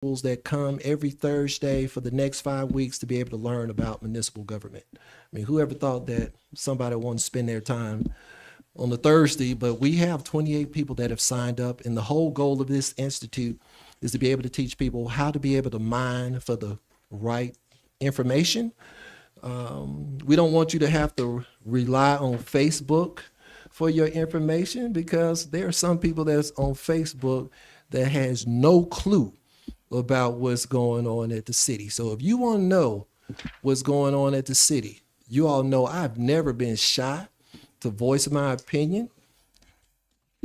that come every Thursday for the next 5 weeks to be able to learn about municipal government. I mean, whoever thought that somebody wanted to spend their time on a Thursday, but we have 28 people that have signed up, and the whole goal of this institute is to be able to teach people how to be able to mine for the right information. We don't want you to have to rely on Facebook for your information, because there are some people that's on Facebook that has no clue about what's going on at the city. So if you want to know what's going on at the city, you all know I've never been shy to voice my opinion.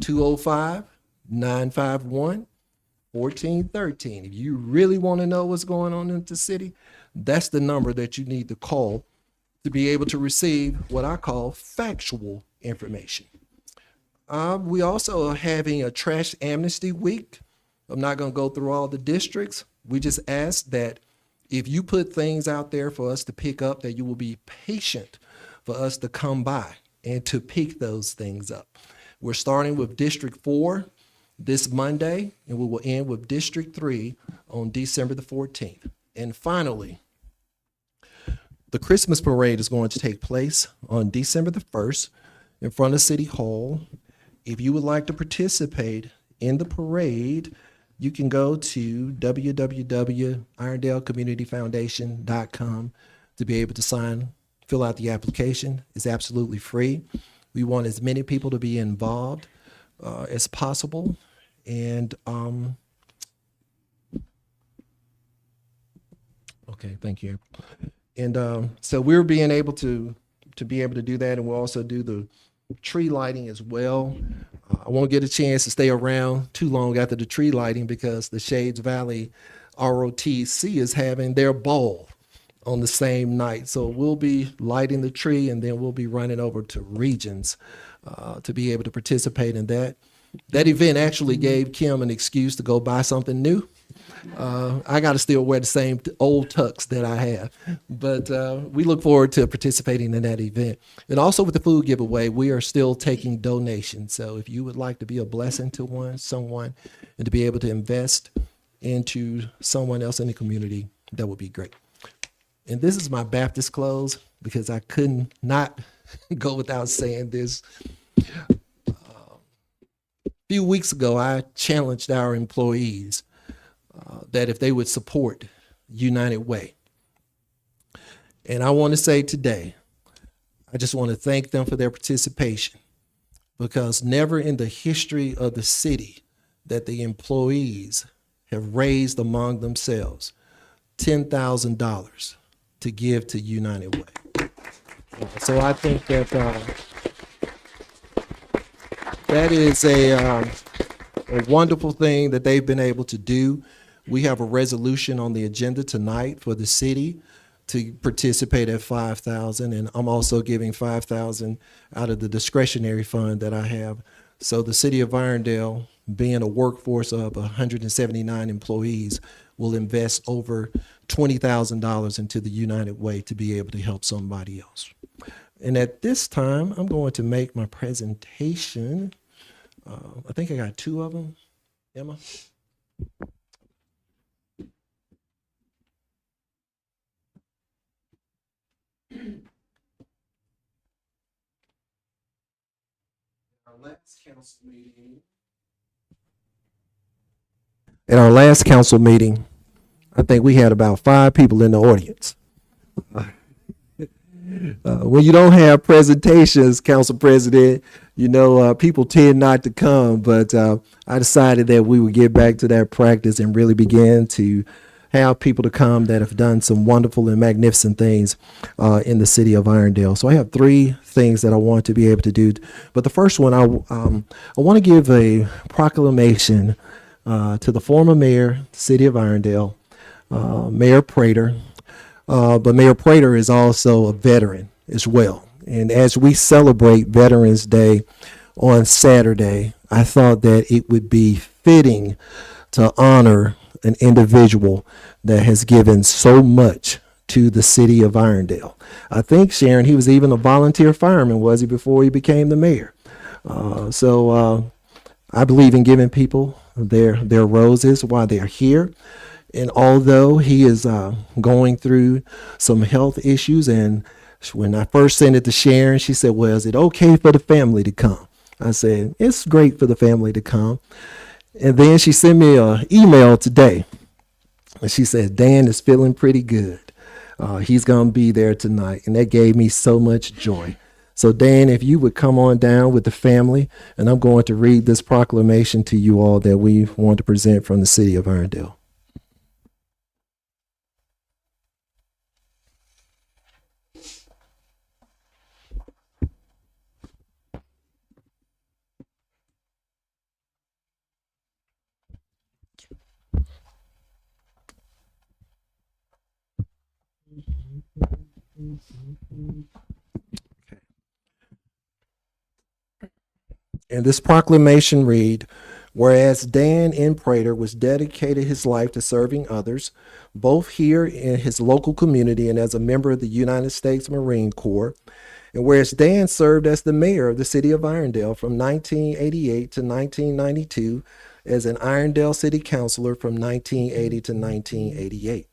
205-951-1413. If you really want to know what's going on in the city, that's the number that you need to call to be able to receive what I call factual information. We also are having a trash amnesty week. I'm not going to go through all the districts. We just ask that if you put things out there for us to pick up, that you will be patient for us to come by and to pick those things up. We're starting with District 4 this Monday, and we will end with District 3 on December the 14th. And finally, the Christmas parade is going to take place on December the 1st in front of City Hall. If you would like to participate in the parade, you can go to www.irondaleCommunityFoundation.com to be able to fill out the application. It's absolutely free. We want as many people to be involved as possible. And okay, thank you. And so we're being able to be able to do that, and we'll also do the tree lighting as well. I won't get a chance to stay around too long after the tree lighting, because the Shades Valley ROTC is having their ball on the same night. So we'll be lighting the tree, and then we'll be running over to Regions to be able to participate in that. That event actually gave Kim an excuse to go buy something new. I got to still wear the same old tux that I have, but we look forward to participating in that event. And also with the food giveaway, we are still taking donations. So if you would like to be a blessing to someone and to be able to invest into someone else in the community, that would be great. And this is my Baptist close, because I couldn't not go without saying this. A few weeks ago, I challenged our employees that if they would support United Way. And I want to say today, I just want to thank them for their participation, because never in the history of the city that the employees have raised among themselves $10,000 to give to United Way. So I think that that is a wonderful thing that they've been able to do. We have a resolution on the agenda tonight for the city to participate at $5,000, and I'm also giving $5,000 out of the discretionary fund that I have. So the city of Irondale, being a workforce of 179 employees, will invest over $20,000 into the United Way to be able to help somebody else. And at this time, I'm going to make my presentation. I think I got two of them. Emma? At our last council meeting, I think we had about 5 people in the audience. When you don't have presentations, Council President, people tend not to come, but I decided that we would get back to that practice and really begin to have people to come that have done some wonderful and magnificent things in the city of Irondale. So I have 3 things that I want to be able to do. But the first one, I want to give a proclamation to the former mayor, city of Irondale, Mayor Prater. But Mayor Prater is also a veteran as well. And as we celebrate Veterans Day on Saturday, I thought that it would be fitting to honor an individual that has given so much to the city of Irondale. I think, Sharon, he was even a volunteer fireman, was he, before he became the mayor? So I believe in giving people their roses while they're here. And although he is going through some health issues, and when I first sent it to Sharon, she said, well, is it okay for the family to come? I said, it's great for the family to come. And then she sent me an email today. And she said, Dan is feeling pretty good. He's going to be there tonight. And that gave me so much joy. So, Dan, if you would come on down with the family, and I'm going to read this proclamation to you all that we want to present from the city of Irondale. And this proclamation read, whereas Dan N. Prater was dedicated his life to serving others, both here in his local community and as a member of the United States Marine Corps, and whereas Dan served as the mayor of the city of Irondale from 1988 to 1992, as an Irondale city councilor from 1980 to 1988.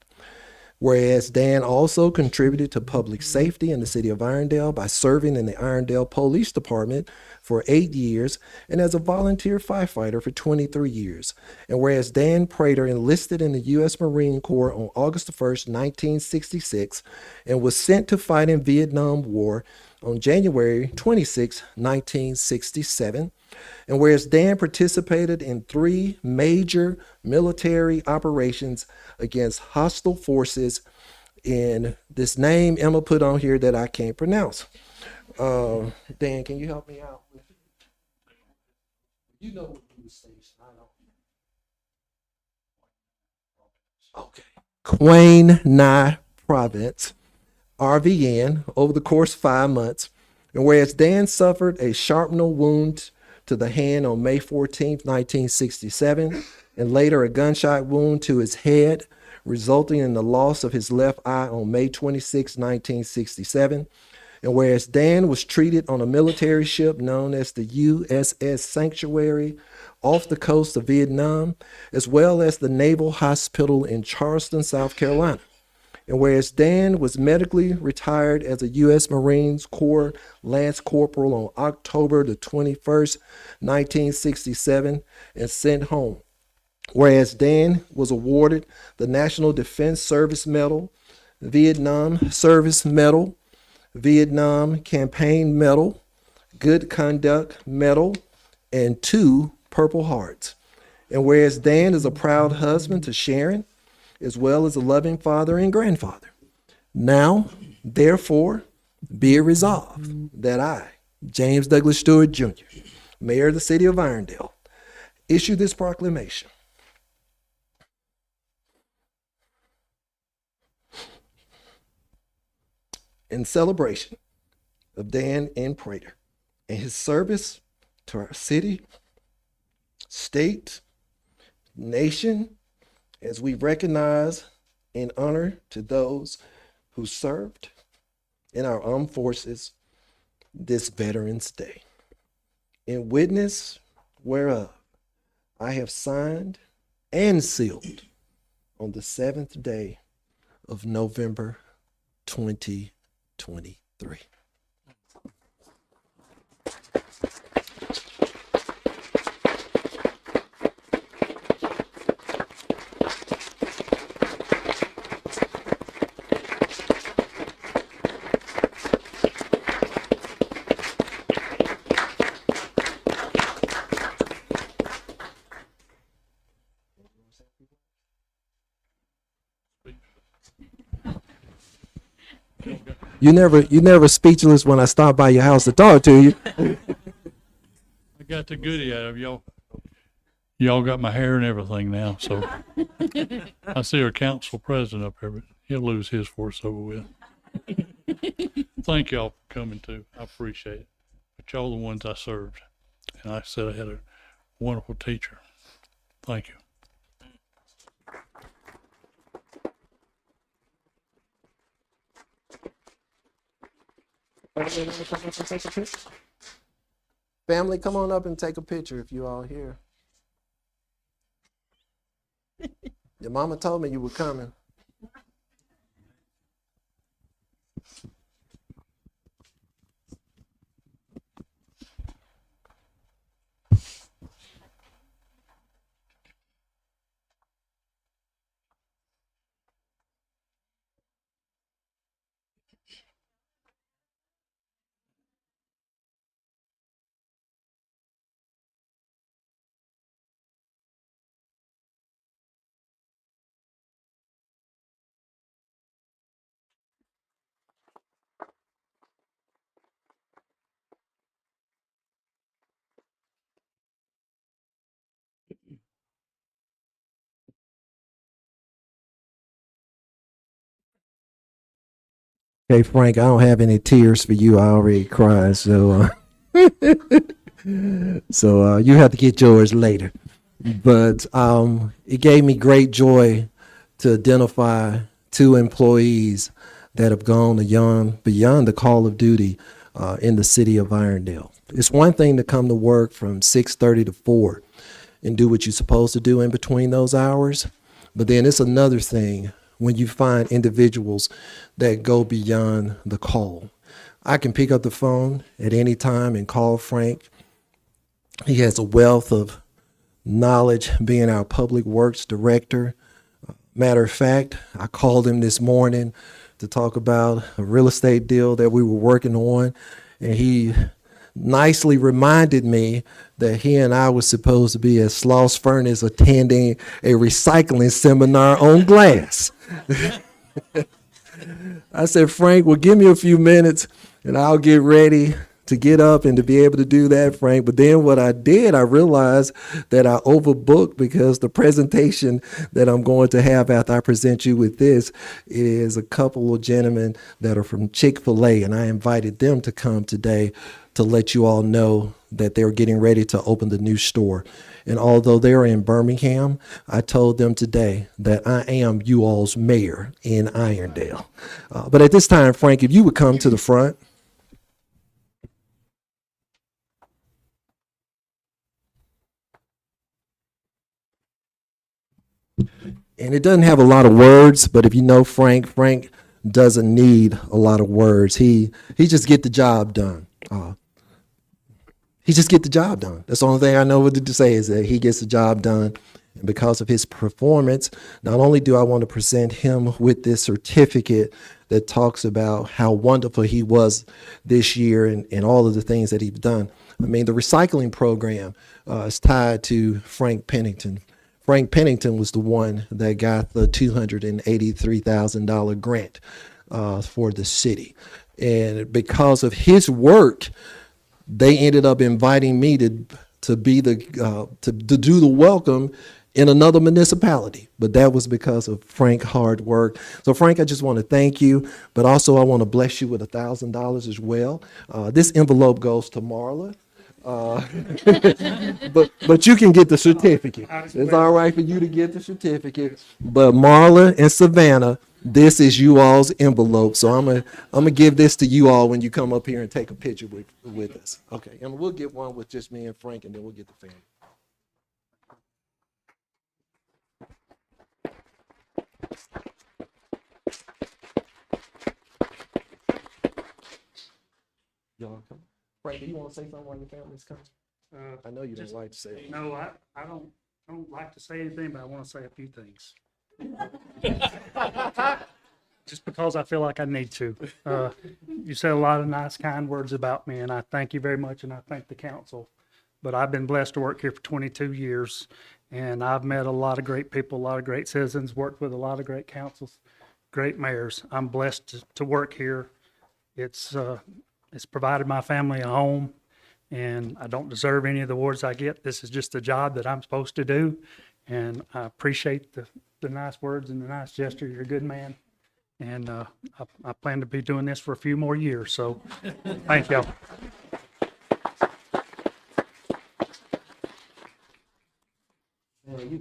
Whereas Dan also contributed to public safety in the city of Irondale by serving in the Irondale Police Department for 8 years and as a volunteer firefighter for 23 years. And whereas Dan Prater enlisted in the U.S. Marine Corps on August 1st, 1966, and was sent to fight in Vietnam War on January 26, 1967. And whereas Dan participated in 3 major military operations against hostile forces in this name Emma put on here that I can't pronounce. Dan, can you help me out? You know what news station, I don't. Okay. Quang Ngai Province, RVN, over the course of 5 months. And whereas Dan suffered a shrapnel wound to the hand on May 14, 1967, and later a gunshot wound to his head, resulting in the loss of his left eye on May 26, 1967. And whereas Dan was treated on a military ship known as the USS Sanctuary off the coast of Vietnam, as well as the Naval Hospital in Charleston, South Carolina. And whereas Dan was medically retired as a U.S. Marines Corps Lance Corporal on October the 21st, 1967, and sent home. Whereas Dan was awarded the National Defense Service Medal, Vietnam Service Medal, Vietnam Campaign Medal, Good Conduct Medal, and 2 Purple Hearts. And whereas Dan is a proud husband to Sharon, as well as a loving father and grandfather. Now, therefore, be it resolved that I, James Douglas Stewart Jr., Mayor of the City of Irondale, issue this proclamation. In celebration of Dan N. Prater and his service to our city, state, nation, as we recognize and honor to those who served in our armed forces this Veterans Day. In witness whereof I have signed and sealed on the 7th day of November 2023. You never speechless when I stop by your house to talk to you. I got the goodie out of y'all. Y'all got my hair and everything now, so I see our council president up here, but he'll lose his for us over with. Thank y'all for coming too. I appreciate it. But y'all the ones I served. And like I said, I had a wonderful teacher. Thank you. Family, come on up and take a picture if you all here. Your mama told me you were coming. Okay, Frank, I don't have any tears for you. I already cried, so you have to get yours later. But it gave me great joy to identify two employees that have gone beyond the call of duty in the city of Irondale. It's one thing to come to work from 6:30 to 4 and do what you're supposed to do in between those hours, but then it's another thing when you find individuals that go beyond the call. I can pick up the phone at any time and call Frank. He has a wealth of knowledge being our public works director. Matter of fact, I called him this morning to talk about a real estate deal that we were working on, and he nicely reminded me that he and I were supposed to be at Sloss Furnace attending a recycling seminar on glass. I said, Frank, well, give me a few minutes and I'll get ready to get up and to be able to do that, Frank. But then what I did, I realized that I overbooked because the presentation that I'm going to have after I present you with this is a couple of gentlemen that are from Chick-fil-A, and I invited them to come today to let you all know that they're getting ready to open the new store. And although they're in Birmingham, I told them today that I am you all's mayor in Irondale. But at this time, Frank, if you would come to the front. And it doesn't have a lot of words, but if you know Frank, Frank doesn't need a lot of words. He just get the job done. He just get the job done. That's the only thing I know what to say is that he gets the job done. And because of his performance, not only do I want to present him with this certificate that talks about how wonderful he was this year and all of the things that he's done. I mean, the recycling program is tied to Frank Pennington. Frank Pennington was the one that got the $283,000 grant for the city. And because of his work, they ended up inviting me to be to do the welcome in another municipality. But that was because of Frank's hard work. So Frank, I just want to thank you, but also I want to bless you with $1,000 as well. This envelope goes to Marla. But you can get the certificate. It's all right for you to get the certificate. But Marla and Savannah, this is you all's envelope. So I'm gonna give this to you all when you come up here and take a picture with us. Okay, and we'll get one with just me and Frank, and then we'll get the family. Y'all come. Frank, do you want to say something while your family's coming? I know you don't Just- like to say it. No, I don't like to say anything, but I want to say a few things. Just because I feel like I need to. You said a lot of nice, kind words about me, and I thank you very much, and I thank the council. But I've been blessed to work here for 22 years, and I've met a lot of great people, a lot of great citizens, worked with a lot of great councils, great mayors. I'm blessed to work here. It's provided my family a home, and I don't deserve any of the awards I get. This is just a job that I'm supposed to do, and I appreciate the nice words and the nice gesture. You're a good man, and I plan to be doing this for a few more years, so thank y'all. Man, you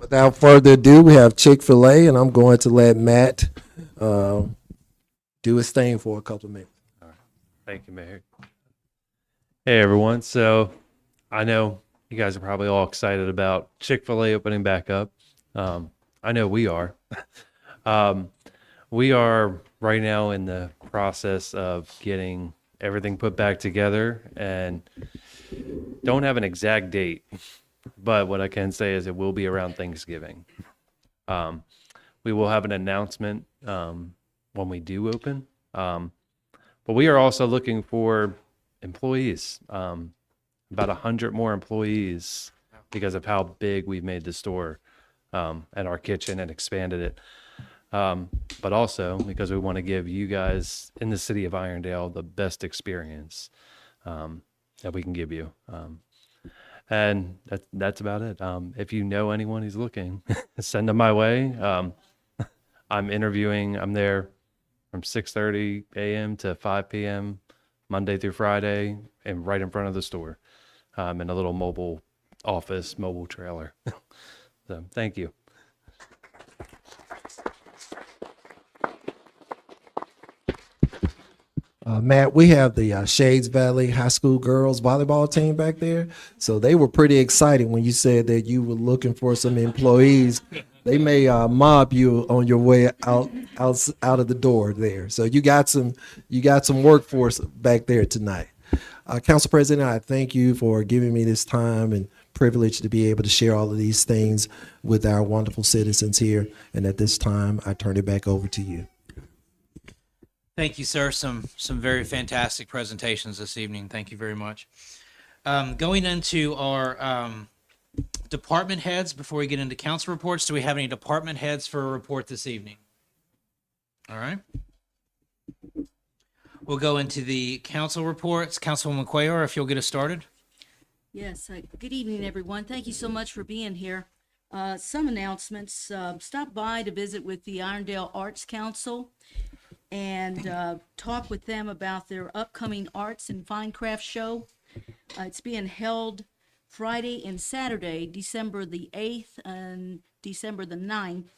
Without further ado, we have Chick-fil-A, and I'm going to let Matt do his thing for a couple of minutes. Thank you, Mayor. Hey, everyone. So I know you guys are probably all excited about Chick-fil-A opening back up. I know we are. We are right now in the process of getting everything put back together and don't have an exact date, but what I can say is it will be around Thanksgiving. We will have an announcement when we do open. But we are also looking for employees, about 100 more employees because of how big we've made the store and our kitchen and expanded it. But also because we want to give you guys in the city of Irondale the best experience that we can give you. And that's about it. If you know anyone who's looking, send them my way. I'm interviewing. I'm there from 6:30 a.m. to 5 p.m. Monday through Friday, and right in front of the store, in a little mobile office, mobile trailer. So thank you. Matt, we have the Shades Valley High School girls volleyball team back there. So they were pretty excited when you said that you were looking for some employees. They may mob you on your way out of the door there. So you got some workforce back there tonight. Council President, I thank you for giving me this time and privilege to be able to share all of these things with our wonderful citizens here. And at this time, I turn it back over to you. Thank you, sir. Some very fantastic presentations this evening. Thank you very much. Going into our department heads, before we get into council reports, do we have any department heads for a report this evening? All right. We'll go into the council reports. Councilwoman Cuellar, if you'll get us started. Yes, good evening, everyone. Thank you so much for being here. Some announcements. Stop by to visit with the Irondale Arts Council and talk with them about their upcoming Arts and Fine Craft Show. It's being held Friday and Saturday, December the 8th and December the 9th,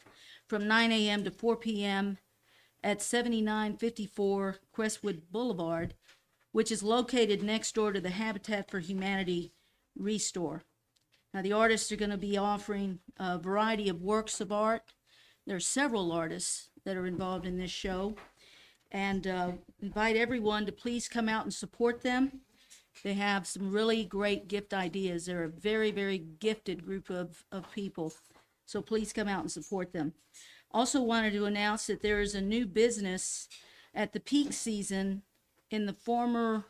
from 9 a.m. to 4 p.m. at 7954 Crestwood Boulevard, which is located next door to the Habitat for Humanity Restore. Now, the artists are going to be offering a variety of works of art. There are several artists that are involved in this show, and invite everyone to please come out and support them. They have some really great gift ideas. They're a very, very gifted group of people, so please come out and support them. Also wanted to announce that there is a new business at the peak season in the former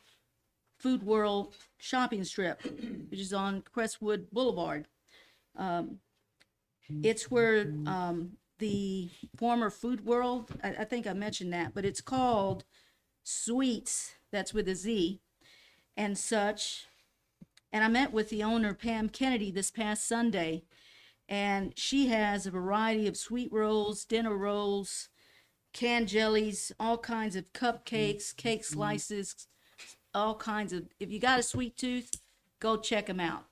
Food World shopping strip, which is on Crestwood Boulevard. It's where the former Food World, I think I mentioned that, but it's called Sweets, that's with a Z, and such. And I met with the owner, Pam Kennedy, this past Sunday, and she has a variety of sweet rolls, dinner rolls, canned jellies, all kinds of cupcakes, cake slices, all kinds of, if you got a sweet tooth, go check them out.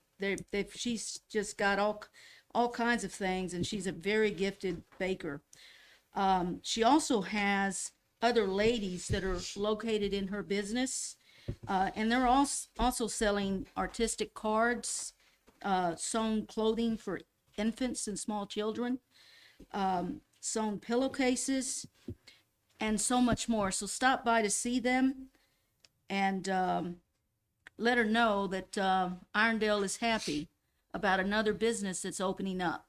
She's just got all kinds of things, and she's a very gifted baker. She also has other ladies that are located in her business, and they're also selling artistic cards, sewn clothing for infants and small children, sewn pillowcases, and so much more. So stop by to see them and let her know that Irondale is happy about another business that's opening up,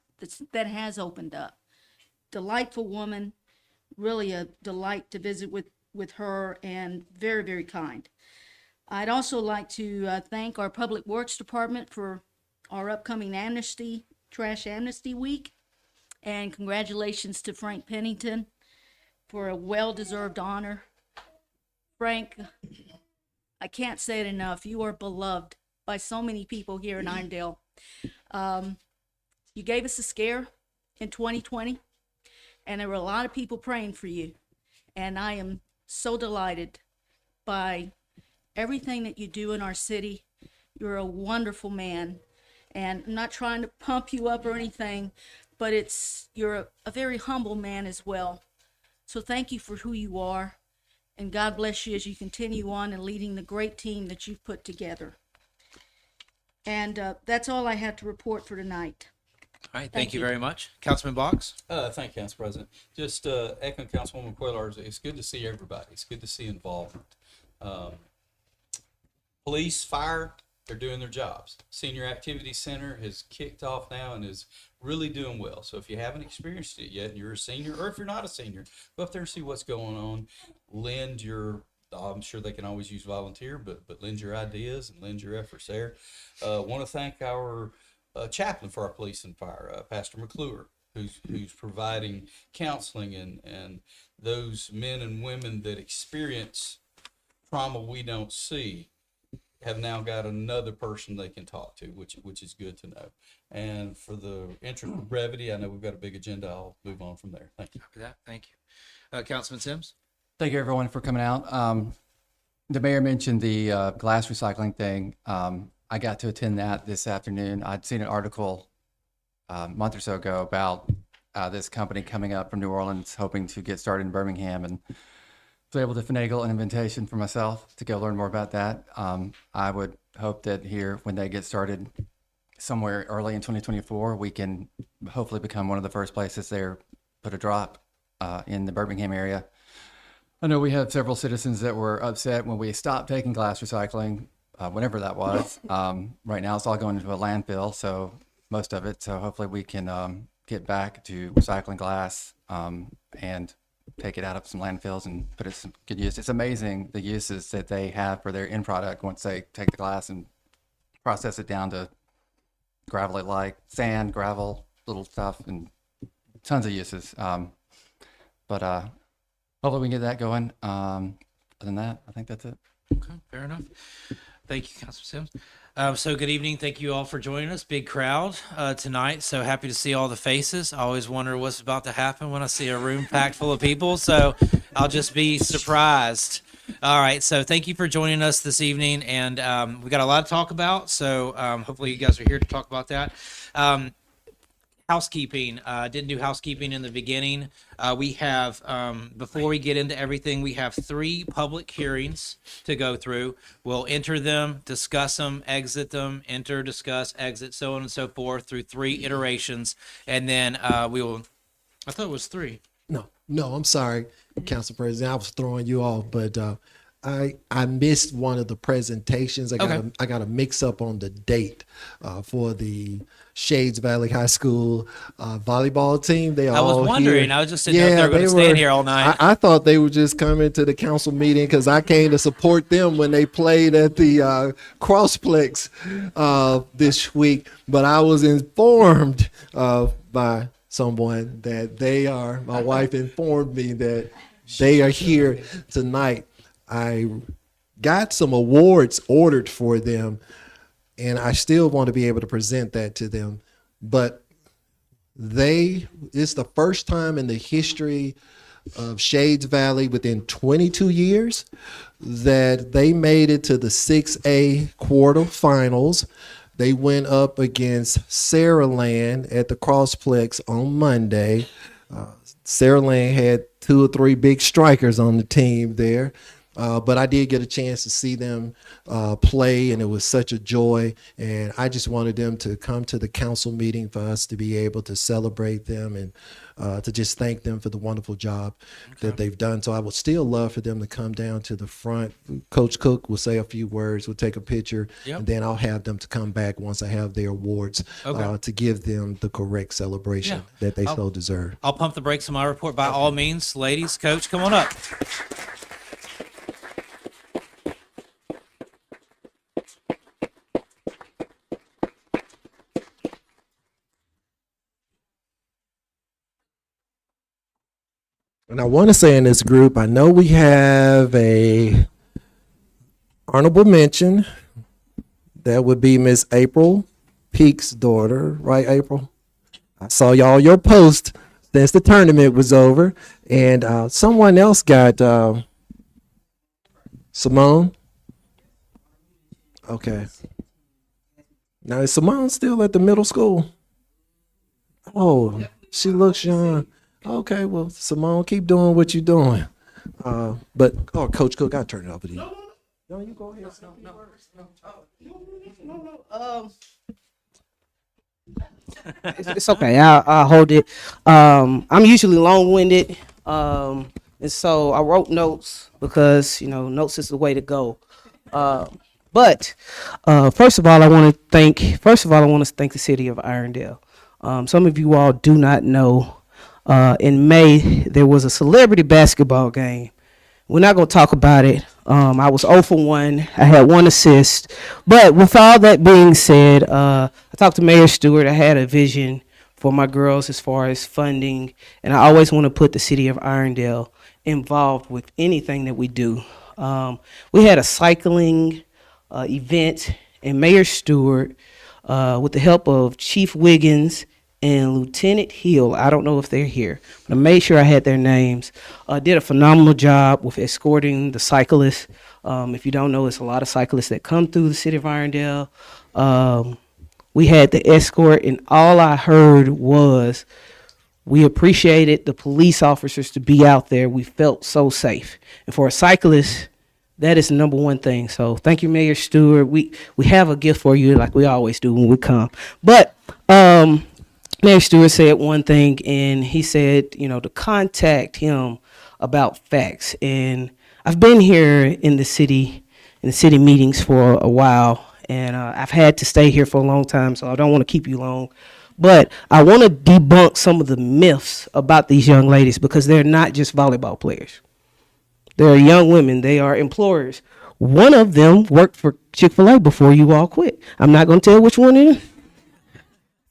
that has opened up. Delightful woman, really a delight to visit with her, and very, very kind. I'd also like to thank our Public Works Department for our upcoming Trash Amnesty Week, and congratulations to Frank Pennington for a well-deserved honor. Frank, I can't say it enough. You are beloved by so many people here in Irondale. You gave us a scare in 2020, and there were a lot of people praying for you. And I am so delighted by everything that you do in our city. You're a wonderful man. And I'm not trying to pump you up or anything, but you're a very humble man as well. So thank you for who you are, and God bless you as you continue on and leading the great team that you've put together. And that's all I have to report for tonight. All right, Thank thank you you. very much. Councilman Box? Thank you, Council President. Just echoing Councilwoman Quillars, it's good to see everybody. It's good to see involvement. Police, fire, they're doing their jobs. Senior Activity Center has kicked off now and is really doing well. So if you haven't experienced it yet and you're a senior, or if you're not a senior, go up there and see what's going on. Lend your, I'm sure they can always use volunteer, but lend your ideas and lend your efforts there. Want to thank our chaplain for our police and fire, Pastor McClure, who's providing counseling and those men and women that experience trauma we don't see have now got another person they can talk to, which is good to know. And for the interest of brevity, I know we've got a big agenda. I'll move on from there. Thank you. For that, thank you. Councilman Sims? Thank you, everyone, for coming out. The mayor mentioned the glass recycling thing. I got to attend that this afternoon. I'd seen an article a month or so ago about this company coming up from New Orleans, hoping to get started in Birmingham, and was able to finagle an invitation for myself to go learn more about that. I would hope that here, when they get started somewhere early in 2024, we can hopefully become one of the first places there, put a drop in the Birmingham area. I know we have several citizens that were upset when we stopped taking glass recycling, whenever that was. Right now, it's all going into a landfill, so most of it. So hopefully we can get back to recycling glass and take it out of some landfills and put it to some good use. It's amazing the uses that they have for their end product once they take the glass and process it down to gravelly like sand, gravel, little stuff, and tons of uses. But hopefully we can get that going. Other than that, I think that's it. Okay, fair enough. Thank you, Councilman Sims. So good evening. Thank you all for joining us. Big crowd tonight. So happy to see all the faces. I always wonder what's about to happen when I see a room packed full of people. So I'll just be surprised. All right. So thank you for joining us this evening. And we got a lot to talk about. So hopefully you guys are here to talk about that. Housekeeping. Didn't do housekeeping in the beginning. We have, before we get into everything, we have 3 public hearings to go through. We'll enter them, discuss them, exit them, enter, discuss, exit, so on and so forth through 3 iterations. And then we will, I thought it was 3. No, I'm sorry, Council President. I was throwing you off, but I missed one of the presentations. I got a mix up on the date for the Shades Valley High School volleyball team. They I was all wondering. here. I was just sitting up there going to stand here all night. I thought they were just coming to the council meeting because I came to support them when they played at the Crossplex this week. But I was informed by someone that my wife informed me that they are here tonight. I got some awards ordered for them, and I still want to be able to present that to them. But it's the first time in the history of Shades Valley within 22 years that they made it to the 6A quarterfinals. They went up against Saraland at the Crossplex on Monday. Saraland had 2 or 3 big strikers on the team there. But I did get a chance to see them play, and it was such a joy. And I just wanted them to come to the council meeting for us to be able to celebrate them and to just thank them for the wonderful job that they've done. So I would still love for them to come down to the front. Coach Cook will say a few words, we'll take a picture, and then I'll have them to come back once I have their awards to give them the correct celebration that they so deserve. I'll pump the brakes on my report by all means. Ladies, Coach, come on up. And I want to say in this group, I know we have a honorable mention. That would be Miss April Peak's daughter, right, April? I saw your post since the tournament was over. And someone else got Simone. Okay. Now, is Simone still at the middle school? Oh, she looks young. Okay, well, Simone, keep doing what you're doing. But Coach Cook, I turn it over to you. No, you go ahead. It's okay. I'll hold it. I'm usually long-winded, and so I wrote notes because notes is the way to go. But first of all, I want to thank the city of Irondale. Some of you all do not know. In May, there was a celebrity basketball game. We're not going to talk about it. I was 0 for 1. I had 1 assist. But with all that being said, I talked to Mayor Stewart. I had a vision for my girls as far as funding, and I always want to put the city of Irondale involved with anything that we do. We had a cycling event, and Mayor Stewart, with the help of Chief Wiggins and Lieutenant Hill, I don't know if they're here, but I made sure I had their names, did a phenomenal job with escorting the cyclists. If you don't know, it's a lot of cyclists that come through the city of Irondale. We had the escort, and all I heard was, we appreciated the police officers to be out there. We felt so safe. And for a cyclist, that is the number one thing. So thank you, Mayor Stewart. We have a gift for you like we always do when we come. But Mayor Stewart said one thing, and he said, to contact him about facts. And I've been here in the city meetings for a while, and I've had to stay here for a long time, so I don't want to keep you long. But I want to debunk some of the myths about these young ladies, because they're not just volleyball players. They're young women. They are employers. One of them worked for Chick-fil-A before you all quit. I'm not going to tell which one it is.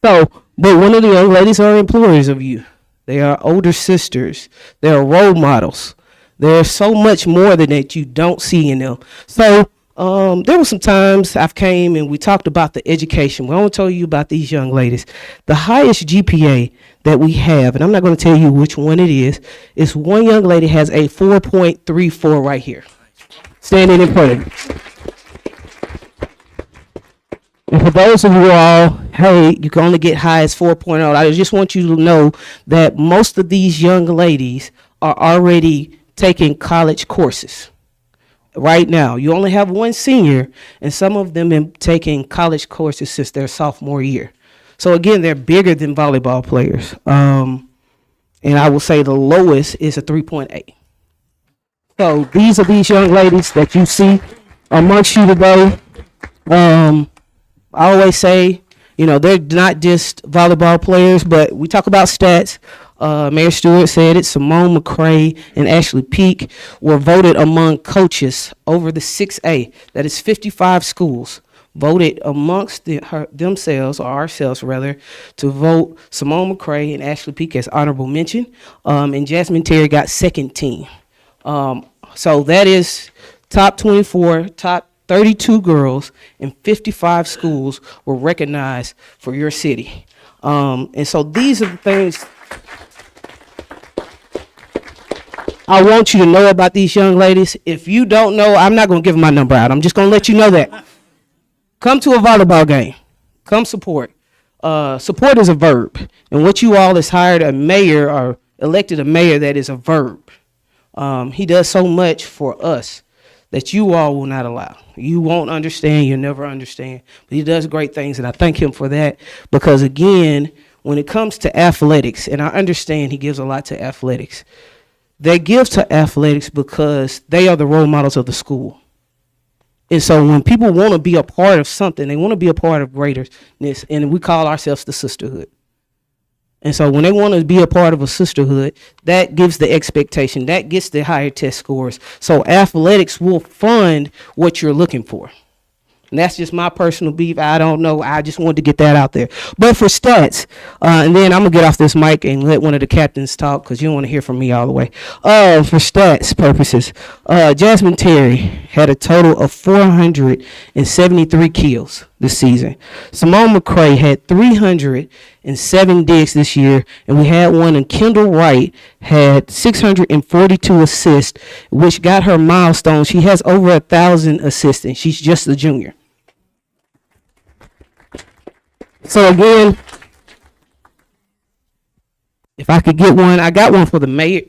So, but one of the young ladies are employers of you. They are older sisters. They are role models. There's so much more than that you don't see in them. So there were some times I've came and we talked about the education. Well, I want to tell you about these young ladies. The highest GPA that we have, and I'm not going to tell you which one it is one young lady has a 4.34 right here, standing in front of you. And for those of you all, hey, you can only get high as 4.0. I just want you to know that most of these young ladies are already taking college courses. Right now, you only have one senior, and some of them been taking college courses since their sophomore year. So again, they're bigger than volleyball players. And I will say the lowest is a 3.8. So these are these young ladies that you see amongst you today. I always say, they're not just volleyball players, but we talk about stats. Mayor Stewart said it. Simone McCray and Ashley Peak were voted among coaches over the 6A. That is 55 schools voted amongst themselves, or ourselves rather, to vote Simone McCray and Ashley Peak as honorable mention. And Jasmine Terry got second team. So that is top 24, top 32 girls in 55 schools were recognized for your city. And so these are the things I want you to know about these young ladies. If you don't know, I'm not going to give my number out. I'm just going to let you know that. Come to a volleyball game. Come support. Support is a verb. And what you all has hired a mayor or elected a mayor that is a verb. He does so much for us that you all will not allow. You won't understand. You'll never understand. But he does great things, and I thank him for that. Because, again, when it comes to athletics, and I understand he gives a lot to athletics, they give to athletics because they are the role models of the school. And so when people want to be a part of something, they want to be a part of greatness, and we call ourselves the sisterhood. And so when they want to be a part of a sisterhood, that gives the expectation, that gets the higher test scores. So athletics will fund what you're looking for. And that's just my personal beef. I don't know. I just wanted to get that out there. But for stats, and then I'm going to get off this mic and let one of the captains talk because you don't want to hear from me all the way. For stats purposes, Jasmine Terry had a total of 473 kills this season. Simone McCray had 307 digs this year, and we had one, and Kendall Wright had 642 assists, which got her milestone. She has over 1,000 assists, and she's just a junior. So again, if I could get one, I got one for the mayor.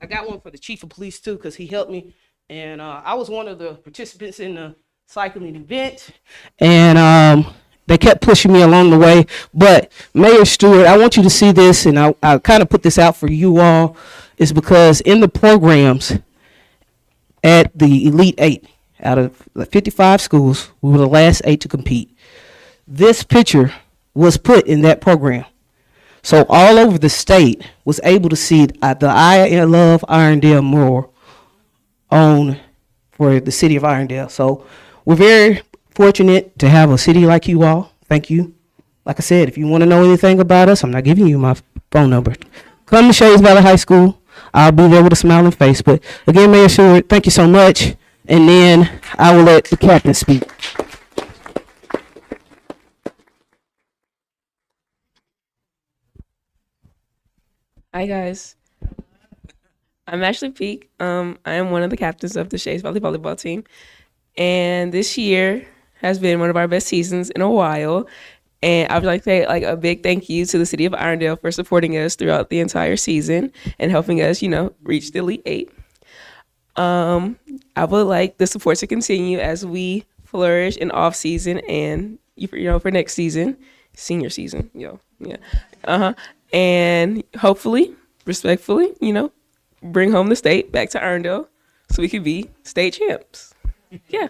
I got one for the chief of police too, because he helped me, and I was one of the participants in the cycling event, and they kept pushing me along the way. But Mayor Stewart, I want you to see this, and I kind of put this out for you all, is because in the programs at the Elite Eight, out of the 55 schools, we were the last 8 to compete. This picture was put in that program. So all over the state was able to see the I Love Irondale mural on for the city of Irondale. So we're very fortunate to have a city like you all. Thank you. Like I said, if you want to know anything about us, I'm not giving you my phone number. Come to Shays Valley High School. I'll be there with a smiling face. But again, Mayor Stewart, thank you so much. And then I will let the captain speak. Hi guys. I'm Ashley Peak. I am one of the captains of the Shays Valley volleyball team, and this year has been one of our best seasons in a while. And I would like to say a big thank you to the city of Irondale for supporting us throughout the entire season and helping us, reach the Elite Eight. I would like the support to continue as we flourish in off season and for next season, senior season, and hopefully, respectfully, bring home the state back to Irondale so we could be state champs. Yeah.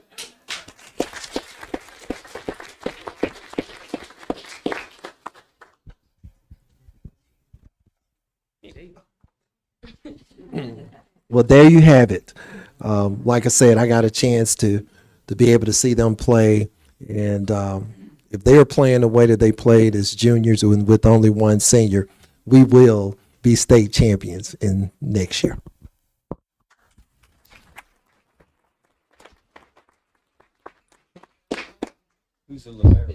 Well, there you have it. Like I said, I got a chance to be able to see them play, and if they are playing the way that they played as juniors with only one senior, we will be state champions in next year. Who's the libero?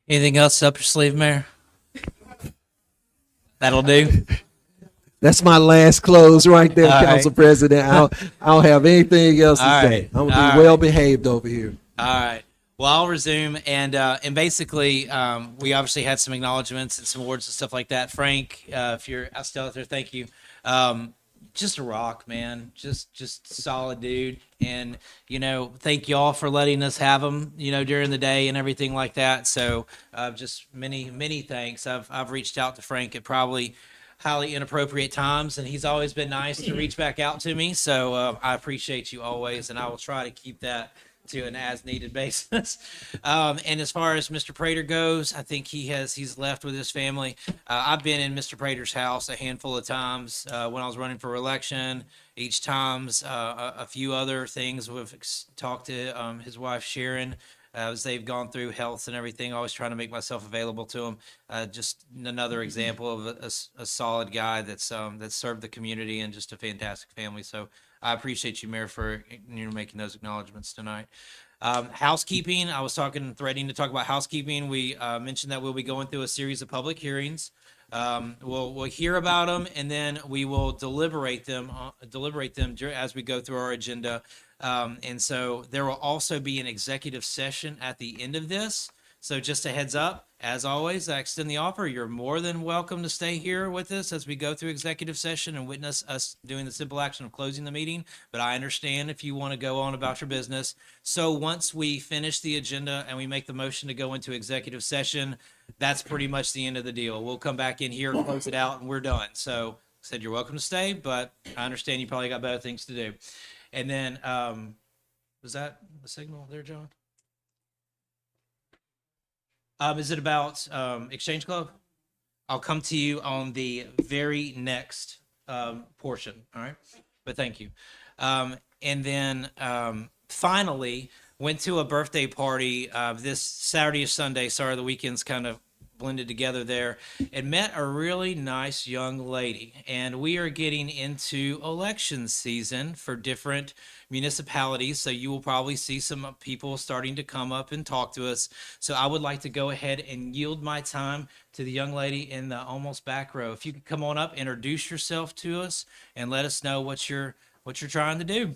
Anything else up your sleeve, Mayor? That'll do. That's my last close right there, All Council right. President. I don't have anything else to All say. right. I'm gonna All be right. well behaved over here. All right. Well, I'll resume, and basically, we obviously had some acknowledgments and some awards and stuff like that. Frank, if you're still out there, thank you. Just a rock, man. Just solid dude, and thank y'all for letting us have him, during the day and everything like that. So, just many thanks. I've reached out to Frank at probably highly inappropriate times, and he's always been nice to reach back out to me. So I appreciate you always, and I will try to keep that to an as needed basis. And as far as Mr. Prater goes, I think he's left with his family. I've been in Mr. Prater's house a handful of times when I was running for election. Each time's a few other things. We've talked to his wife Sharon as they've gone through health and everything. Always trying to make myself available to him. Just another example of a solid guy that's served the community and just a fantastic family. So I appreciate you, Mayor, for making those acknowledgments tonight. Housekeeping, I was threading to talk about housekeeping. We mentioned that we'll be going through a series of public hearings. We'll hear about them, and then we will deliberate them as we go through our agenda. And so there will also be an executive session at the end of this. So just a heads up, as always, I extend the offer. You're more than welcome to stay here with us as we go through executive session and witness us doing the simple action of closing the meeting. But I understand if you want to go on about your business. So once we finish the agenda and we make the motion to go into executive session, that's pretty much the end of the deal. We'll come back in here, close it out, and we're done. So said you're welcome to stay, but I understand you probably got better things to do. And then, was that the signal there, John? Is it about Exchange Club? I'll come to you on the very next portion. All right, but thank you. And then finally, went to a birthday party this Saturday or Sunday. Sorry, the weekends kind of blended together there, and met a really nice young lady. And we are getting into election season for different municipalities, so you will probably see some people starting to come up and talk to us. So I would like to go ahead and yield my time to the young lady in the almost back row. If you could come on up, introduce yourself to us, and let us know what you're trying to do.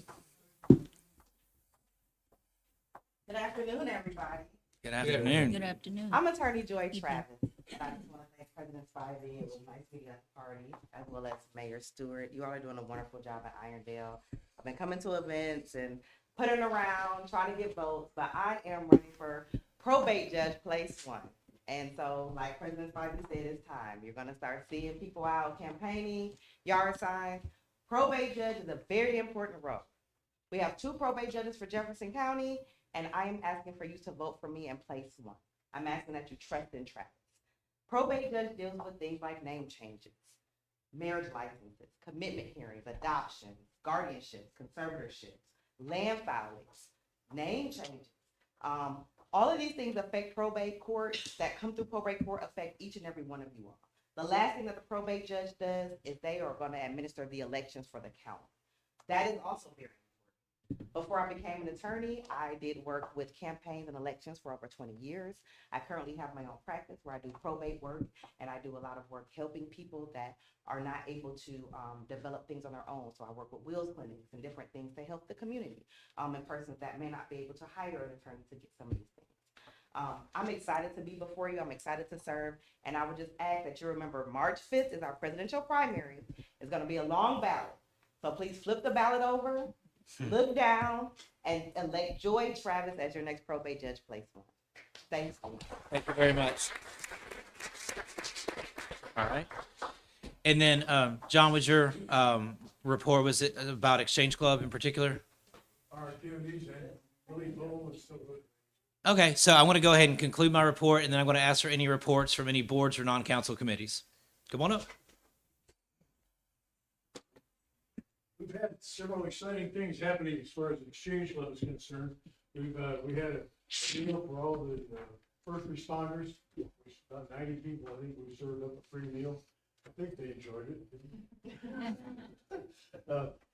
Good afternoon, everybody. Good afternoon. Good afternoon. I'm Attorney Joy Travis. I just want to thank President Spivey. It was nice meeting at the party, as well as Mayor Stewart. You all are doing a wonderful job at Irondale. I've been coming to events and putting around, trying to get votes, but I am running for probate judge place 1. And so, like President Spivey said, it's time. You're going to start seeing people out campaigning, yard signs. Probate judge is a very important role. We have 2 probate judges for Jefferson County, and I am asking for you to vote for me in place 1. I'm asking that you trust in Travis. Probate judge deals with things like name changes, marriage licenses, commitment hearings, adoptions, guardianships, conservatorships, land filings, name changes. All of these things affect probate court, that come through probate court affect each and every one of you all. The last thing that the probate judge does is they are going to administer the elections for the county. That is also very important. Before I became an attorney, I did work with campaigns and elections for over 20 years. I currently have my own practice where I do probate work, and I do a lot of work helping people that are not able to develop things on their own. So I work with wills clinics and different things to help the community and persons that may not be able to hire an attorney to get some of these things. I'm excited to be before you. I'm excited to serve. And I would just ask that you remember March 5th is our presidential primary. It's going to be a long ballot. So please flip the ballot over, look down, and elect Joy Travis as your next probate judge place 1. Thanks. Thank you very much. All right. And then, John, was your report, was it about Exchange Club in particular? Our activities and really goal is so good. Okay, so I want to go ahead and conclude my report, and then I'm going to ask for any reports from any boards or non-council committees. Come on up. We've had several exciting things happening as far as the Exchange Club is concerned. We had a meal for all the first responders, which is about 90 people. I think we served up a free meal. I think they enjoyed it.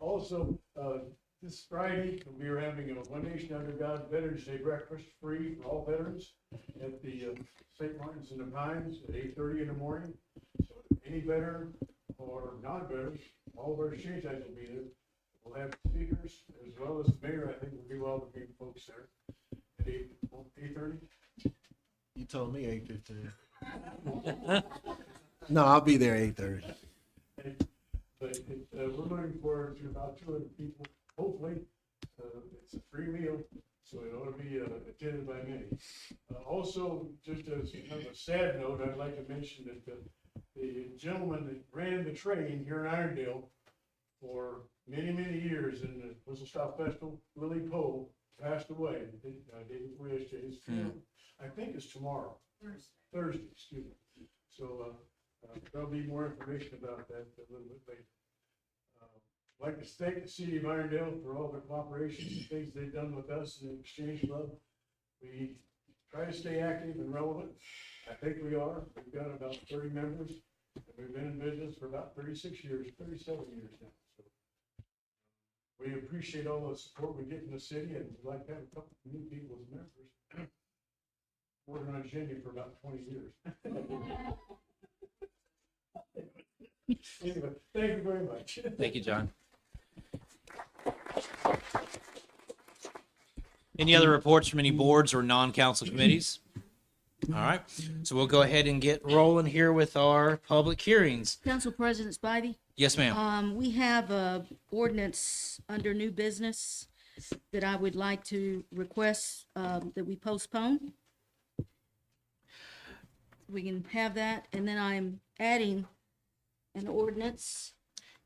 Also, this Friday, we are having a One Nation Under God Veterans Day breakfast free for all veterans at the St. Martin's in the Pines at 8:30 in the morning. So any veteran or non-veterans, all of our exchange agents will be there. We'll have speakers as well as the mayor. I think will be all the big folks there at 8:30. You told me 8:15. No, I'll be there 8:30. But we're looking forward to about 200 people. Hopefully, it's a free meal, so it ought to be attended by many. Also, just as kind of a sad note, I'd like to mention that the gentleman that ran the train here in Irondale for many, many years in the Whistle Stop Festival, Willie Poe, passed away. David Wish, his funeral, I think it's tomorrow. Thursday, excuse me. So there'll be more information about that a little bit later. I'd like to thank the city of Irondale for all the cooperation and things they've done with us in the Exchange Club. We try to stay active and relevant. I think we are. We've got about 30 members, and we've been in business for about 36 years, 37 years now. So we appreciate all the support we get in the city, and we'd like to have a couple of new people as members. Working on Virginia for about 20 years. Anyway, thank you very much. Thank you, John. Any other reports from any boards or non-council committees? All right, so we'll go ahead and get rolling here with our public hearings. Council President Spivey? Yes, ma'am. We have a ordinance under new business that I would like to request that we postpone. We can have that, and then I'm adding an ordinance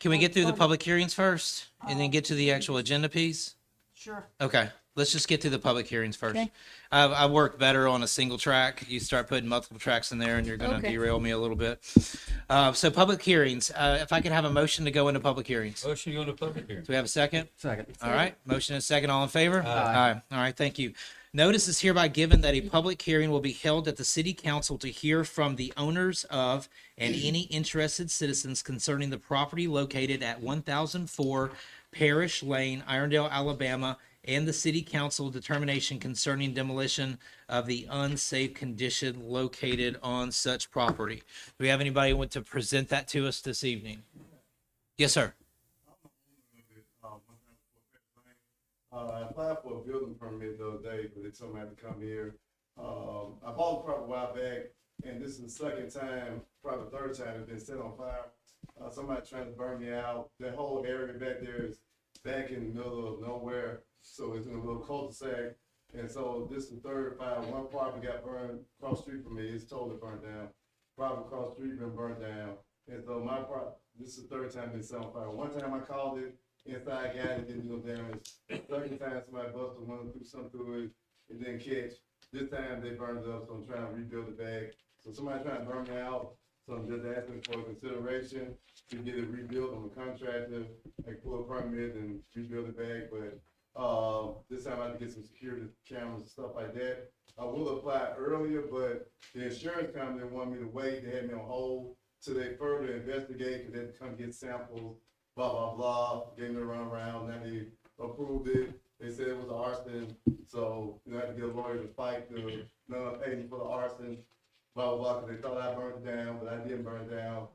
Can we get through the public hearings first and then get to the actual agenda piece? Sure. Okay, let's just get through the public hearings first. Okay. I work better on a single track. You start putting multiple tracks in there and you're gonna Okay. derail me a little bit. So public hearings, if I could have a motion to go into public hearings. Motion to go into public hearing. Do we have a second? Second. All right, motion and second, all in favor? Aye. All right, thank you. Notice is hereby given that a public hearing will be held at the city council to hear from the owners of and any interested citizens concerning the property located at 1004 Parish Lane, Irondale, Alabama, and the city council determination concerning demolition of the unsafe condition located on such property. Do we have anybody who want to present that to us this evening? Yes, sir. I applied for a building permit the other day, but they told me I had to come here. I bought the property a while back, and this is the second time, probably the third time it's been set on fire. Somebody trying to burn me out. That whole area back there is back in the middle of nowhere, so it's in a little cul-de-sac. And so this is the third fire. One property got burned across the street from me. It's totally burned down. Property across the street been burned down. And so my this is the third time it's set on fire. One time I called it, inside got it, didn't do no damage. Second time somebody busted one, threw something through it, it didn't catch. This time they burned it up, so I'm trying to rebuild it back. So somebody trying to burn me out, so I'm just asking for consideration to get it rebuilt. I'm a contractor, I can pull a permit and rebuild it back, but this time I have to get some security cameras and stuff like that. I will apply earlier, but the insurance company wanted me to wait. They had me on hold till they further investigate, because they had to come get samples, blah, blah, blah. Gave me a run around. Now they approved it. They said it was arson. So you know, I had to get a lawyer to fight the pay me for the arson, blah, blah, blah, because they thought I burned it down, but I didn't burn it down,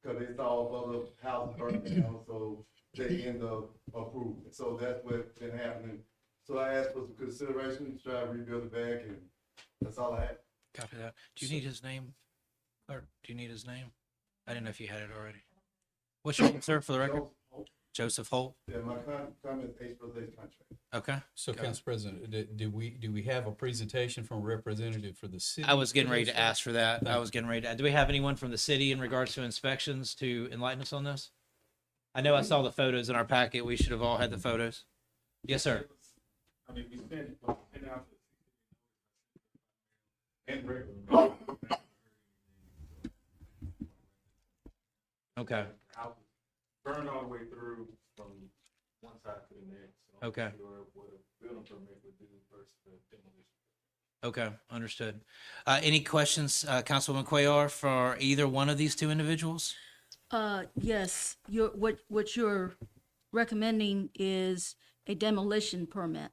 because they saw other houses burned down. So they end up approving it. So that's what's been happening. So I asked for some consideration to try to rebuild it back, and that's all I had. Copy that. Do you need his name? Or do you need his name? I didn't know if you had it already. What's your name, sir, for the record? Joseph Holt. Yeah, my comment is H plus H contract. Okay. So, Council President, do we have a presentation from a representative for the city? I was getting ready to ask for that. I was getting ready to. Do we have anyone from the city in regards to inspections to enlighten us on this? I know I saw the photos in our packet. We should have all had the photos. Yes, sir. I mean, we spent and regular. Okay. Burned all the way through from one side to the next. So Okay. I'm not sure what a building permit would do versus the demolition. Okay, understood. Any questions, Councilwoman Cuellar, for either one of these two individuals? Yes, what you're recommending is a demolition permit.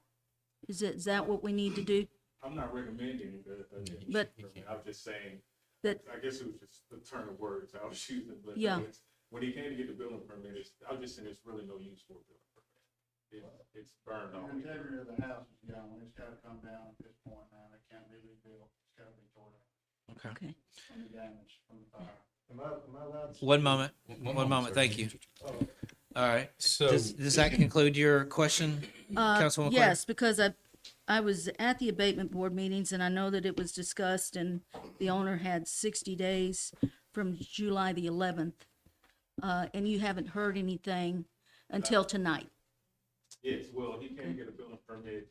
Is that what we need to do? I'm not recommending it, But- I'm just saying, That, I guess it was just the turn of words I was using, but Yeah. When he came to get the building permit, I was just saying there's really no use for a building permit. It's burned off. The integrity of the house is gone, it's gotta come down at this point now, it can't be rebuilt, it's gotta be torn down Okay. okay. from the damage from the fire. Am I allowed to? One moment. One moment. sir. Thank you. All right. So, Does that conclude your question, Councilwoman Cuellar? Yes, because I was at the abatement board meetings and I know that it was discussed and the owner had 60 days from July the 11th. And you haven't heard anything until tonight. Yes, well, he came to get a building permit,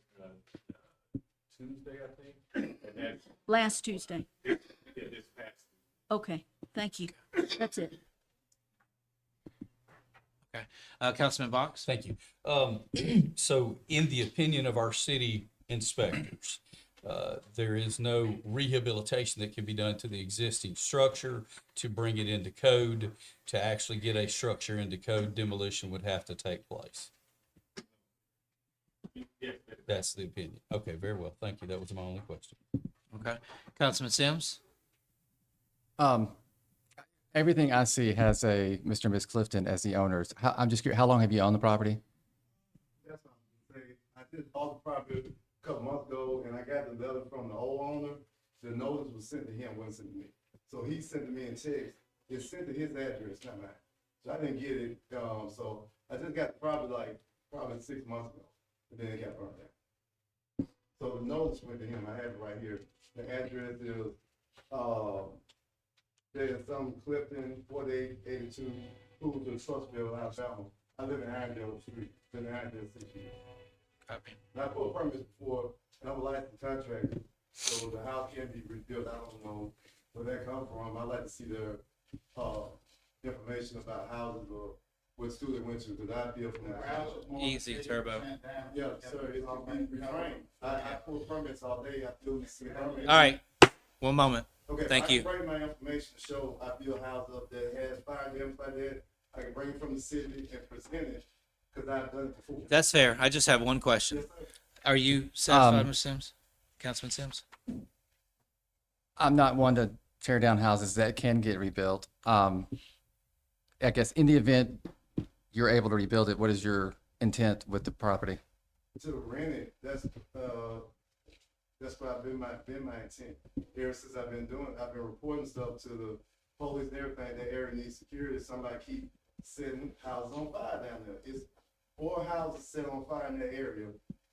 Tuesday, I think, and that's, Last Tuesday. yeah, this past. Okay, thank you. That's it. Okay. Councilman Box? thank you. So in the opinion of our city inspectors, there is no rehabilitation that can be done to the existing structure to bring it into code. To actually get a structure into code, demolition would have to take place. That's the opinion. Okay, very well. Thank you. That was my only question. Okay. Councilman Sims? Everything I see has a Mr. and Ms. Clifton as the owners. I'm just curious, how long have you owned the property? That's what I'm saying. I did bought the property a couple months ago, and I got the letter from the old owner. The notice was sent to him, wasn't sent to me. So he sent to me in text. It's sent to his address, not mine. So I didn't get it. So I just got the property like probably 6 months ago, and then it got burned down. So the notice went to him. I have it right here. The address is there's some Clifton, 4882, who's in Trustville, Alabama. I live in Irondale Street, been in Irondale 6 years. Copy. And I pulled permits before, and I'm a licensed contractor, so the house can be rebuilt. I don't know where that come from. I like to see the, information about houses or what school they went to, because I feel from the ground. Easy, Turbo. Yeah, sir, it's reframed. I pull permits all day, I do see permits. All right, one moment. Okay, Thank you. I can bring my information to show I build a house up that has fire damage like that. I can bring it from the city and present it, because I've done it before. That's fair. I just have one question. Yes, sir. Are you satisfied, Mr. Sims? Councilman Sims? I'm not one to tear down houses that can get rebuilt. I guess in the event you're able to rebuild it, what is your intent with the property? To rent it, that's what I've been my intent. Ever since I've been reporting stuff to the police and everything, that area needs security. Somebody keep setting houses on fire down there. It's 4 houses set on fire in that area,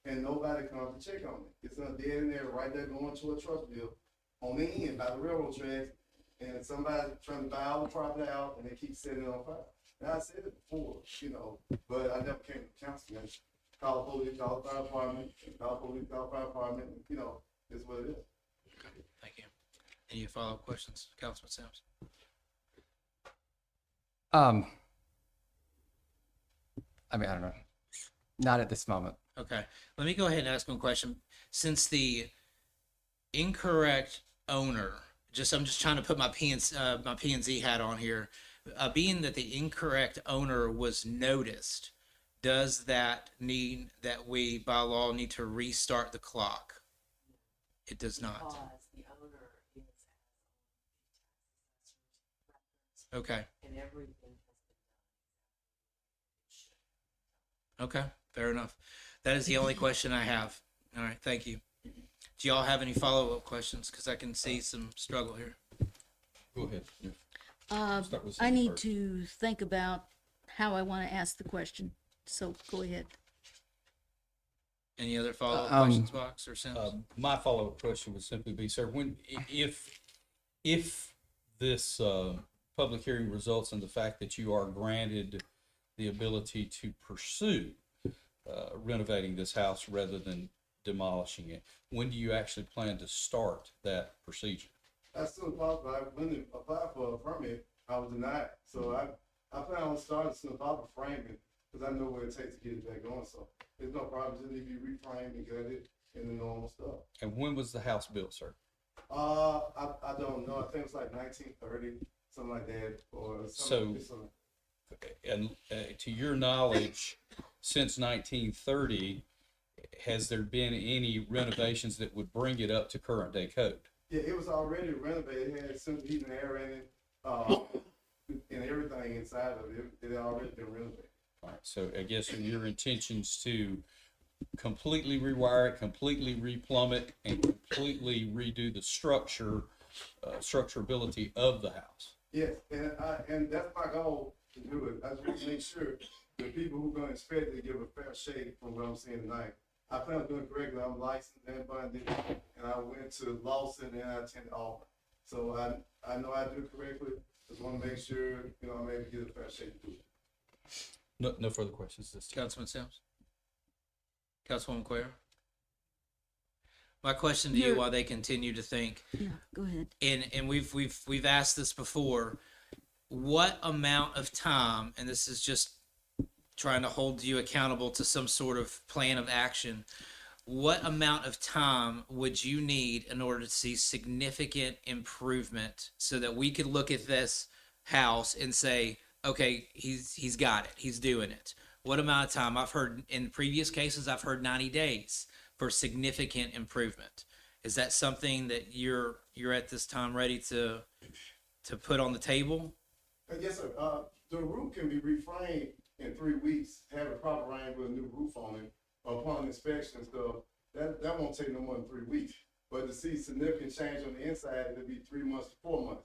and nobody comes to check on it. It's not dead in there, right there going to a Trustville on the end by the railroad tracks, and somebody trying to buy all the property out, and they keep setting it on fire. And I said it before, but I never came to council. Call the police, call the fire department, it's what it is. Thank you. Any follow-up questions, Councilman Sims? I mean, I don't know. Not at this moment. Okay, let me go ahead and ask one question. Since the incorrect owner, I'm just trying to put my P&Z hat on here. Being that the incorrect owner was noticed, does that mean that we, by law, need to restart the clock? It does not. The owner is Okay. and everything Okay, fair enough. That is the only question I have. All right, thank you. Do y'all have any follow-up questions? Because I can see some struggle here. Go ahead. Start with I Cindy need first. to think about how I want to ask the question. So go ahead. Any other follow-up Um, questions, Box or Sims? My follow-up question would simply be, sir, if this public hearing results in the fact that you are granted the ability to pursue renovating this house rather than demolishing it, when do you actually plan to start that procedure? As soon as possible. I went and applied for a permit, I was denied. So I plan on starting as soon as possible framing, because I know what it takes to get it back going. So there's no problem, just need to be reframed and gutted and the normal stuff. And when was the house built, sir? I don't know. I think it's like 1930, something like that, or something. And to your knowledge, since 1930, has there been any renovations that would bring it up to current day code? Yeah, it was already renovated. It had central heating and air in it, and everything inside of it. It had already been renovated. All right, so I guess are your intentions to completely rewire it, completely replumb it, and completely redo the structurability of the house? Yes, and that's my goal to do it. I just want to make sure the people who are going to inspect it give a fair shake from what I'm seeing tonight. I plan on doing it correctly. I'm licensed and bonded, and I went to Lawson and I attended Auburn. So I know I do it correctly. Just want to make sure, I'm able to get a fair shake to do it. No further questions this time. Councilman Sims? Councilwoman Quayle? My question to you, while they continue to think, Yeah, go ahead. and we've asked this before, what amount of time, and this is just trying to hold you accountable to some sort of plan of action, what amount of time would you need in order to see significant improvement so that we could look at this house and say, okay, he's got it, he's doing it? What amount of time? I've heard in previous cases, I've heard 90 days for significant improvement. Is that something that you're at this time ready to put on the table? Yes, sir. The roof can be reframed in 3 weeks, have a proper rain with a new roof on it, upon inspection and stuff. That won't take no more than 3 weeks. But to see significant change on the inside, it'll be 3 months to 4 months.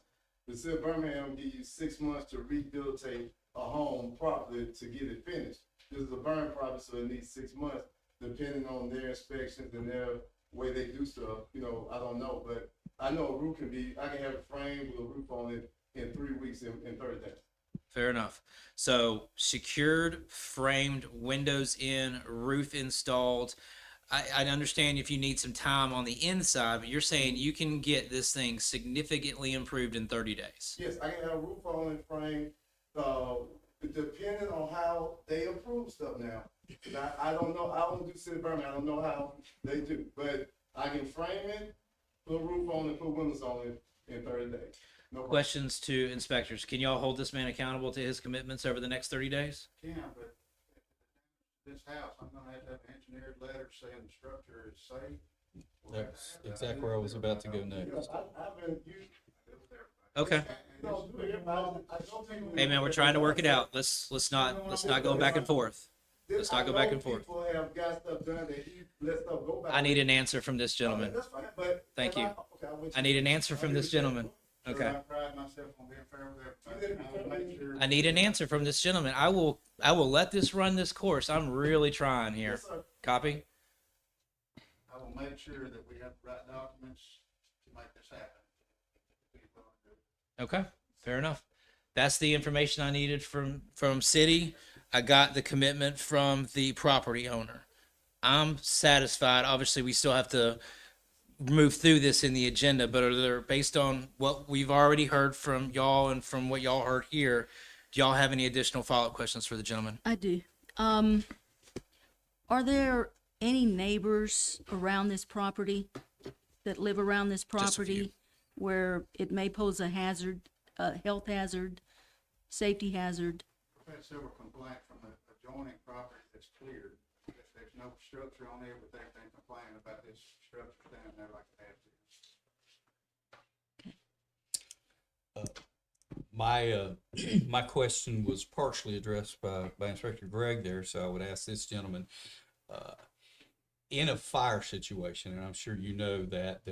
The city of Birmingham will give you 6 months to rehabilitate a home properly to get it finished. This is a burn property, so it needs 6 months, depending on their inspections and their way they do stuff. I don't know, but I know a roof I can have a frame with a roof on it in 3 weeks in 30 days. Fair enough. So secured, framed, windows in, roof installed. I understand if you need some time on the inside, but you're saying you can get this thing significantly improved in 30 days. Yes, I can have a roof on and frame, depending on how they approve stuff now. I don't know, I don't do city Birmingham, I don't know how they do, but I can frame it, put a roof on it, put windows on it in 30 days. No problem. Questions to inspectors. Can y'all hold this man accountable to his commitments over the next 30 days? Can, but this house, I'm gonna have to have an engineered letter saying the structure is safe. That's exactly where I was about to go next. I've been, Okay. Hey man, we're trying to work it out. Let's not go back and forth. Let's not go back and forth. People have got stuff done that he let stuff go back. I need an answer from this gentleman. That's fine, but. Thank you. Okay, I'll let I need an answer from this gentleman. I Okay. pride myself on being fair with everybody. I wanna make sure. I need an answer from this gentleman. I will let this run this course. I'm really trying here. Yes, sir. Copy? I will make sure that we have the right documents to make this happen. Okay. Fair enough. That's the information I needed from city. I got the commitment from the property owner. I'm satisfied. Obviously, we still have to move through this in the agenda, but are there, based on what we've already heard from y'all and from what y'all heard here, do y'all have any additional follow-up questions for the gentleman? I do. Are there any neighbors around this property that live around this Just a few. property where it may pose a hazard, a health hazard, safety hazard? I've had several complaints from the adjoining property that's cleared. There's no structure on there, but they've been complaining about this structure down there like it has been. My question was partially addressed by Inspector Greg there, so I would ask this gentleman, in a fire situation, and I'm sure you know that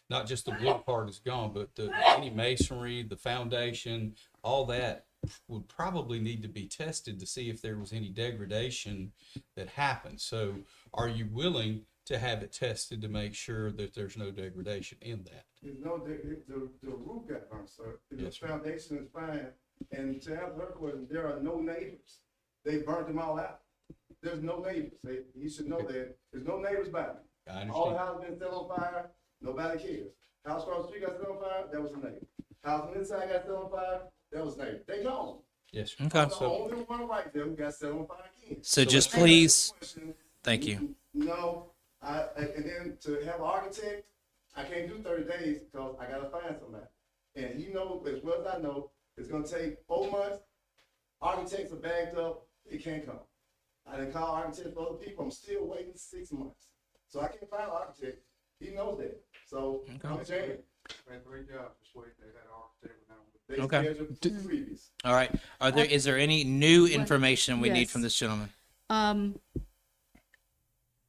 not just the wood part is gone, but any masonry, the foundation, all that would probably need to be tested to see if there was any degradation that happened. So are you willing to have it tested to make sure that there's no degradation in that? There's no, the roof got burnt, sir. The Yes, sir. foundation is fine. And to answer her question, there are no neighbors. They burnt them all out. There's no neighbors. You should know that. There's no neighbors by me. I All the understand. houses been set on fire, nobody cares. House across the street got set on fire, that was a neighbor. House on the inside got set on fire, that was a neighbor. They gone. Yes, sir. Okay. I'm the only one right there who got set on fire again. So just Hey, please, question, thank you. No, and then to have an architect, I can't do 30 days because I gotta find somebody. And you know as well as I know, it's gonna take 4 months. Architects are backed up, they can't come. I didn't call architects for other people, I'm still waiting 6 months. So I can't find an architect, he knows that. So I'm saying, We had 3 jobs this week. They had an architect with them. they Okay. scheduled 2 previous. All right. Is there any new information we need Yes. from this gentleman?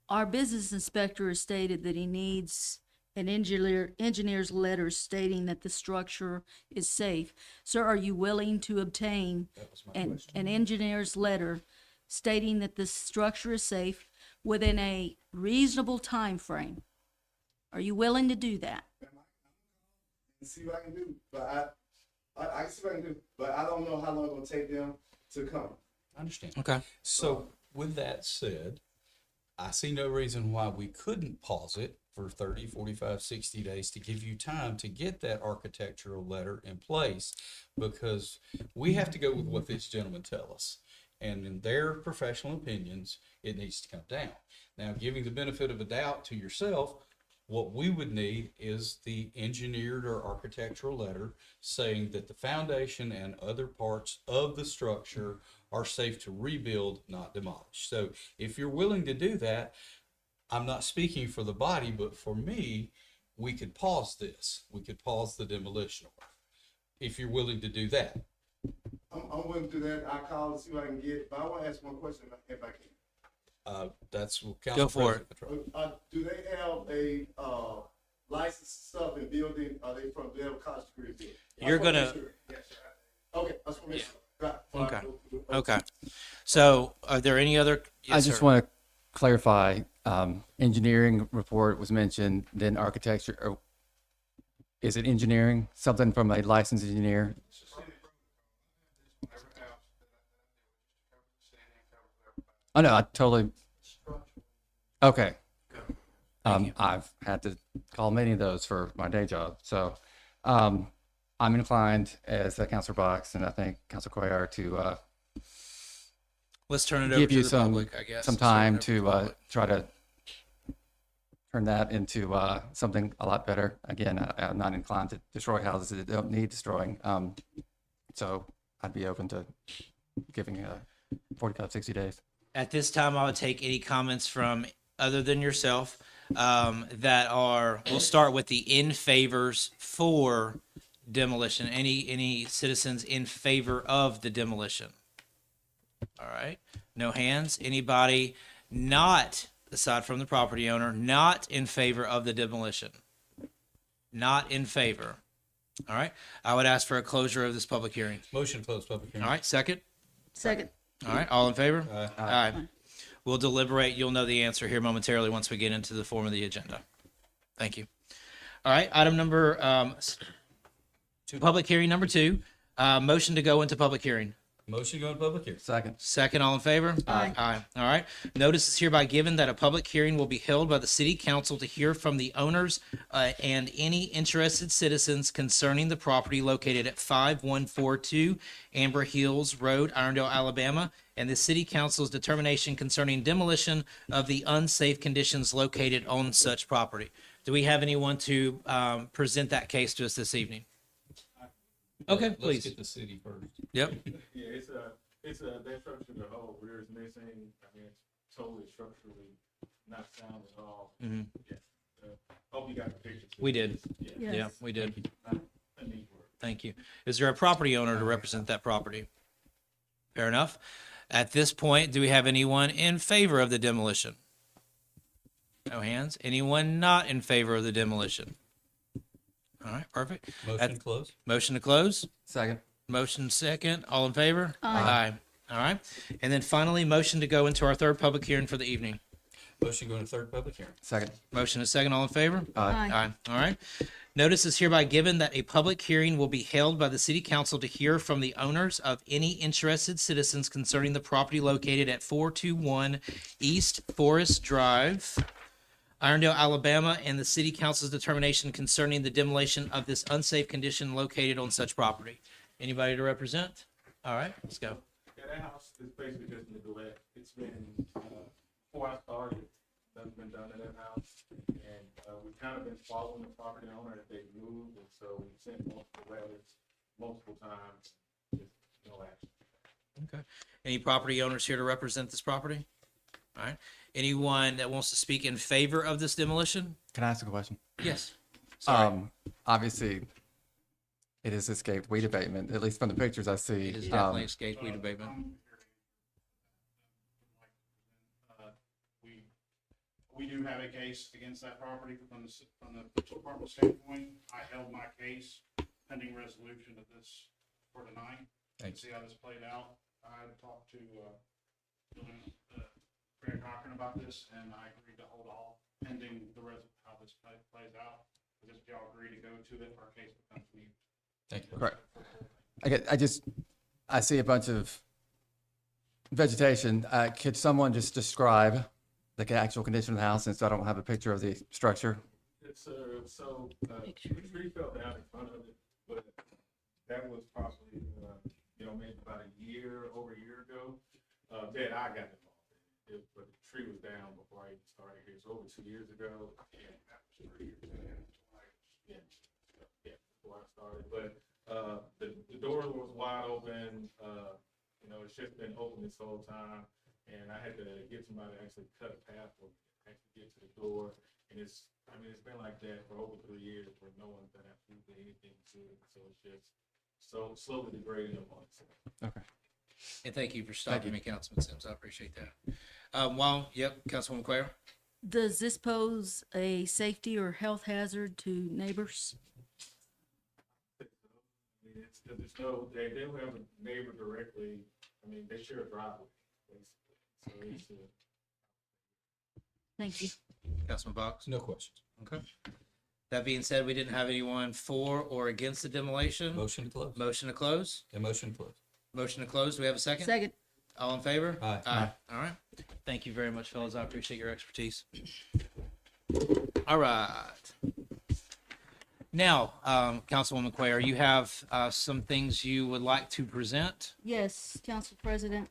Our business inspector has stated that he needs an engineer's letter stating that the structure is safe. Sir, are you willing to obtain an engineer's letter stating that the structure is safe within a reasonable time frame? Are you willing to do that? And see what I can do, but I can see what I can do, but I don't know how long it's gonna take them to come. I understand. Okay. So with that said, I see no reason why we couldn't pause it for 30, 45, 60 days to give you time to get that architectural letter in place, because we have to go with what this gentleman tell us. And in their professional opinions, it needs to come down. Now, giving the benefit of a doubt to yourself, what we would need is the engineered or architectural letter saying that the foundation and other parts of the structure are safe to rebuild, not demolish. So if you're willing to do that, I'm not speaking for the body, but for me, we could pause this. We could pause the demolition order if you're willing to do that. I'm willing to do that. I'll call and see what I can get, but I want to ask one question if I can. That's what Go Council for it. President. Do they have a licensed stuff in building? Are they from? Do they have a college degree in building? You're gonna- Yes, sir. Okay, I just want to make sure. Right. Okay. Okay. So are there any other? I Yes, just sir. want to clarify, engineering report was mentioned, then architecture. is it engineering? Something from a licensed engineer? Oh, no, I totally. Okay. I've had to call many of those for my day job. So I'm inclined as a Councilor Box and I think Councilor Cuellar to Let's turn it over give to you the some, public, I guess. some Let's turn it time over the to public. try to turn that into something a lot better. Again, I'm not inclined to destroy houses that don't need destroying. So I'd be open to giving 45, 60 days. At this time, I would take any comments from other than yourself that are. We'll start with the in favors for demolition. Any citizens in favor of the demolition? All right. No hands. Anybody not, aside from the property owner, not in favor of the demolition? Not in favor. All right. I would ask for a closure of this public hearing. Motion to close public hearing. All right. Second. Second. All right. All in favor? Aye. Aye. We'll deliberate. You'll know the answer here momentarily once we get into the form of the agenda. Thank you. All right. Item number, public hearing number 2, motion to go into public hearing. Motion to go into public hearing. Second. Second, all in favor? Aye. Aye. All right. Notice is hereby given that a public hearing will be held by the city council to hear from the owners and any interested citizens concerning the property located at 5142 Amber Hills Road, Irondale, Alabama, and the city council's determination concerning demolition of the unsafe conditions located on such property. Do we have anyone to present that case to us this evening? Okay, Let's please. get the city first. Yep. Yeah, it's that structure, the whole rear is missing. I mean, it's totally structurally not sound at all. Mhm. Yeah. Hope you got the pictures. We did. Yeah. Yes. Yeah, we did. A neat work. Thank you. Is there a property owner to represent that property? Fair enough. At this point, do we have anyone in favor of the demolition? No hands. Anyone not in favor of the demolition? All right, perfect. Motion to close. Motion to close. Second. Motion second. All in favor? Aye. All right. And then finally, motion to go into our third public hearing for the evening. Motion to go into third public hearing. Second. Motion is second. All in favor? Aye. Aye. All right. Notice is hereby given that a public hearing will be held by the city council to hear from the owners of any interested citizens concerning the property located at 421 East Forest Drive, Irondale, Alabama, and the city council's determination concerning the demolition of this unsafe condition located on such property. Anybody to represent? All right, let's go. Yeah, that house is basically just neglect. It's been, before I started, nothing's been done to that house. And, we've kind of been following the property owner as they moved, and so we sent multiple letters, multiple times, just no action. Okay. Any property owners here to represent this property? All right. Anyone that wants to speak in favor of this demolition? Can I ask a question? Yes. Sorry. Obviously, it has escaped weed abatement, at least from the pictures I see. It has definitely escaped weed abatement. We do have a case against that property from the department standpoint. I held my case pending resolution of this for tonight. Thanks. See how this played out. I talked to, Fred Cochran about this, and I agreed to hold off pending how this plays out. Because if y'all agree to go to it, our case becomes weak. Thank you. Right. I see a bunch of vegetation. Could someone just describe the actual condition of the house, since I don't have a picture of the structure? It's, the tree fell down in front of it, but that was possibly, maybe about over a year ago. That I got involved in it, but the tree was down before I even started here, so over 2 years ago, and that was 3 years ago. Before I started, but, the door was wide open, it's just been open this whole time, and I had to get somebody to actually cut a path or actually get to the door, and it's been like that for over 3 years where no one's done absolutely anything to it, so it's just so slowly degrading upon itself. Okay. And thank you for stopping me, Councilman Sims. I appreciate that. Councilwoman Cuellar? Does this pose a safety or health hazard to neighbors? They don't have a neighbor directly. They share a driveway, basically. So it's Thank you. Councilman Box? No questions. Okay. That being said, we didn't have anyone for or against the demolition. Motion to close. Motion to close. A motion to close. Motion to close. Do we have a second? Second. All in favor? Aye. Aye. All right. Thank you very much, fellas. I appreciate your expertise. All right. Now, Councilwoman Cuellar, you have some things you would like to present. Yes, Council President,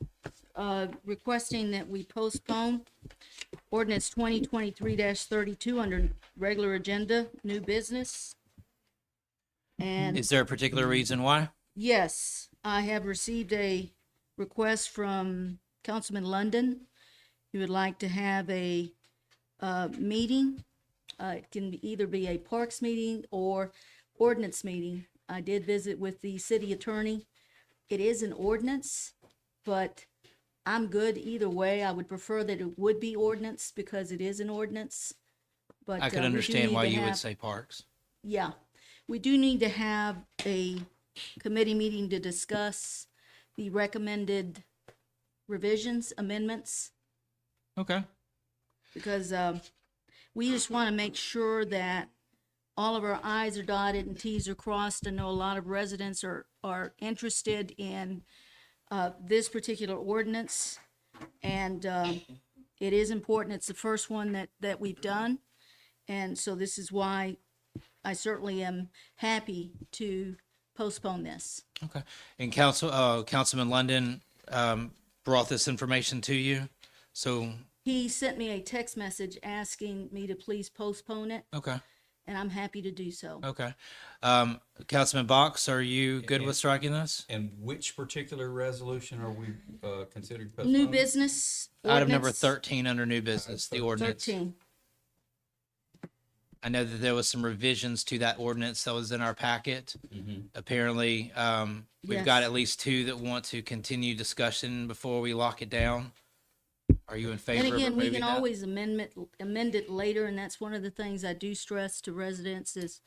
requesting that we postpone ordinance 2023-32 under regular agenda, new business. And Is there a particular reason why? yes, I have received a request from Councilman London. He would like to have a meeting. It can either be a parks meeting or ordinance meeting. I did visit with the city attorney. It is an ordinance, but I'm good either way. I would prefer that it would be ordinance because it is an ordinance. But I could we do understand need why to you would have- say parks. Yeah, we do need to have a committee meeting to discuss the recommended revisions, amendments, Okay. because we just want to make sure that all of our i's are dotted and t's are crossed. I know a lot of residents are interested in this particular ordinance, and it is important. It's the first one that we've done, and so this is why I certainly am happy to postpone this. Okay. And Councilman London brought this information to you. So, He sent me a text message asking me to please postpone it, okay. and I'm happy to do so. Okay. Councilman Box, are you good with striking this? And which particular resolution are we considering New postponing? business. Item number ordinance 13 under new business, the ordinance. 13. I know that there was some revisions to that ordinance that was in our packet. Apparently, we've got Yes. at least two that want to continue discussion before we lock it down. Are you in favor And of again, we removing can that? always amend it later, and that's one of the things I do stress to residents is,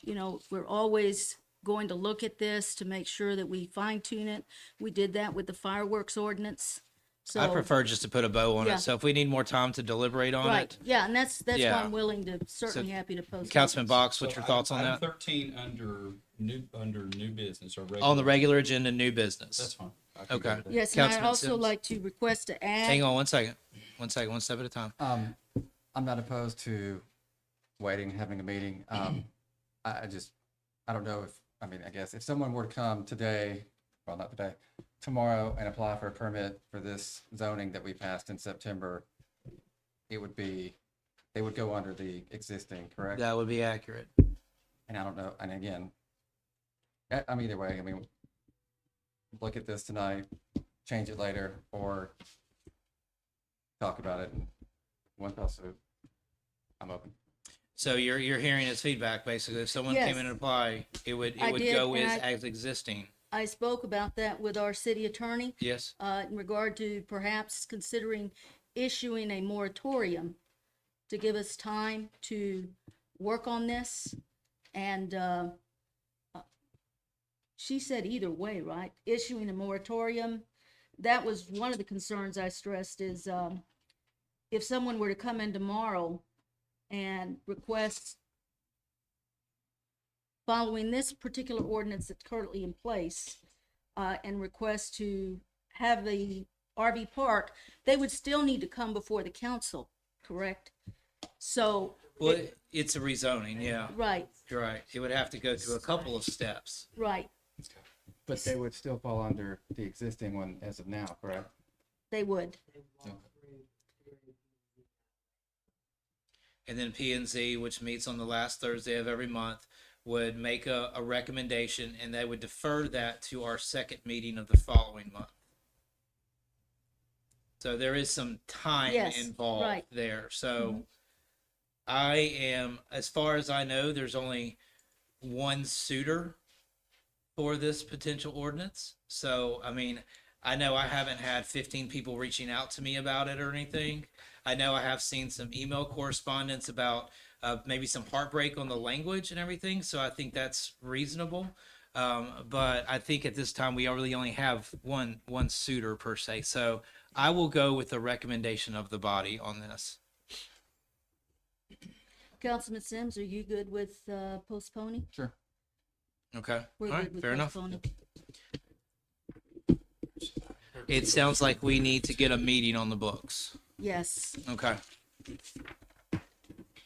we're always going to look at this to make sure that we fine tune it. We did that with the fireworks ordinance. So, I prefer just to put a bow on Yeah. it. So if we need more time to deliberate on right, it, yeah, and that's why Yeah. I'm willing to, certainly happy to post. Councilman this. Box, what's So your thoughts on item that? 13 under new business or regular. On the regular agenda, new business. That's fine. I can Okay. go with that. Yes, and I'd Councilman also Sims. like to request to add. Hang on one second. One step at a time. I'm not opposed to waiting, having a meeting. I don't know if, I guess if someone were to come today, well, not today, tomorrow and apply for a permit for this zoning that we passed in September, they would go under the existing, correct? That would be accurate. And I don't know, and again, I'm either way, look at this tonight, change it later, or talk about it in one fell swoop. I'm open. So you're hearing his feedback basically. If someone Yes. came in and apply, it would I did, go and as existing. I spoke about that with our city attorney. Yes. In regard to perhaps considering issuing a moratorium to give us time to work on this. And she said either way, right? Issuing a moratorium. That was one of the concerns I stressed is if someone were to come in tomorrow and request following this particular ordinance that's currently in place, and request to have the RV park, they would still need to come before the council, correct? So, Well, it's a rezoning. Yeah. right, You're right. It would have to go through a couple of steps. right, But they would still fall under the existing one as of now, correct? they would. And then P&Z, which meets on the last Thursday of every month, would make a recommendation, and they would defer that to our second meeting of the following month. So there is some time Yes, involved right. there. So I am, as far as I know, there's only one suitor for this potential ordinance. So, I know I haven't had 15 people reaching out to me about it or anything. I know I have seen some email correspondence about maybe some heartbreak on the language and everything. So I think that's reasonable. But I think at this time we really only have one suitor per se. So I will go with the recommendation of the body on this. Councilman Sims, are you good with postponing? Sure. Okay. We're All good right. with Fair enough. postponing. It sounds like we need to get a meeting on the books. Yes, Okay.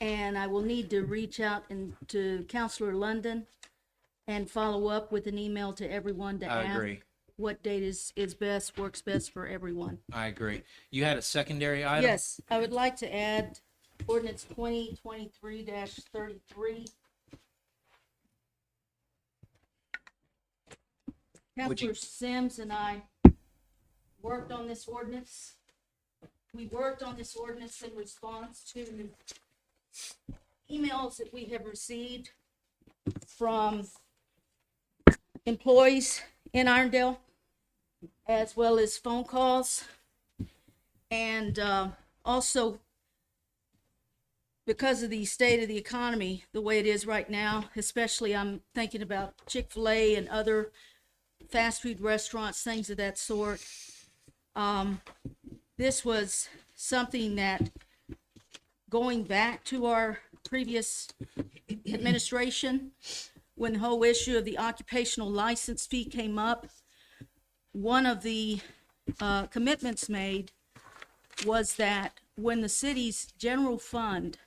and I will need to reach out to Counselor London and follow up with an email to everyone to I ask agree. what date is best, works best for everyone. I agree. You had a secondary item? Yes, I would like to add ordinance 2023-33. Would you- Counselor Sims and I worked on this ordinance. We worked on this ordinance in response to emails that we have received from employees in Irondale, as well as phone calls. And also, because of the state of the economy, the way it is right now, especially I'm thinking about Chick-fil-A and other fast food restaurants, things of that sort. This was something that, going back to our previous administration, when the whole issue of the occupational license fee came up, one of the commitments made was that when the city's general fund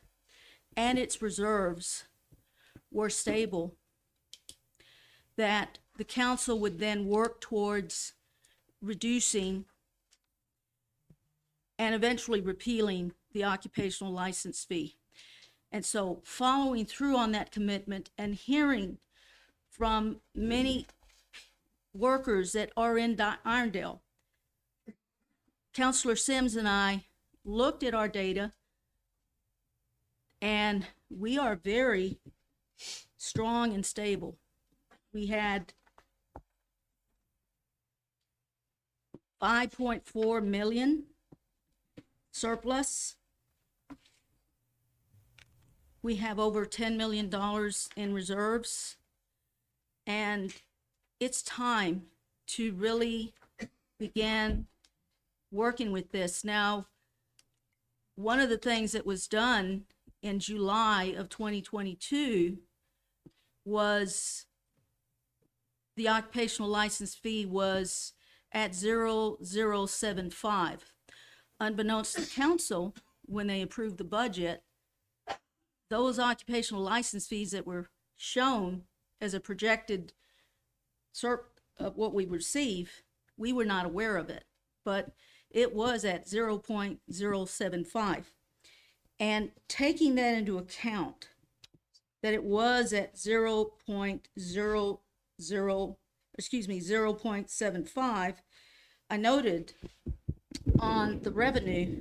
and its reserves were stable, that the council would then work towards reducing and eventually repealing the occupational license fee. And so, following through on that commitment and hearing from many workers that are in Irondale, Counselor Sims and I looked at our data, and we are very strong and stable. We had 5.4 million surplus. We have over $10 million in reserves. And it's time to really begin working with this. Now, one of the things that was done in July of 2022 was the occupational license fee was at 0.075. Unbeknownst to council, when they approved the budget, those occupational license fees that were shown as a projected of what we receive, we were not aware of it, but it was at 0.075. And taking that into account, that it was at 0.75, I noted on the revenue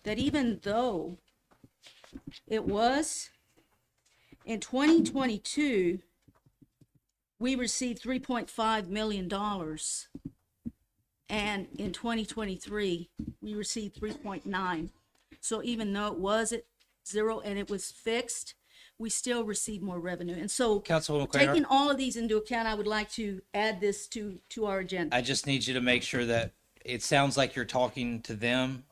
that even though it was in 2022, we received $3.5 million, and in 2023 we received 3.9. So even though it was at zero and it was fixed, we still received more revenue. And so, Councilwoman Craner, taking all of these into account, I would like to add this to our agenda. I just need you to make sure that it sounds like you're talking to them,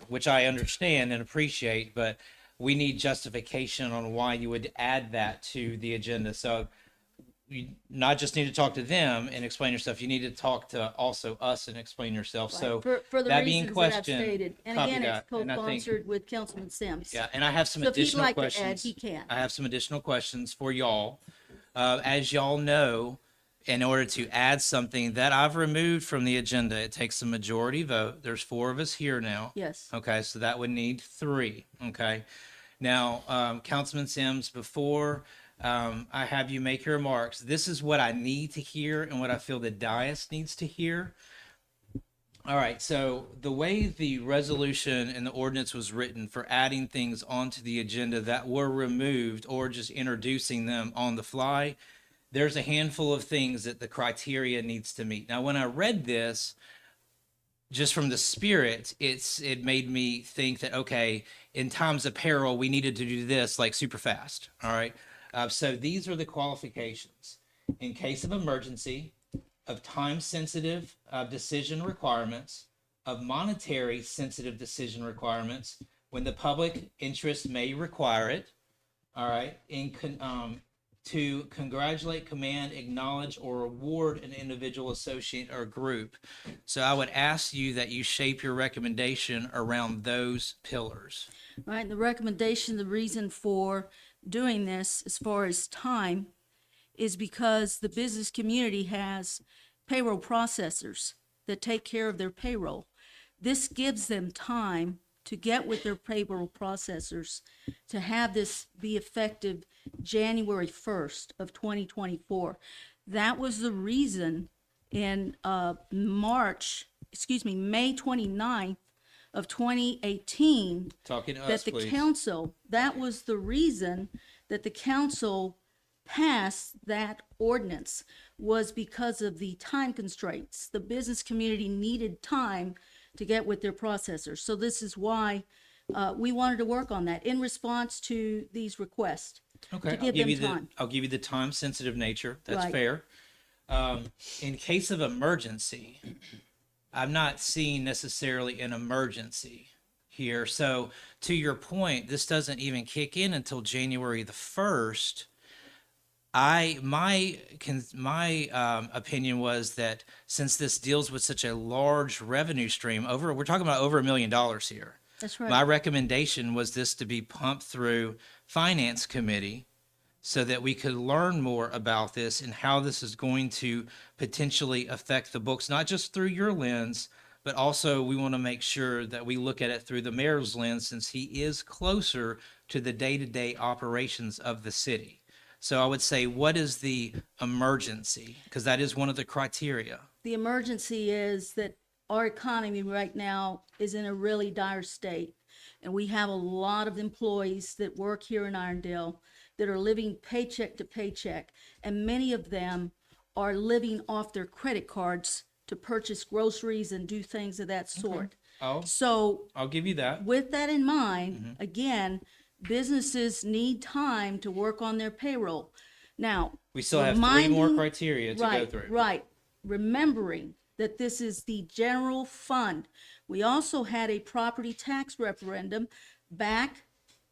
which I understand and appreciate, but we need justification on why you would add that to the agenda. So you not just need to talk to them and explain yourself, you need to talk to also us and explain yourself. So for the that being reasons that I've questioned, stated, and copy again, it's that. And I think- co-sponsored with Councilman Sims. Yeah, and I have some So if he'd additional like to add, questions. he can. I have some additional questions for y'all. As y'all know, in order to add something that I've removed from the agenda, it takes a majority vote. There's 4 of us here now. Yes. Okay, so that would need 3. Okay. Now, Councilman Sims, before I have you make your remarks, this is what I need to hear and what I feel the dais needs to hear. All right, so the way the resolution and the ordinance was written for adding things onto the agenda that were removed or just introducing them on the fly, there's a handful of things that the criteria needs to meet. Now, when I read this, just from the spirit, it made me think that, okay, in times of peril, we needed to do this like super fast. All right. So these are the qualifications. In case of emergency, of time-sensitive decision requirements, of monetary sensitive decision requirements, when the public interest may require it, All right, to congratulate, command, acknowledge, or award an individual, associate, or group. So I would ask you that you shape your recommendation around those pillars. Right, the recommendation, the reason for doing this as far as time is because the business community has payroll processors that take care of their payroll. This gives them time to get with their payroll processors to have this be effective January 1st of 2024. That was the reason in May 29th of 2018, Talking to that us, the please. council, that was the reason that the council passed that ordinance, was because of the time constraints. The business community needed time to get with their processors. So this is why we wanted to work on that in response to these requests. Okay, To give them time. I'll give you the time sensitive nature. That's Right. fair. In case of emergency, I'm not seeing necessarily an emergency here. So to your point, this doesn't even kick in until January the 1st. My opinion was that since this deals with such a large revenue stream, we're talking about over $1 million here. That's right. My recommendation was this to be pumped through Finance Committee so that we could learn more about this and how this is going to potentially affect the books, not just through your lens, but also we want to make sure that we look at it through the mayor's lens since he is closer to the day-to-day operations of the city. So I would say, what is the emergency? Because that is one of the criteria. The emergency is that our economy right now is in a really dire state. And we have a lot of employees that work here in Irondale that are living paycheck to paycheck. And many of them are living off their credit cards to purchase groceries and do things of that sort. So I'll give you that. with that in mind, again, businesses need time to work on their payroll. Now, We still have 3 more reminding- criteria to right, go through. Right. Remembering that this is the general fund. We also had a property tax referendum back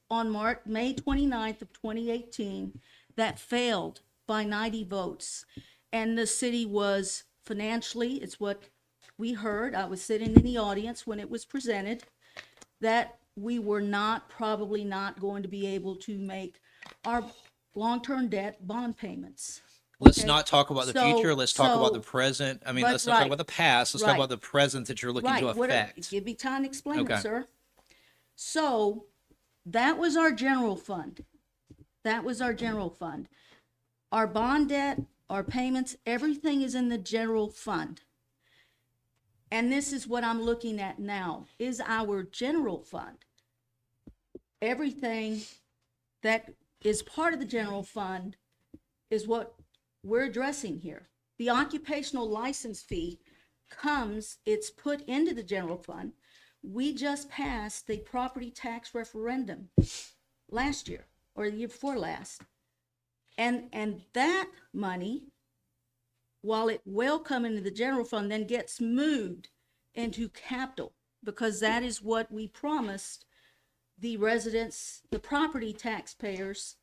on May 29th of 2018 that failed by 90 votes. And the city was financially, it's what we heard, I was sitting in the audience when it was presented, that we were probably not going to be able to make our long-term debt bond payments. Let's Okay. not talk about the So- future. Let's talk about so- the present. I mean, but let's not talk right. about the past. Let's talk Right. about the present that you're looking to Right, affect. give me time to explain Okay. it, sir. So, that was our general fund. That was our general fund. Our bond debt, our payments, everything is in the general fund. And this is what I'm looking at now, is our general fund. Everything that is part of the general fund is what we're addressing here. The occupational license fee it's put into the general fund. We just passed the property tax referendum last year or the year before last. And that money, while it will come into the general fund, then gets moved into capital, because that is what we promised the residents, the property taxpayers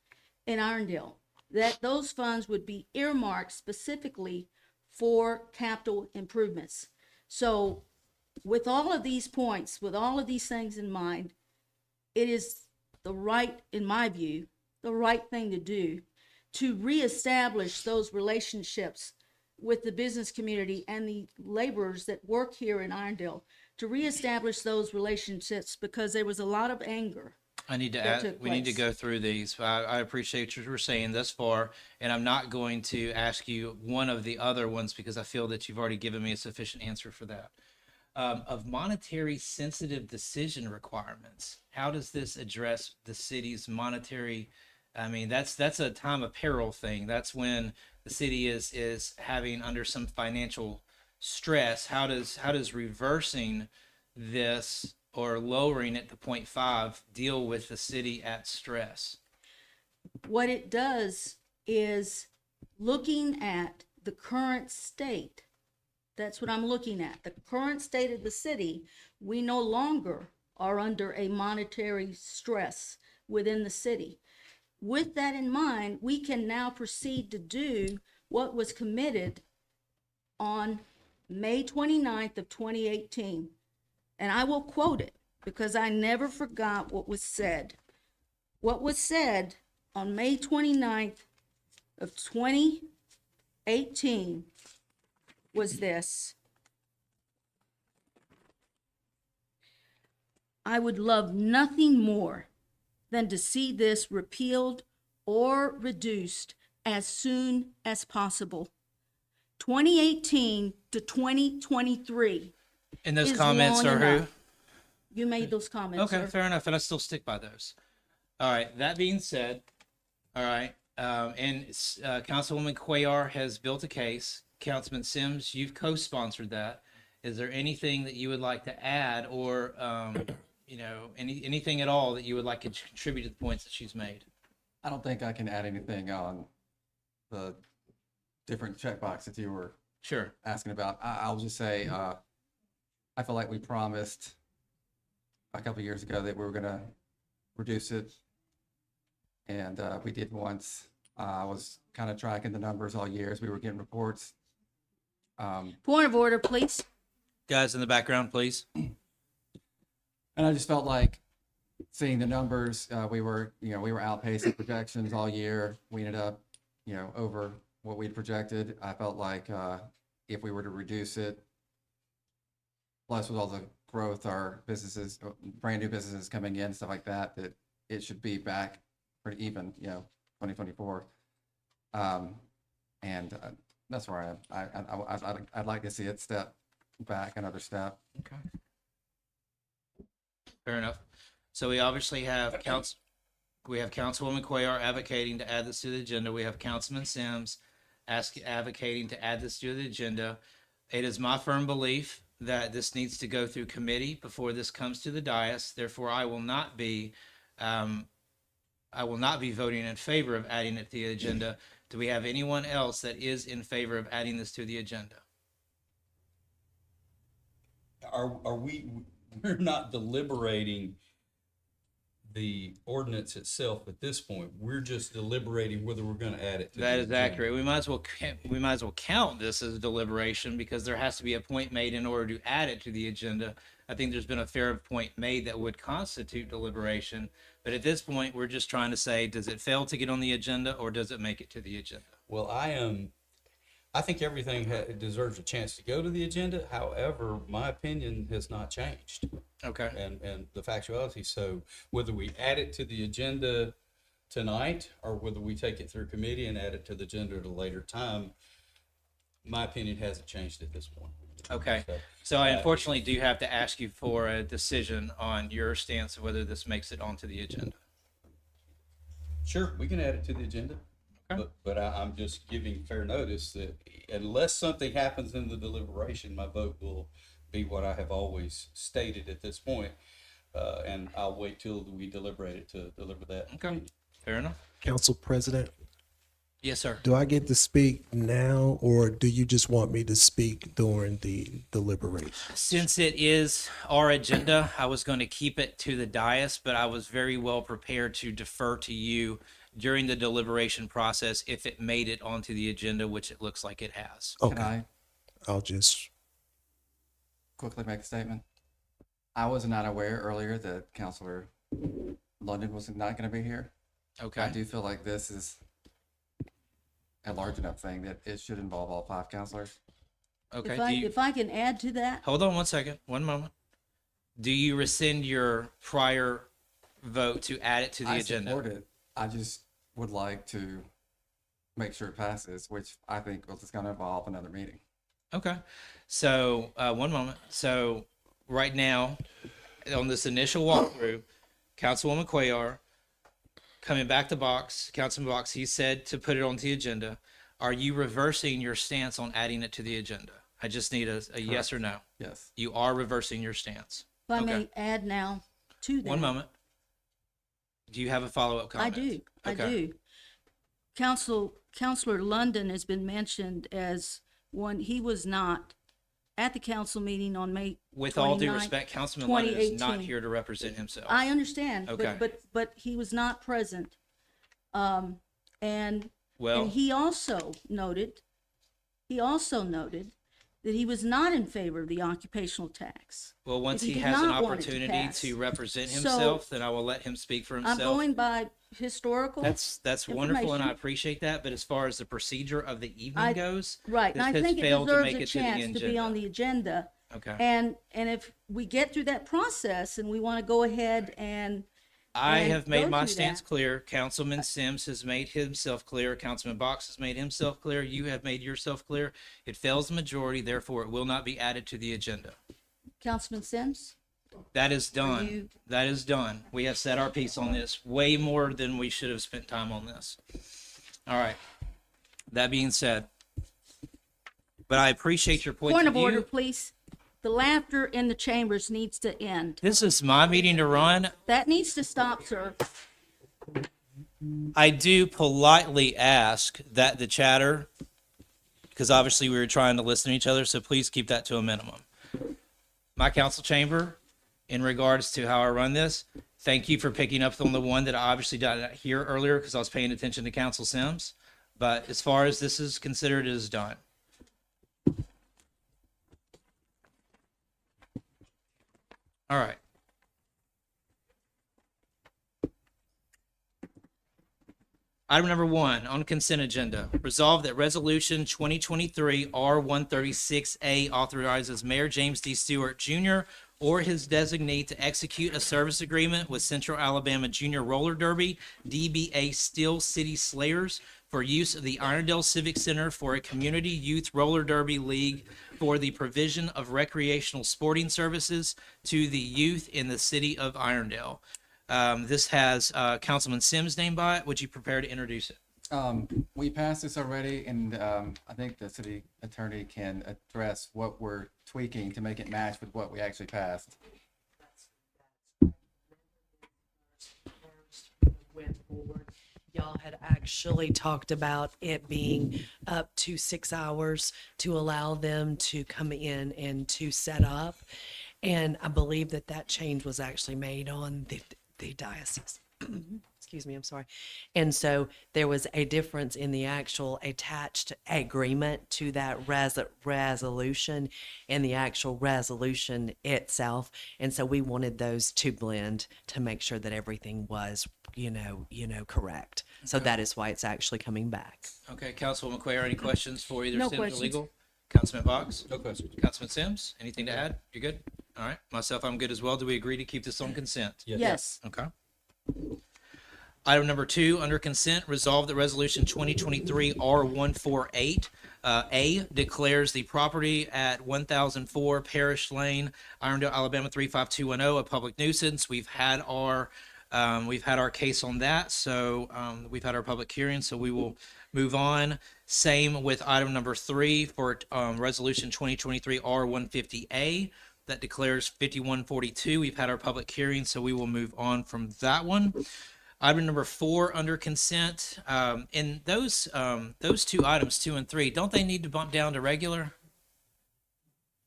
in Irondale, that those funds would be earmarked specifically for capital improvements. So with all of these points, with all of these things in mind, it is in my view, the right thing to do to reestablish those relationships with the business community and the laborers that work here in Irondale, to reestablish those relationships, because there was a lot of anger. I need to that add, took we need to place. go through these. I appreciate what you were saying thus far, and I'm not going to ask you one of the other ones because I feel that you've already given me a sufficient answer for that. Of monetary sensitive decision requirements, how does this address the city's monetary? I mean, that's a time of peril thing. That's when the city is having under some financial stress. How does reversing this or lowering it to 0.5 deal with the city at stress? What it does is looking at the current state. That's what I'm looking at. The current state of the city, we no longer are under a monetary stress within the city. with that in mind, we can now proceed to do what was committed on May 29th of 2018. And I will quote it because I never forgot what was said. What was said on May 29th of 2018 was this: I would love nothing more than to see this repealed or reduced as soon as possible. 2018 to 2023. And those is comments long are who? enough. You made those comments, Okay, sir. fair enough, and I still stick by those. All right, that being said, all right, Councilwoman Cuellar has built a case. Councilman Sims, you've co-sponsored that. Is there anything that you would like to add, or anything at all that you would like to contribute to the points that she's made? I don't think I can add anything on the different checkbox that you were Sure. asking about. I'll just say, I feel like we promised a couple of years ago that we were gonna reduce it. And we did once. I was kind of tracking the numbers all year as we were getting reports. Point of order, please. Guys in the background, please. And I just felt like seeing the numbers, we were outpacing projections all year. We ended up, over what we'd projected. I felt like if we were to reduce it, plus with all the growth, our businesses, brand new businesses coming in, stuff like that, that it should be back pretty even, 2024. And that's where I'd like to see it step back another step. Okay. Fair enough. So we obviously have Councilwoman Cuellar advocating to add this to the agenda. We have Councilman Sims advocating to add this to the agenda. It is my firm belief that this needs to go through committee before this comes to the dais. Therefore, I will not be voting in favor of adding it to the agenda. Do we have anyone else that is in favor of adding this to the agenda? We're not deliberating the ordinance itself at this point. We're just deliberating whether we're going to add it to That the is agenda. accurate. We might as well count this as deliberation because there has to be a point made in order to add it to the agenda. I think there's been a fair point made that would constitute deliberation. But at this point, we're just trying to say, does it fail to get on the agenda or does it make it to the agenda? Well, I think everything deserves a chance to go to the agenda. However, my opinion has not changed. Okay. And the factuality. So whether we add it to the agenda tonight or whether we take it through committee and add it to the agenda at a later time, my opinion hasn't changed at this point. Okay. So I unfortunately do have to ask you for a decision on your stance of whether this makes it onto the agenda. Sure, we can add it to the agenda. Okay. But I'm just giving fair notice that unless something happens in the deliberation, my vote will be what I have always stated at this point. And I'll wait till we deliberate it to deliver that. Okay. Fair enough. Council President, Yes, sir. do I get to speak now, or do you just want me to speak during the deliberation? Since it is our agenda, I was going to keep it to the dais, but I was very well prepared to defer to you during the deliberation process if it made it onto the agenda, which it looks like it has. Can Okay, I I'll just, quickly make a statement? I was not aware earlier that Councilor London was not going to be here. I Okay. do feel like this is a large enough thing that it should involve all 5 councilors. Okay. If I can add to that, Hold on one second. One moment. Do you rescind your prior vote to add it to the I agenda? support it. I just would like to make sure it passes, which I think is going to involve another meeting. Okay. So, one moment. So, right now, on this initial walkthrough, Councilwoman Cuellar, coming back to Box, Councilman Box, he said to put it on the agenda. Are you reversing your stance on adding it to the agenda? I just need a yes or no. Yes. You are reversing your stance. if I Okay. may add now to that. One moment. Do you have a follow-up comment? I Okay. do. Counselor London has been mentioned as one, he was not at the council meeting on May 29th. With all due respect, Councilman London is not 2018. here to represent himself. I understand, Okay. but he was not present And Well, he also noted that he was not in favor of the occupational tax. well, once that he he did has an not want it to opportunity pass. to represent So, himself, then I will let him speak for I'm himself. going by historical. That's wonderful, and I information. appreciate that. But as far as the procedure of the evening I- goes, Right, this and I has think it failed to deserves make a it to the chance to be on agenda. the agenda. Okay. And if we get through that process and we want to go ahead and I and have made go my through stance that. clear. Councilman Sims has made himself clear. Councilman Box has made himself clear. You have made yourself clear. It fails the majority, therefore it will not be added to the agenda. Councilman Sims? That is done. you- That is done. We have said our piece on this way more than we should have spent time on this. All right. That being said, but I appreciate your points Point of of order, view. please. The laughter in the chambers needs to end. This is my meeting to run. That needs to stop, sir. I do politely ask that the chatter, because obviously we were trying to listen to each other, so please keep that to a minimum. My council chamber, in regards to how I run this, thank you for picking up on the one that I obviously didn't hear earlier because I was paying attention to Council Sims. But as far as this is considered, it is done. All right. Item number 1 on consent agenda. Resolve that resolution 2023 R136A authorizes Mayor James D. Stewart Jr. or his designee to execute a service agreement with Central Alabama Junior Roller Derby, DBA Steel City Slayers, for use of the Irondale Civic Center for a community youth roller derby league for the provision of recreational sporting services to the youth in the city of Irondale. This has Councilman Sims' name by it. Would you prepare to introduce it? We passed this already, and I think the city attorney can address what we're tweaking to make it match with what we actually passed. Went forward. Y'all had actually talked about it being up to 6 hours to allow them to come in and to set up. And I believe that that change was actually made on the diocese. Excuse me, I'm sorry. And so there was a difference in the actual attached agreement to that resolution and the actual resolution itself. And so we wanted those to blend to make sure that everything was, correct. So that is why it's actually coming back. Okay, Councilwoman Quayle, any questions for either No Sims or questions. legal? Councilman Box? No questions. Councilman Sims, anything to add? You're good? All right. Myself, I'm good as well. Do we agree to keep this on consent? Yes. Okay. Item number 2, under consent, resolve that resolution 2023 R148 A declares the property at 1004 Parish Lane, Irondale, Alabama 35210 a public nuisance. We've had our case on that, so we've had our public hearing, so we will move on. Same with item number 3 for resolution 2023 R150A that declares 5142. We've had our public hearing, so we will move on from that one. Item number 4 under consent, and those 2 items, 2 and 3, don't they need to bump down to regular?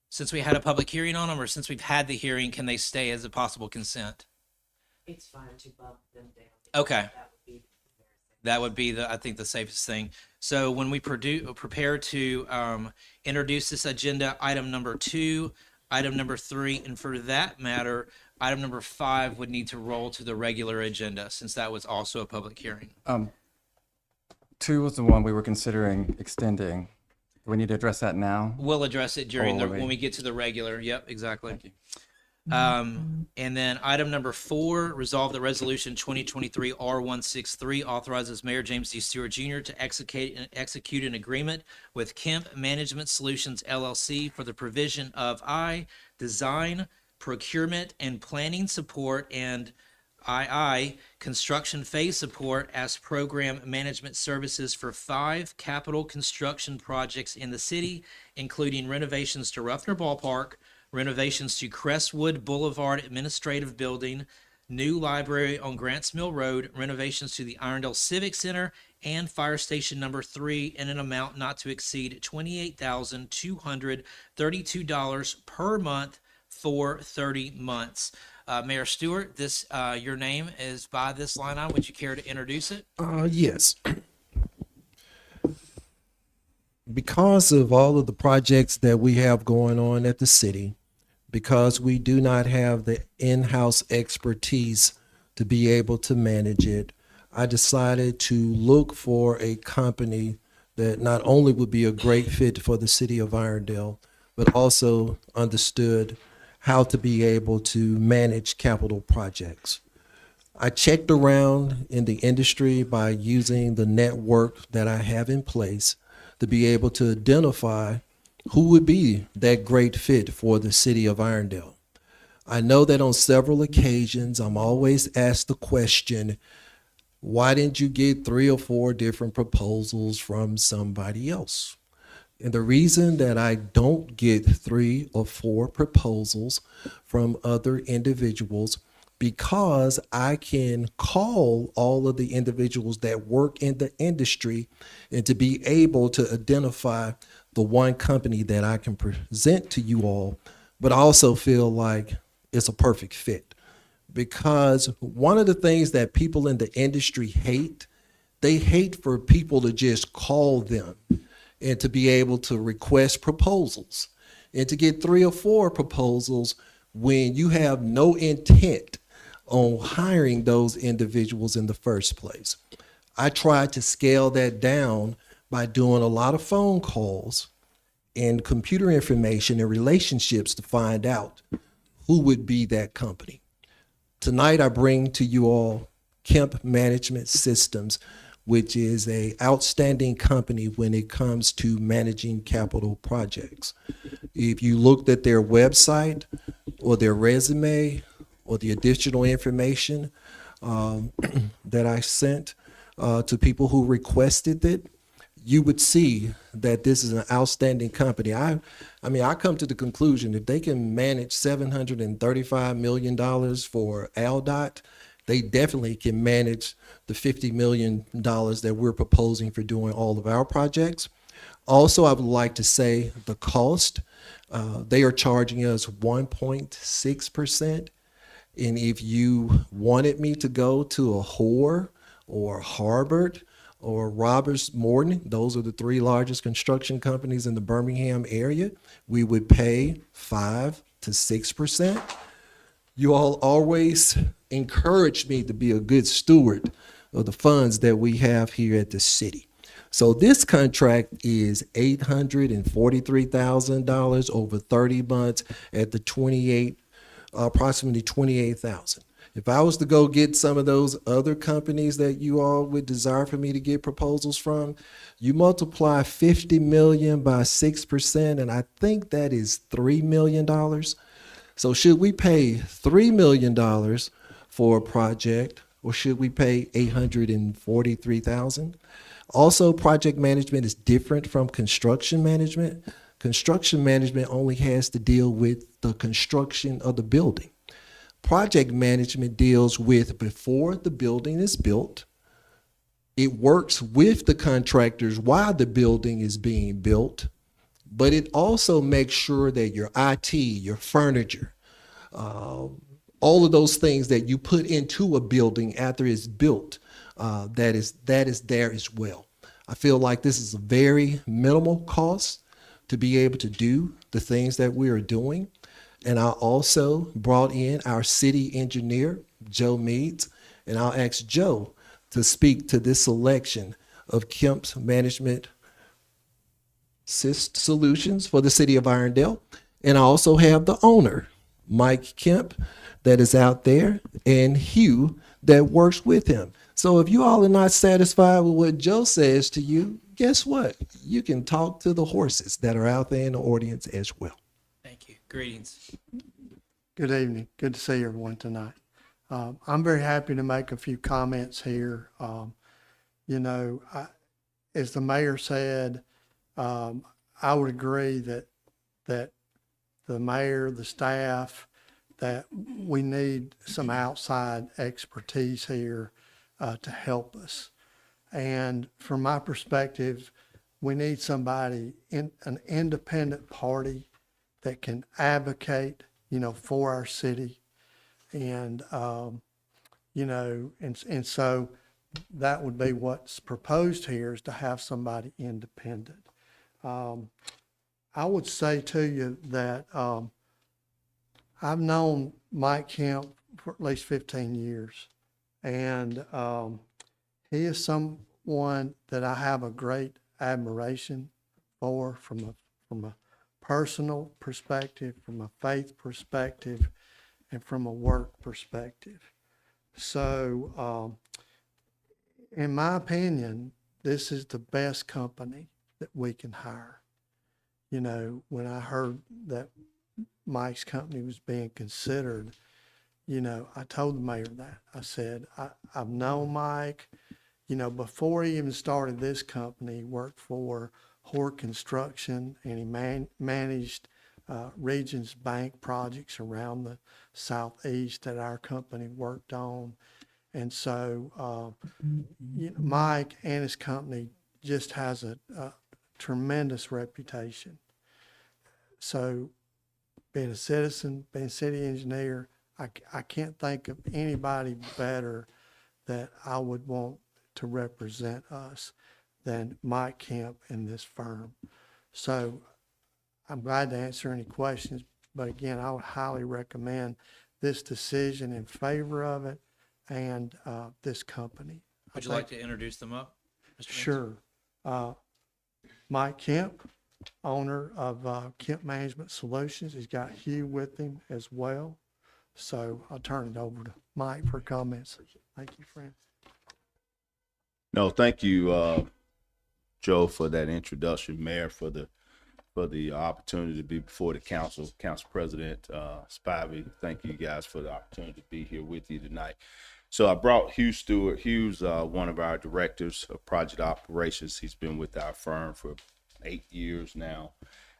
Since we had a public hearing on them, or since we've had the hearing, can they stay as a possible consent? It's fine to bump them down. Okay. That would be I think the safest thing. So when we prepare to introduce this agenda, item number 2, item number 3, and for that matter, item number 5 would need to roll to the regular agenda since that was also a public hearing. 2 was the one we were considering extending. Do we need to address that now? We'll address it during Oh, wait. when we get to the regular. Yep, exactly. Thank you. And then item number 4, resolve that resolution 2023 R163 authorizes Mayor James D. Stewart Jr. to execute an agreement with Kemp Management Solutions LLC for the provision of design, procurement, and planning support, and construction phase support as program management services for 5 capital construction projects in the city, including renovations to Ruffner Ballpark, renovations to Crestwood Boulevard Administrative Building, new library on Grants Mill Road, renovations to the Irondale Civic Center, and Fire Station number 3 in an amount not to exceed $28,232 per month for 30 months. Mayor Stewart, this your name is by this line item. Would you care to introduce it? Yes. Because of all of the projects that we have going on at the city, because we do not have the in-house expertise to be able to manage it, I decided to look for a company that not only would be a great fit for the city of Irondale, but also understood how to be able to manage capital projects. I checked around in the industry by using the network that I have in place to be able to identify who would be that great fit for the city of Irondale. I know that on several occasions, I'm always asked the question, why didn't you get 3 or 4 different proposals from somebody else? And the reason that I don't get 3 or 4 proposals from other individuals, because I can call all of the individuals that work in the industry and to be able to identify the one company that I can present to you all, but I also feel like it's a perfect fit. Because one of the things that people in the industry hate, they hate for people to just call them and to be able to request proposals and to get 3 or 4 proposals when you have no intent on hiring those individuals in the first place. I tried to scale that down by doing a lot of phone calls and computer information and relationships to find out who would be that company. Tonight, I bring to you all Kemp Management Systems, which is an outstanding company when it comes to managing capital projects. If you looked at their website or their resume or the additional information that I sent to people who requested it, you would see that this is an outstanding company. I mean, I come to the conclusion if they can manage $735 million for ALDOT, they definitely can manage the $50 million that we're proposing for doing all of our projects. Also, I would like to say the cost, they are charging us 1.6%. And if you wanted me to go to a Hoare or Harbert or Roberts Morton, those are the 3 largest construction companies in the Birmingham area, we would pay 5 to 6%. You all always encourage me to be a good steward of the funds that we have here at the city. So this contract is $843,000 over 30 months at the approximately $28,000. If I was to go get some of those other companies that you all would desire for me to get proposals from, you multiply 50 million by 6%, and I think that is $3 million. So should we pay $3 million for a project, or should we pay $843,000? Also, project management is different from construction management. Construction management only has to deal with the construction of the building. Project management deals with before the building is built. It works with the contractors while the building is being built, but it also makes sure that your IT, your furniture, all of those things that you put into a building after it's built, that is there as well. I feel like this is a very minimal cost to be able to do the things that we are doing. And I also brought in our city engineer, Joe Meads, and I'll ask Joe to speak to this selection of Kemp's Management Solutions for the city of Irondale. And I also have the owner, Mike Kemp, that is out there, and Hugh that works with him. So if you all are not satisfied with what Joe says to you, guess what? You can talk to the horses that are out there in the audience as well. Thank you. Greetings. Good evening. Good to see everyone tonight. I'm very happy to make a few comments here. As the mayor said, I would agree that the mayor, the staff, that we need some outside expertise here to help us. And from my perspective, we need somebody in an independent party that can advocate, for our city And, you know, and so that would be what's proposed here, is to have somebody independent. I would say to you that, I've known Mike Kemp for at least 15 years. And, he is someone that I have a great admiration for from a personal perspective, from a faith perspective, and from a work perspective. So, in my opinion, this is the best company that we can hire. You know, when I heard that Mike's company was being considered, you know, I told the mayor that. I said, I've known Mike, you know, before he even started this company, he worked for Hoare Construction, and he managed Regions Bank projects around the southeast that our company worked on. And so, you know, Mike and his company just has a tremendous reputation. So, being a citizen, being a city engineer, I can't think of anybody better that I would want to represent us than Mike Kemp and this firm. So I'm glad to answer any questions, but again, I would highly recommend this decision in favor of it and this company. Would you like to introduce them up, Mr. Means? Sure. Mike Kemp, owner of Kemp Management Solutions. He's got Hugh with him as well. So I'll turn it over to Mike for comments. Thank you, friend. No, thank you, Joe, for that introduction, Mayor, for the opportunity to be before the council president, Spivey. Thank you guys for the opportunity to be here with you tonight. So I brought Hugh Stewart. Hugh's one of our directors of project operations. He's been with our firm for 8 years now.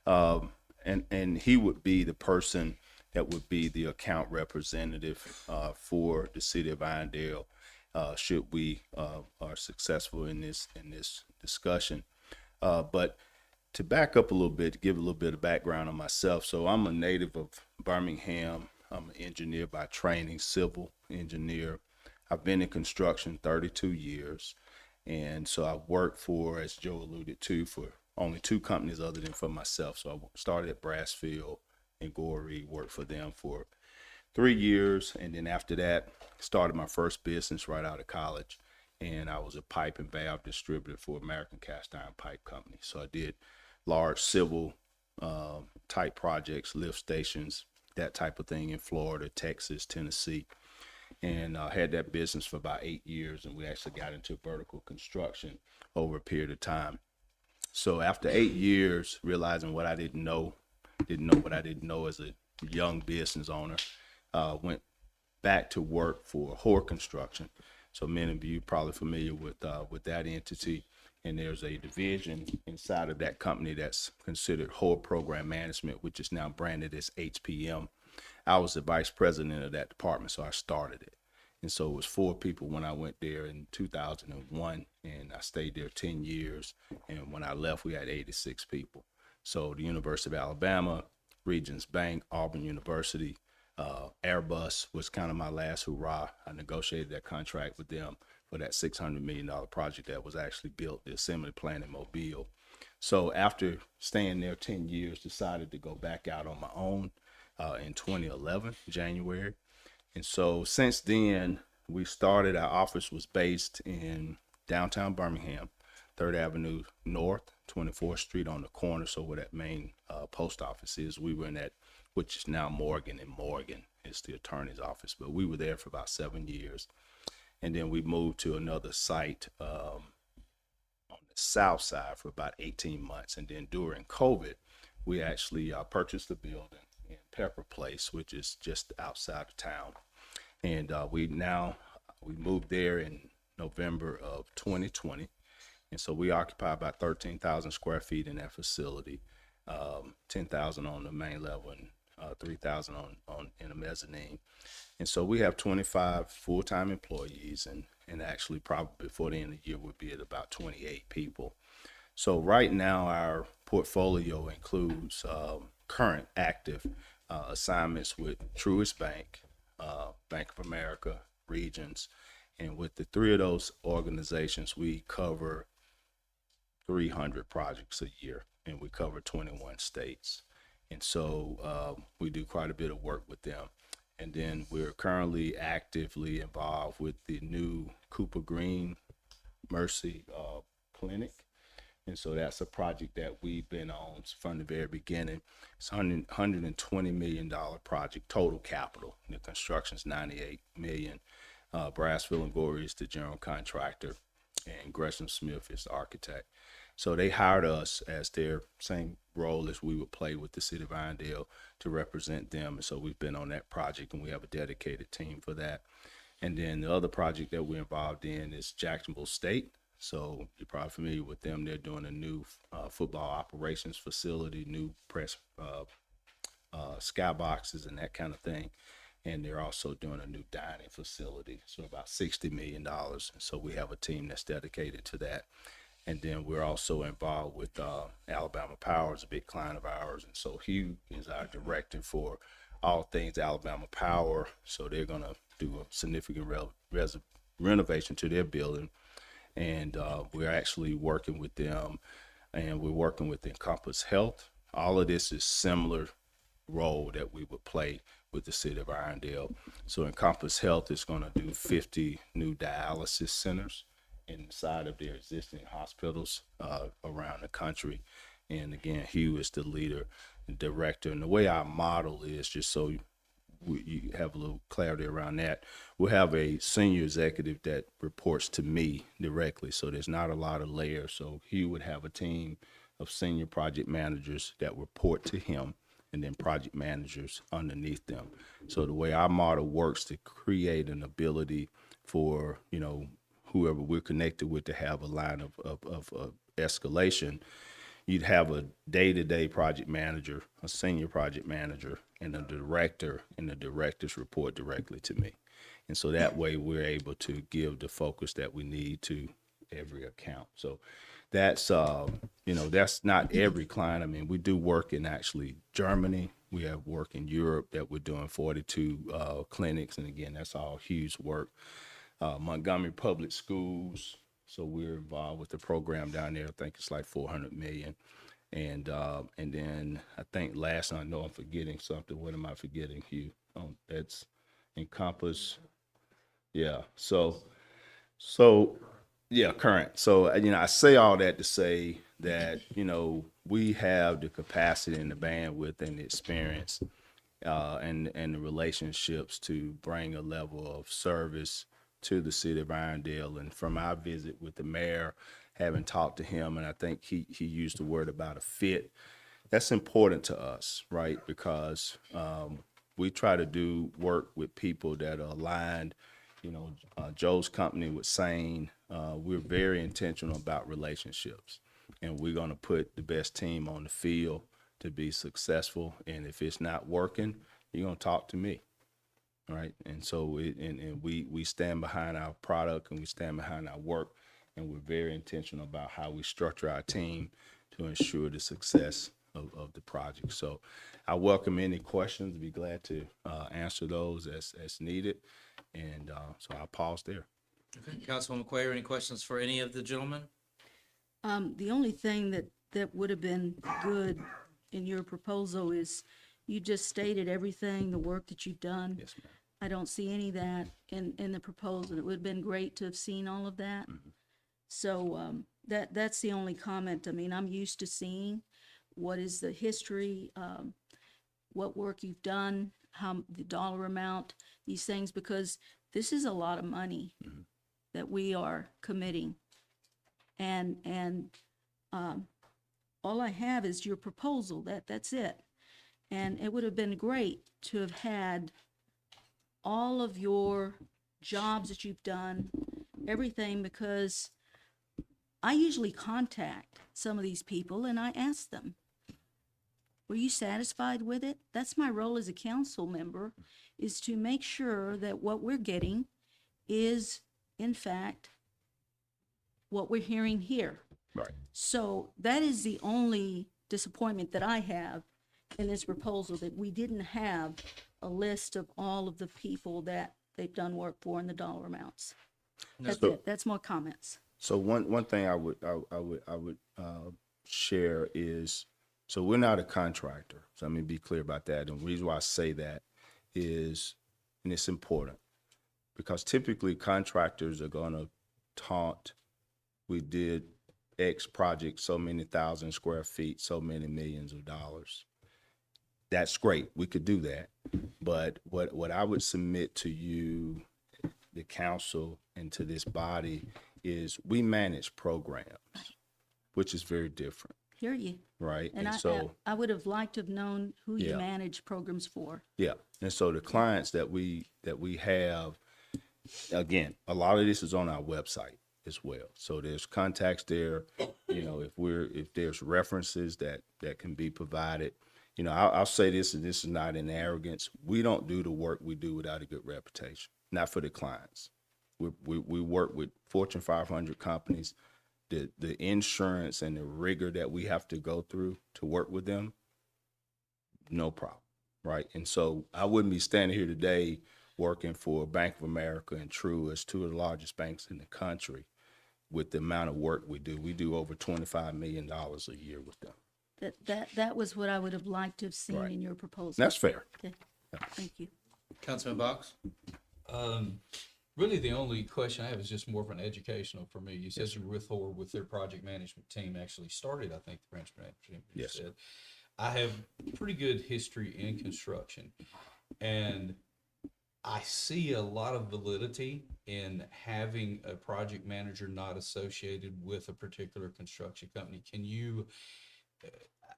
And he would be the person that would be the account representative for the city of Irondale should we are successful in this discussion. But to back up a little bit, to give a little bit of background on myself. So I'm a native of Birmingham. I'm an engineer by training, civil engineer. I've been in construction 32 years. And so I've worked for, as Joe alluded to, for only 2 companies other than for myself. So I started at Brassfield and Goree, worked for them for 3 years. And then after that, started my first business right out of college. And I was a pipe and valve distributor for American Cast Iron Pipe Company. So I did large civil type projects, lift stations, that type of thing in Florida, Texas, Tennessee. And I had that business for about 8 years, and we actually got into vertical construction over a period of time. So after 8 years, realizing what I didn't know what I didn't know as a young business owner, went back to work for Hoare Construction. So many of you probably familiar with that entity. And there's a division inside of that company that's considered Hoare Program Management, which is now branded as HPM. I was the vice president of that department, so I started it. And so it was 4 people when I went there in 2001, and I stayed there 10 years. And when I left, we had 86 people. So the University of Alabama, Regions Bank, Auburn University, Airbus was kind of my last hurrah. I negotiated that contract with them for that $600 million project that was actually built, the assembly plant in Mobile. So after staying there 10 years, decided to go back out on my own in 2011, January. And so since then, we started, our office was based in downtown Birmingham, 3rd Avenue North, 24th Street on the corner. So where that main post office is, we were in that, which is now Morgan and Morgan. It's the attorney's office, but we were there for about 7 years. And then we moved to another site on the south side for about 18 months. And then during COVID, we actually purchased a building in Pepper Place, which is just outside of town. And we moved there in November of 2020. And so we occupy about 13,000 square feet in that facility, 10,000 on the main level and 3,000 on in a mezzanine. And so we have 25 full-time employees, and actually probably before the end of the year we'll be at about 28 people. So right now our portfolio includes current active assignments with Truist Bank, Bank of America, Regions. And with the three of those organizations, we cover 300 projects a year, and we cover 21 states. And so we do quite a bit of work with them. And then we're currently actively involved with the new Cooper Green Mercy Clinic. And so that's a project that we've been on from the very beginning. It's $120 million project, total capital. The construction's $98 million. Brassfield and Gorey is the general contractor, and Gresham Smith is the architect. So they hired us as their same role as we would play with the city of Irondale to represent them. And so we've been on that project, and we have a dedicated team for that. And then the other project that we're involved in is Jacksonville State. So you're probably familiar with them. They're doing a new football operations facility, new press skyboxes and that kind of thing. And they're also doing a new dining facility, so about $60 million. And so we have a team that's dedicated to that. And then we're also involved with Alabama Power, is a big client of ours. And so Hugh is our director for all things Alabama Power. So they're going to do a significant renovation to their building. And we're actually working with them, and we're working with Encompass Health. All of this is similar role that we would play with the city of Irondale. So Encompass Health is going to do 50 new dialysis centers inside of their existing hospitals around the country. And again, Hugh is the leader and director. And the way our model is, just so you have a little clarity around that, we'll have a senior executive that reports to me directly. So there's not a lot of layers. So Hugh would have a team of senior project managers that report to him, and then project managers underneath them. So the way our model works to create an ability for, you know, whoever we're connected with to have a line of escalation, you'd have a day-to-day project manager, a senior project manager, and a director, and the directors report directly to me. And so that way we're able to give the focus that we need to every account. So that's, you know, that's not every client. I mean, we do work in actually Germany. We have work in Europe that we're doing 42 clinics. And again, that's all huge work. Montgomery Public Schools. So we're involved with the program down there. I think it's like $400 million. And then I think last, I know I'm forgetting something. What am I forgetting, Hugh? That's Encompass. Yeah. So yeah, current. So, you know, I say all that to say that, you know, we have the capacity and the bandwidth and the experience and the relationships to bring a level of service to the city of Irondale. And from our visit with the mayor, having talked to him, and I think he used the word about a fit, that's important to us, right? Because we try to do work with people that are aligned. You know, Joe's company was saying we're very intentional about relationships, and we're going to put the best team on the field to be successful. And if it's not working, you're going to talk to me, right? And so we stand behind our product, and we stand behind our work, and we're very intentional about how we structure our team to ensure the success of the project. So I welcome any questions. Be glad to answer those as needed. And so I'll pause there. Okay. Councilwoman Quayer, any questions for any of the gentlemen? The only thing that would have been good in your proposal is you just stated everything, the work that you've done. Yes, ma'am. I don't see any of that in the proposal. It would have been great to have seen all of that. Mm-hmm. So that's the only comment. I mean, I'm used to seeing what is the history, what work you've done, how the dollar amount, these things, because this is a lot of money that we are committing. And all I have is your proposal. That's it. And it would have been great to have had all of your jobs that you've done, everything, because I usually contact some of these people and I ask them, were you satisfied with it? That's my role as a council member, is to make sure that what we're getting is, in fact, what we're hearing here. Right. So that is the only disappointment that I have, in this proposal that we didn't have a list of all of the people that they've done work for and the dollar amounts. That's So- it. That's more comments. So one thing I would share is, so we're not a contractor. So let me be clear about that. And the reason why I say that is, and it's important, because typically contractors are going to taunt, we did X project, so many thousand square feet, so many millions of dollars. That's great. We could do that. But what I would submit to you, the council, and to this body is we manage programs, which is very different, Hear you. right? And I would have liked to have known who you Yeah. manage programs for. Yeah, and so the clients that we have, again, a lot of this is on our website as well. So there's contacts there. You know, if there's references that can be provided. You know, I'll say this, and this is not in arrogance. We don't do the work we do without a good reputation. Not for the clients. We work with Fortune 500 companies. The insurance and the rigor that we have to go through to work with them, no problem, right? And so I wouldn't be standing here today working for Bank of America and Truist, two of the largest banks in the country, with the amount of work we do. We do over $25 million a year with them. That was what I would have liked to have seen Right. in your proposal. That's fair. Okay. Thank you. Councilman Box? Really, the only question I have is just more of an educational for me. You said you were with their project management team, actually started, I think, the branch management. You Yes. said. I have pretty good history in construction, and I see a lot of validity in having a project manager not associated with a particular construction company. Can you,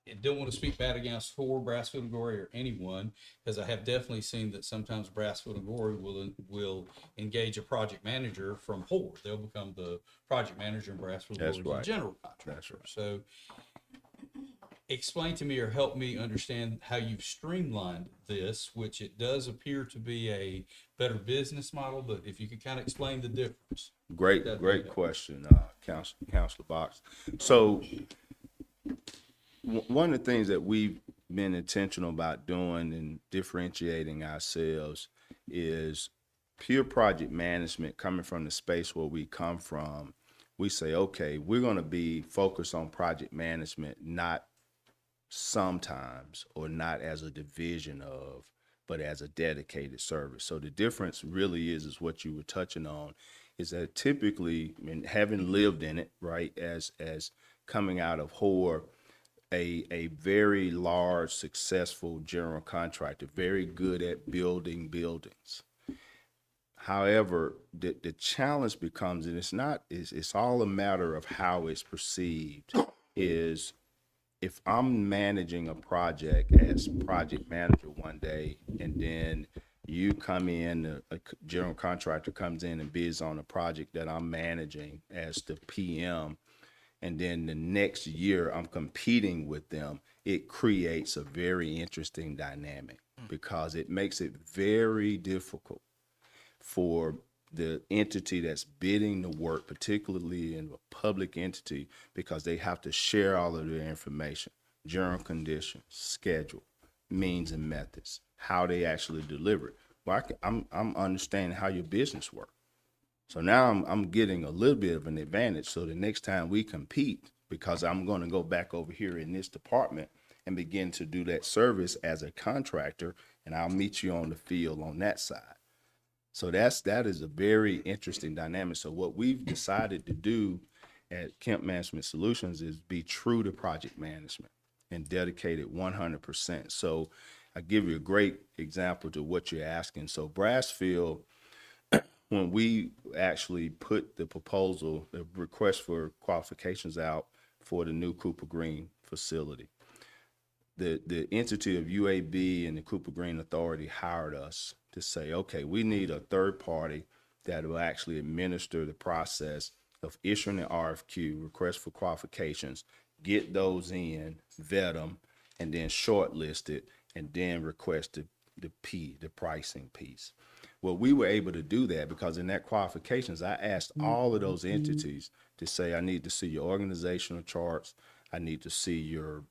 I don't want to speak bad against for Brassfield and Gorey or anyone, because I have definitely seen that sometimes Brassfield and Gorey will engage a project manager from Hoare. They'll become the project manager in Brassfield That's and Gorey, right. the general contractor. So explain to me or help me understand how you've streamlined this, which it does appear to be a better business model, but if you could kind of explain the difference. Great question, Councilor Box. So one of the things that we've been intentional about doing and differentiating ourselves is pure project management. Coming from the space where we come from, we say, okay, we're going to be focused on project management, not sometimes or not as a division of, but as a dedicated service. So the difference really is what you were touching on, is that typically, I mean, having lived in it, right, as coming out of Hoare, a very large, successful general contractor, very good at building buildings. However, the challenge becomes, and it's all a matter of how it's perceived, is if I'm managing a project as project manager one day, and then you come in, a general contractor comes in and bids on a project that I'm managing as the PM, and then the next year I'm competing with them, it creates a very interesting dynamic because it makes it very difficult for the entity that's bidding the work, particularly in a public entity, because they have to share all of their information, general conditions, schedule, means and methods, how they actually deliver it. Well, I'm understanding how your business works. So now I'm getting a little bit of an advantage. So the next time we compete, because I'm going to go back over here in this department and begin to do that service as a contractor, and I'll meet you on the field on that side. So that is a very interesting dynamic. So what we've decided to do at Kemp Management Solutions is be true to project management and dedicated 100%. So I give you a great example to what you're asking. So Brassfield, when we actually put the proposal, the request for qualifications out for the new Cooper Green facility, the entity of UAB and the Cooper Green Authority hired us to say, okay, we need a third party that will actually administer the process of issuing an RFQ, request for qualifications, get those in, vet them, and then shortlist it, and then request the pricing piece. Well, we were able to do that because in that qualifications, I asked all of those entities to say, I need to see your organizational charts. I need to see your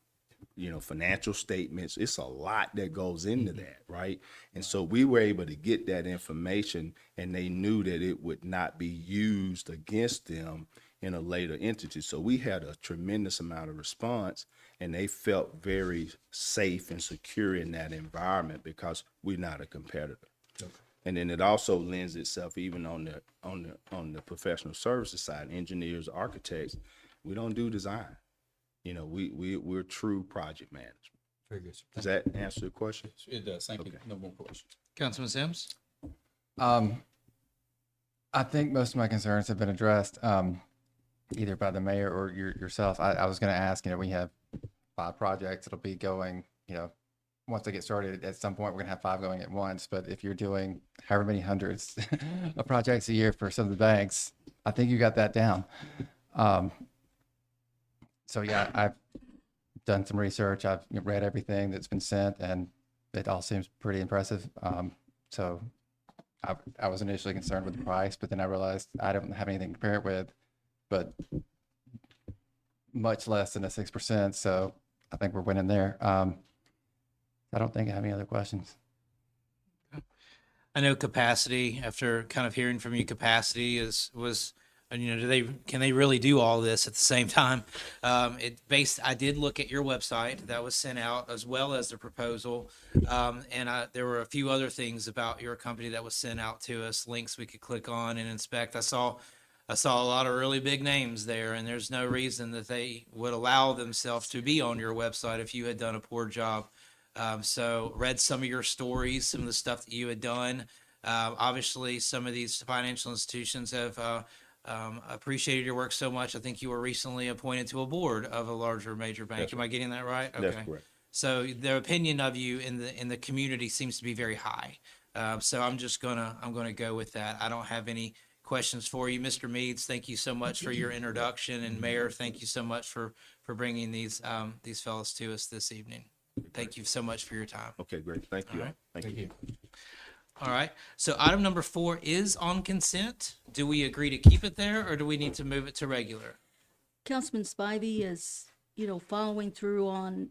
financial statements. It's a lot that goes into that, right? And so we were able to get that information, and they knew that it would not be used against them in a later entity. So we had a tremendous amount of response, and they felt very safe and secure in that environment because we're not a competitor. And then it also lends itself even on the professional services side, engineers, architects. We don't do design. We're true project management. Very good, sir. Does that answer the question? It does. Thank you. No more questions. Councilman Sims? I think most of my concerns have been addressed, either by the mayor or yourself. I was going to ask, we have 5 projects. It'll be going, once they get started, at some point, we're going to have 5 going at once. But if you're doing however many hundreds of projects a year for some of the banks, I think you got that down. So yeah, I've done some research. I've read everything that's been sent, and it all seems pretty impressive. So I was initially concerned with the price, but then I realized I don't have anything to compare it with, but much less than a 6%. So I think we're winning there. I don't think I have any other questions. I know capacity, after kind of hearing from you, capacity can they really do all this at the same time? I did look at your website that was sent out, as well as the proposal. There were a few other things about your company that was sent out to us, links we could click on and inspect. I saw a lot of really big names there, and there's no reason that they would allow themselves to be on your website if you had done a poor job. So read some of your stories, some of the stuff that you had done. Obviously, some of these financial institutions have appreciated your work so much. I think you were recently appointed to a board of a larger major bank. Am I getting that right? Okay. That's correct. So the opinion of you in the community seems to be very high. So I'm gonna go with that. I don't have any questions for you, Mr. Meads. Thank you so much for your introduction, and Mayor, thank you so much for bringing these fellows to us this evening. Thank you so much for your time. Okay, great. Thank you. All right. Thank you. All right. So item number 4 is on consent. Do we agree to keep it there, or do we need to move it to regular? Councilman Spivey is, following through on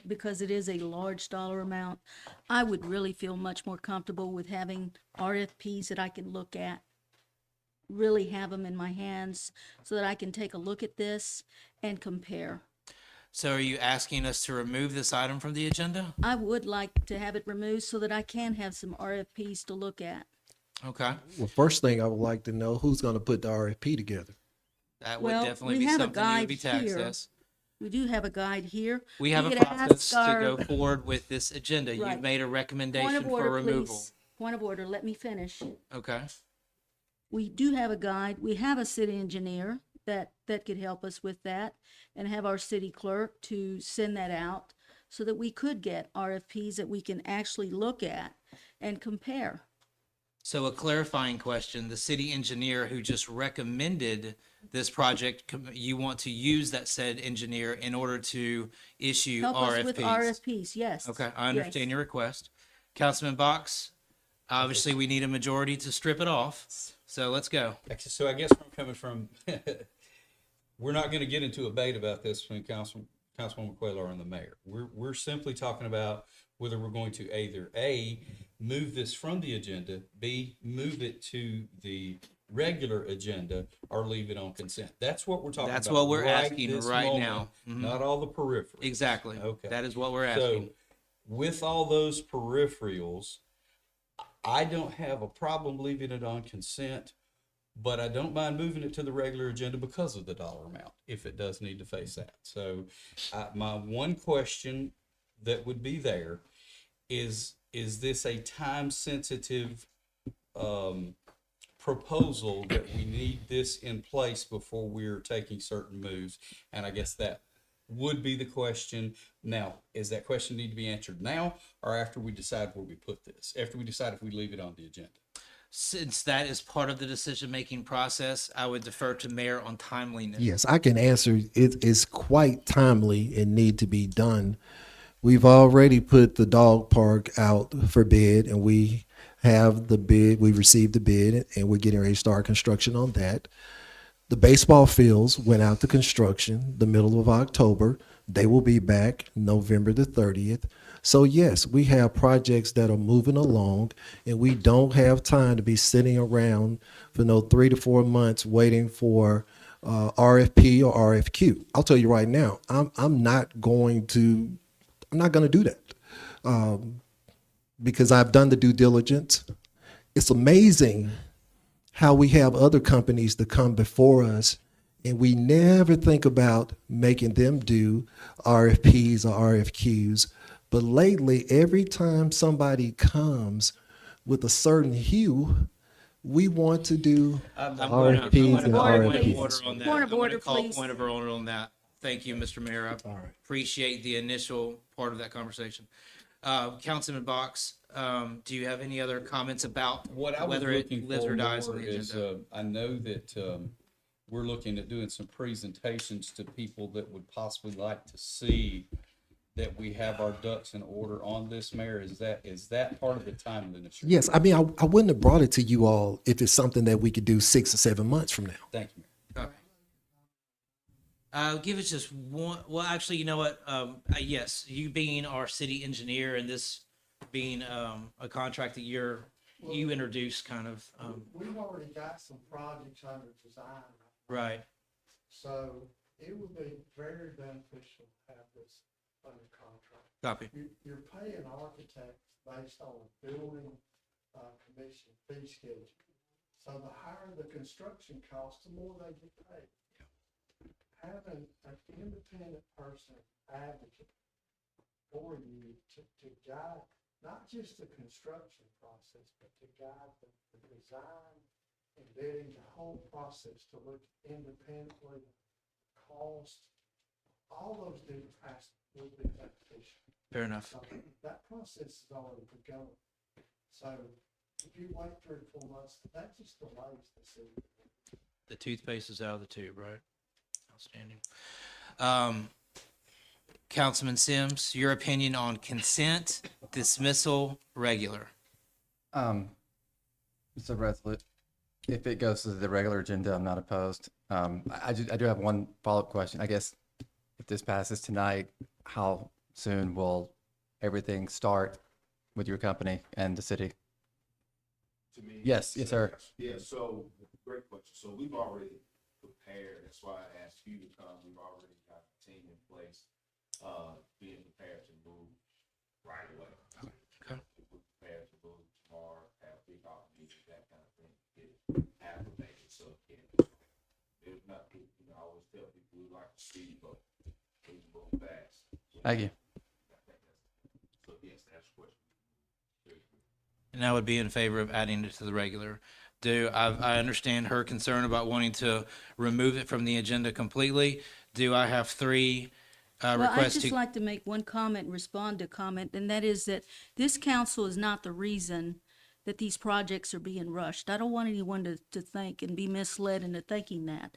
because it is a large dollar amount, I would really feel much more comfortable with having RFPs that I can look at, really have them in my hands so that I can take a look at this and compare. So are you asking us to remove this item from the agenda? I would like to have it removed so that I can have some RFPs to look at. Okay. Well, first thing I would like to know, who's going to put the RFP together? That would Well, definitely we be have a something you would guide be taxed here. as. We do have a guide here. We have a could process ask to our- go forward with this agenda. Right. You've made a Point recommendation of for order, removal. please. Point of order, let me finish. Okay. We do have a guide. We have a city engineer that could help us with that, and have our city clerk to send that out so that we could get RFPs that we can actually look at and compare. So a clarifying question, the city engineer who just recommended this project, you want to use that said engineer in order to issue Help us RFPs? with RFPs, yes. Okay, I understand Yes. your request. Councilman Box, obviously we need a majority to strip it off, so let's go. So I guess where I'm coming from, we're not going to get into a debate about this between Councilwoman McQuaylar and the mayor. We're simply talking about whether we're going to either A, move this from the agenda, B, move it to the regular agenda, or leave it on consent. That's what we're talking about. That's what we're right asking this right moment, now. Mhm. Not all the peripherals. Exactly. Okay. That is what we're asking. So with all those peripherals, I don't have a problem leaving it on consent, but I don't mind moving it to the regular agenda because of the dollar amount, if it does need to face that. So my one question that would be there is this a time-sensitive proposal that we need this in place before we're taking certain moves? And I guess that would be the question. Now, is that question need to be answered now, or after we decide where we put this? After we decide if we leave it on the agenda? Since that is part of the decision-making process, I would defer to Mayor on timeliness. Yes, I can answer. It is quite timely and need to be done. We've already put the dog park out for bid, and we have the bid. We received the bid, and we're getting ready to start construction on that. The baseball fields went out to construction the middle of October. They will be back November the 30th. So yes, we have projects that are moving along, and we don't have time to be sitting around for no 3 to 4 months waiting for RFP or RFQ. I'll tell you right now, I'm not going to do that because I've done the due diligence. It's amazing how we have other companies that come before us and we never think about making them do RFPs or RFQs. But lately, every time somebody comes with a certain hue, we want to do RFPs and RFQs. Point of order, Call please. point of order on that. Thank you, Mr. Mayor. I appreciate the initial part of that conversation. Councilman Box, do you have any other comments about What I was whether it looking lives for or dies on more the is, agenda? I know that we're looking at doing some presentations to people that would possibly like to see that we have our ducks in order on this, Mayor. Is that part of the time limit? Yes, I mean, I wouldn't have brought it to you all if it's something that we could do 6 or 7 months from now. Thank you, Mayor. Give us just one. Well, actually, you know what? Yes, you being our city engineer and this being a contract that you introduced, kind of. We've already got some projects under design. Right. So it would be very beneficial to have this under contract. Copy. You're paying architects based on a building commission fee schedule. So the higher the construction cost, the more they get paid. Having an independent person advocate for you to guide, not just the construction process, but to guide the design and bidding, the whole process to look independently, cost, all those different aspects will be beneficial. Fair enough. So that process has already begun. So if you wait 3 or 4 months, that just delays the city. The toothpaste is out of the tube, right? Outstanding. Councilman Sims, your opinion on consent, dismissal, regular? Mr. Resolute, if it goes to the regular agenda, I'm not opposed. I do have one follow-up question. I guess if this passes tonight, how soon will everything start with your company and the city? To me? Yes, sir. Yeah, so, great question. So we've already prepared. That's why I asked you to come. We've already got a team in place, being prepared to move right away. Okay. We're prepared to move tomorrow, have big off meetings, that kind of thing, get it acclimated, so there's nothing, I always tell people we like to speed, but we move fast. Thank you. So yes, that's the question. And I would be in favor of adding it to the regular. I understand her concern about wanting to remove it from the agenda completely. Do I have 3 Well, I'd requests just to? like to make one comment, respond to comment, and that is that this council is not the reason that these projects are being rushed. I don't want anyone to think and be misled into thinking that.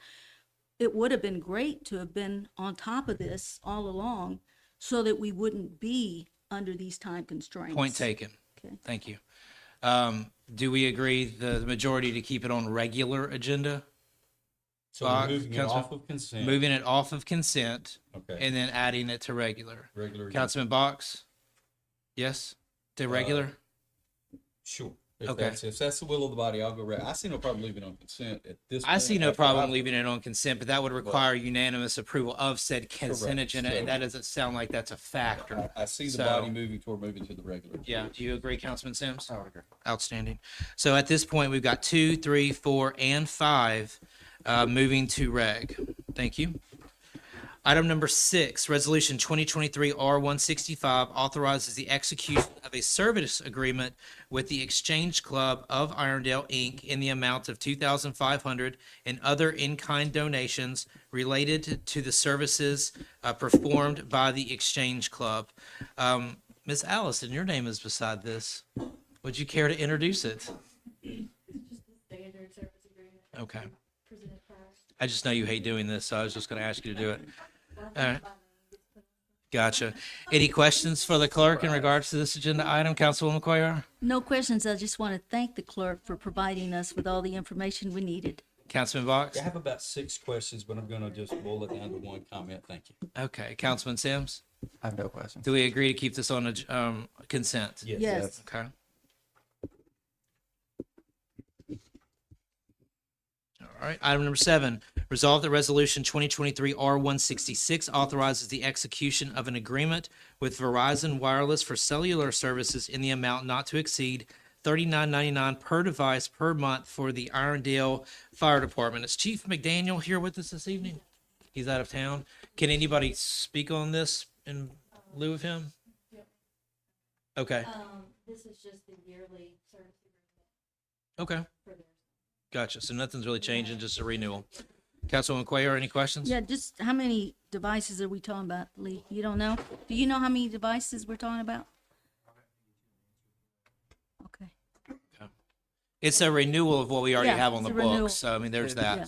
It would have been great to have been on top of this all along so that we wouldn't be under these time constraints. Point taken. Okay. Thank you. Do we agree the majority to keep it on regular agenda? So we're moving it off of consent. Moving it off of consent. Okay. And then adding it to regular. Regular. Councilman Box? Yes? To regular? Sure. Okay. If that's the will of the body, I'll go I see no problem leaving it on consent at this point. I see no after problem I've- leaving it on consent, but that would require unanimous approval of said consent Correct. agenda, and that doesn't sound like that's a factor. I see the So- body moving to the regular. Yeah, do you agree, Councilman Sims? I would agree. Outstanding. So at this point, we've got 2, 3, 4, and 5 moving to reg. Thank you. Item number 6, Resolution 2023 R165 authorizes the execution of a service agreement with the Exchange Club of Irondale, Inc. in the amount of $2,500 and other in-kind donations related to the services performed by the Exchange Club. Ms. Allison, your name is beside this. Would you care to introduce it? Okay. I just know you hate doing this, so I was just going to ask you to do it. All right. Gotcha. Any questions for the clerk in regards to this agenda item, Councilwoman Cuellar? No questions. I just want to thank the clerk for providing us with all the information we needed. Councilman Box? I have about 6 questions, but I'm gonna just boil it down to one comment. Thank you. Okay, Councilman Sims? I have no questions. Do we agree to keep this on consent? Yes. Yes. Okay. All right, item number 7, resolve that resolution 2023 R166 authorizes the execution of an agreement with Verizon Wireless for cellular services in the amount not to exceed $39.99 per device per month for the Irondale Fire Department. Is Chief McDaniel here with us this evening? He's out of town. Can anybody speak on this in lieu of him? Okay, This is just the yearly service okay. Gotcha. So nothing's really changing, just a renewal. Councilwoman Cuellar, any questions? Yeah, just how many devices are we talking about, Lee? You don't know? Do you know how many devices we're talking about? Okay. It's a renewal of what we already Yeah, have on the it's a renewal. books. So, I mean, there's that. Yeah.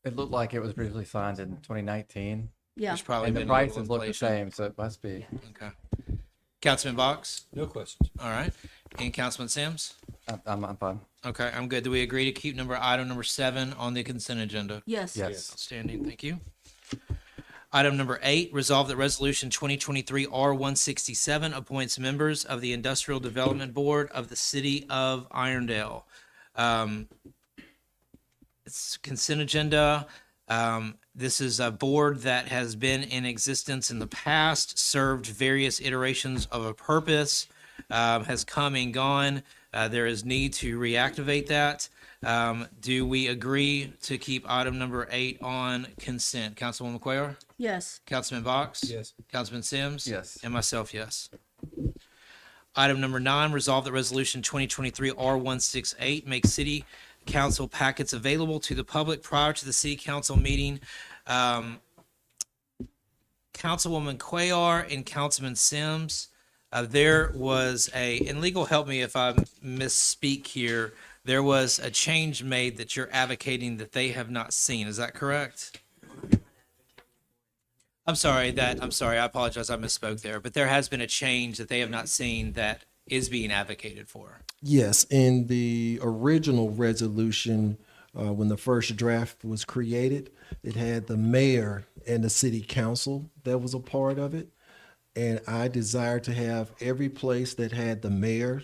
It looked like it was previously signed in 2019, Yeah. There's probably and the been a little prices look the inflation. same, so it must be. Okay. Councilman Box? No questions. All right. And Councilman Sims? I'm fine. Okay, I'm good. Do we agree to keep item number 7 on the consent agenda? Yes. Yes. Outstanding. Thank you. Item number 8, resolve that resolution 2023 R167 appoints members of the Industrial Development Board of the City of Irondale. It's consent agenda. This is a board that has been in existence in the past, served various iterations of a purpose, has come and gone. There is need to reactivate that. Do we agree to keep item number 8 on consent? Councilwoman Cuellar? Yes. Councilman Box? Yes. Councilman Sims? Yes. And myself, yes. Item number 9, resolve that resolution 2023 R168 makes city council packets available to the public prior to the city council meeting. Councilwoman Cuellar and Councilman Sims, there was and legal, help me if I misspeak here, there was a change made that you're advocating that they have not seen. Is that correct? I apologize, I misspoke there, but there has been a change that they have not seen that is being advocated for. Yes, in the original resolution, when the first draft was created, it had the mayor and the city council that was a part of it. And I desire to have every place that had the mayor's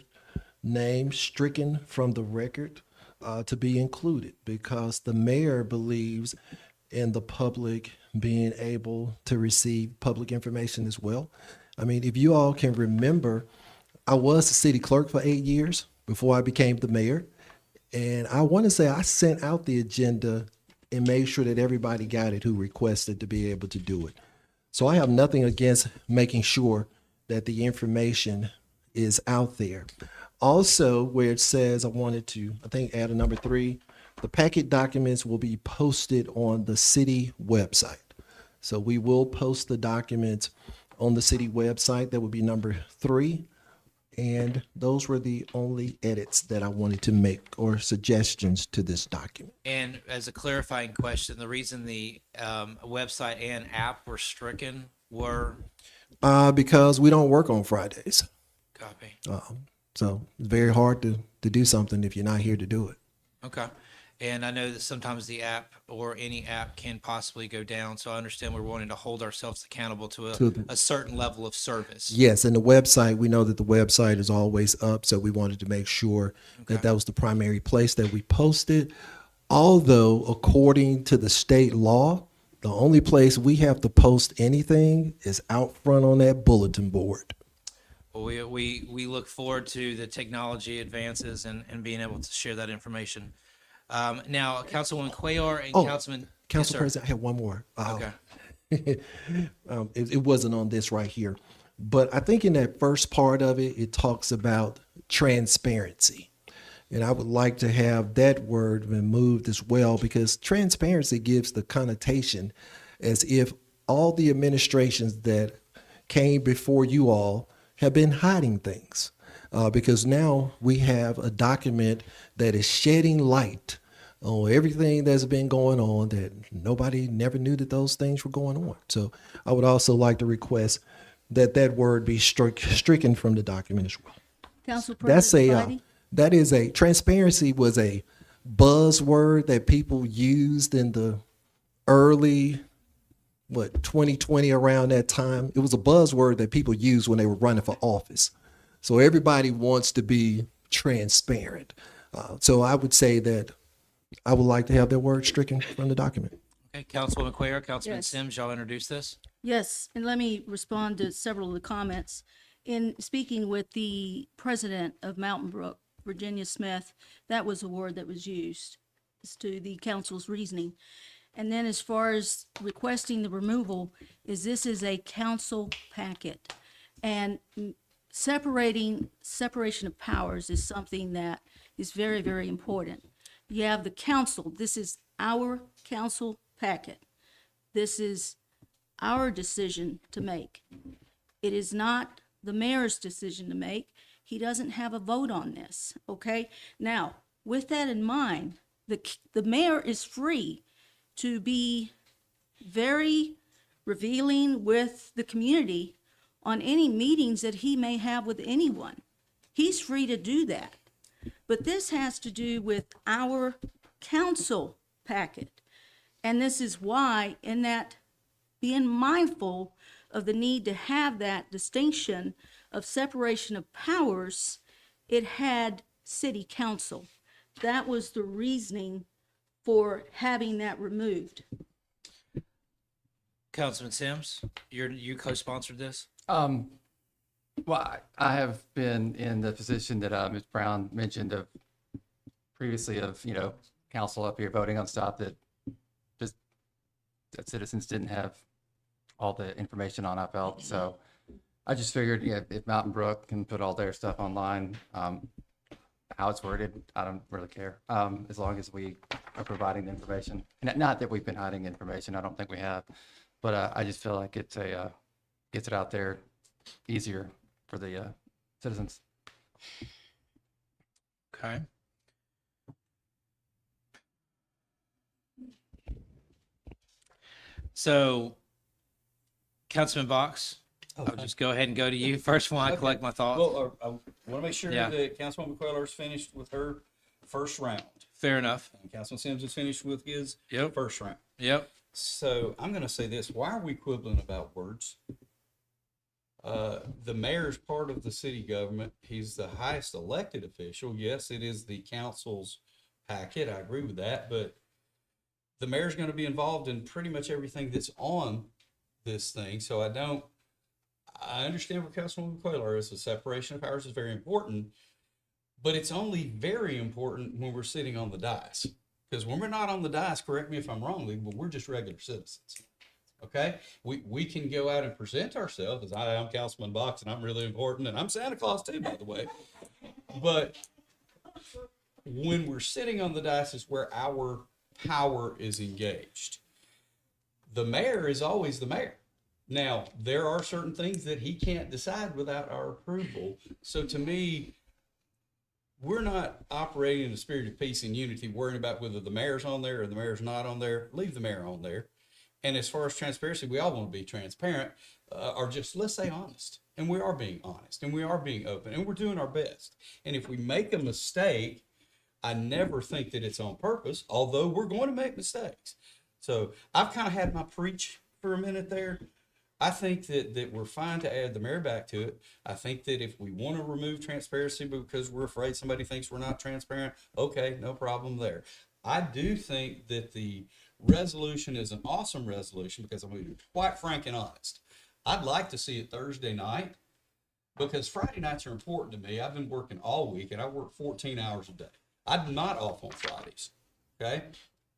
name stricken from the record to be included, because the mayor believes in the public being able to receive public information as well. I mean, if you all can remember, I was the city clerk for 8 years before I became the mayor. And I want to say I sent out the agenda and made sure that everybody got it who requested to be able to do it. So I have nothing against making sure that the information is out there. Also, where it says, I wanted to, I think, add a number 3, the packet documents will be posted on the city website. So we will post the documents on the city website. That would be number 3. And those were the only edits that I wanted to make, or suggestions to this document. And as a clarifying question, the reason the website and app were stricken were? Because we don't work on Fridays. Copy. So it's very hard to do something if you're not here to do it. Okay. And I know that sometimes the app or any app can possibly go down. So I understand we're wanting to hold ourselves accountable to a certain level of service. Yes, and the website, we know that the website is always up, so we wanted to make sure that that was the primary place that we posted. Although, according to the state law, the only place we have to post anything is out front on that bulletin board. Well, we look forward to the technology advances and being able to share that information. Now, Councilwoman Cuellar and Councilman. Council Yes, sir. President, I have one more. Okay. It wasn't on this right here, but I think in that first part of it, it talks about transparency. And I would like to have that word removed as well, because transparency gives the connotation as if all the administrations that came before you all have been hiding things. Because now we have a document that is shedding light on everything that's been going on, that nobody never knew that those things were going on. So I would also like to request that that word be stricken from the document as well. Council That's President a Spidey? that is a transparency was a buzzword that people used in the early, 2020, around that time. It was a buzzword that people used when they were running for office. So everybody wants to be transparent. So I would say that I would like to have that word stricken from the document. Okay, Councilwoman Cuellar, Councilman Yes. Sims, y'all introduce this. Yes, and let me respond to several of the comments. In speaking with the president of Mountain Brook, Virginia Smith, that was a word that was used as to the council's reasoning. And then as far as requesting the removal, this is a council packet. And separation of powers is something that is very, very important. You have the council. This is our council packet. This is our decision to make. It is not the mayor's decision to make. He doesn't have a vote on this, okay? Now, with that in mind, the mayor is free to be very revealing with the community on any meetings that he may have with anyone. He's free to do that. But this has to do with our council packet. And this is why, in that, being mindful of the need to have that distinction of separation of powers, it had city council. That was the reasoning for having that removed. Councilman Sims, you co-sponsored this? Well, I have been in the position that Ms. Brown mentioned of previously of, council up here voting on stuff that citizens didn't have all the information on, I felt. So I just figured, if Mountain Brook can put all their stuff online, how it's worded, I don't really care, as long as we are providing the information. Not that we've been hiding information, I don't think we have, but I just feel like gets it out there easier for the citizens. Okay. So, Councilman Box, I'll just go ahead and go to you first while I collect my thoughts. Well, I want to make sure Yeah. that Councilwoman Queller is finished with her first round. Fair enough. And Councilman Sims is finished with his first round. Yep. So I'm going to say this. Why are we quibbling about words? The mayor is part of the city government. He's the highest elected official. Yes, it is the council's packet. I agree with that. But the mayor's going to be involved in pretty much everything that's on this thing. So I understand where Councilwoman Cuellar is. The separation of powers is very important. But it's only very important when we're sitting on the dais. Because when we're not on the dais, correct me if I'm wrong, Lee, but we're just regular citizens. Okay? We can go out and present ourselves as I'm Councilman Box and I'm really important and I'm Santa Claus too, by the way. But when we're sitting on the dais is where our power is engaged. The mayor is always the mayor. Now, there are certain things that he can't decide without our approval. So to me, we're not operating in the spirit of peace and unity, worrying about whether the mayor's on there or the mayor's not on there. Leave the mayor on there. And as far as transparency, we all want to be transparent, or just, let's say, honest. And we are being honest, and we are being open, and we're doing our best. And if we make a mistake, I never think that it's on purpose, although we're going to make mistakes. So I've kind of had my preach for a minute there. I think that we're fine to add the mayor back to it. I think that if we want to remove transparency because we're afraid somebody thinks we're not transparent, okay, no problem there. I do think that the resolution is an awesome resolution because I'm going to be quite frank and honest. I'd like to see it Thursday night because Friday nights are important to me. I've been working all week and I work 14 hours a day. I'm not off on Fridays, okay?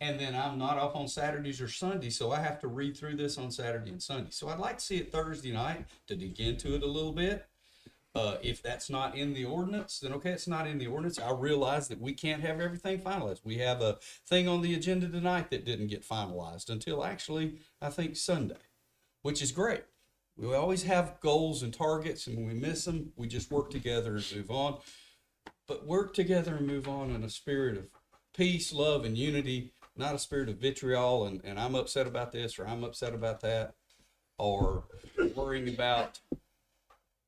And then I'm not off on Saturdays or Sundays, so I have to read through this on Saturday and Sunday. So I'd like to see it Thursday night to dig into it a little bit. If that's not in the ordinance, then okay, it's not in the ordinance. I realize that we can't have everything finalized. We have a thing on the agenda tonight that didn't get finalized until actually, I think, Sunday, which is great. We always have goals and targets, and when we miss them, we just work together and move on. But work together and move on in a spirit of peace, love, and unity, not a spirit of vitriol and I'm upset about this or I'm upset about that, or worrying about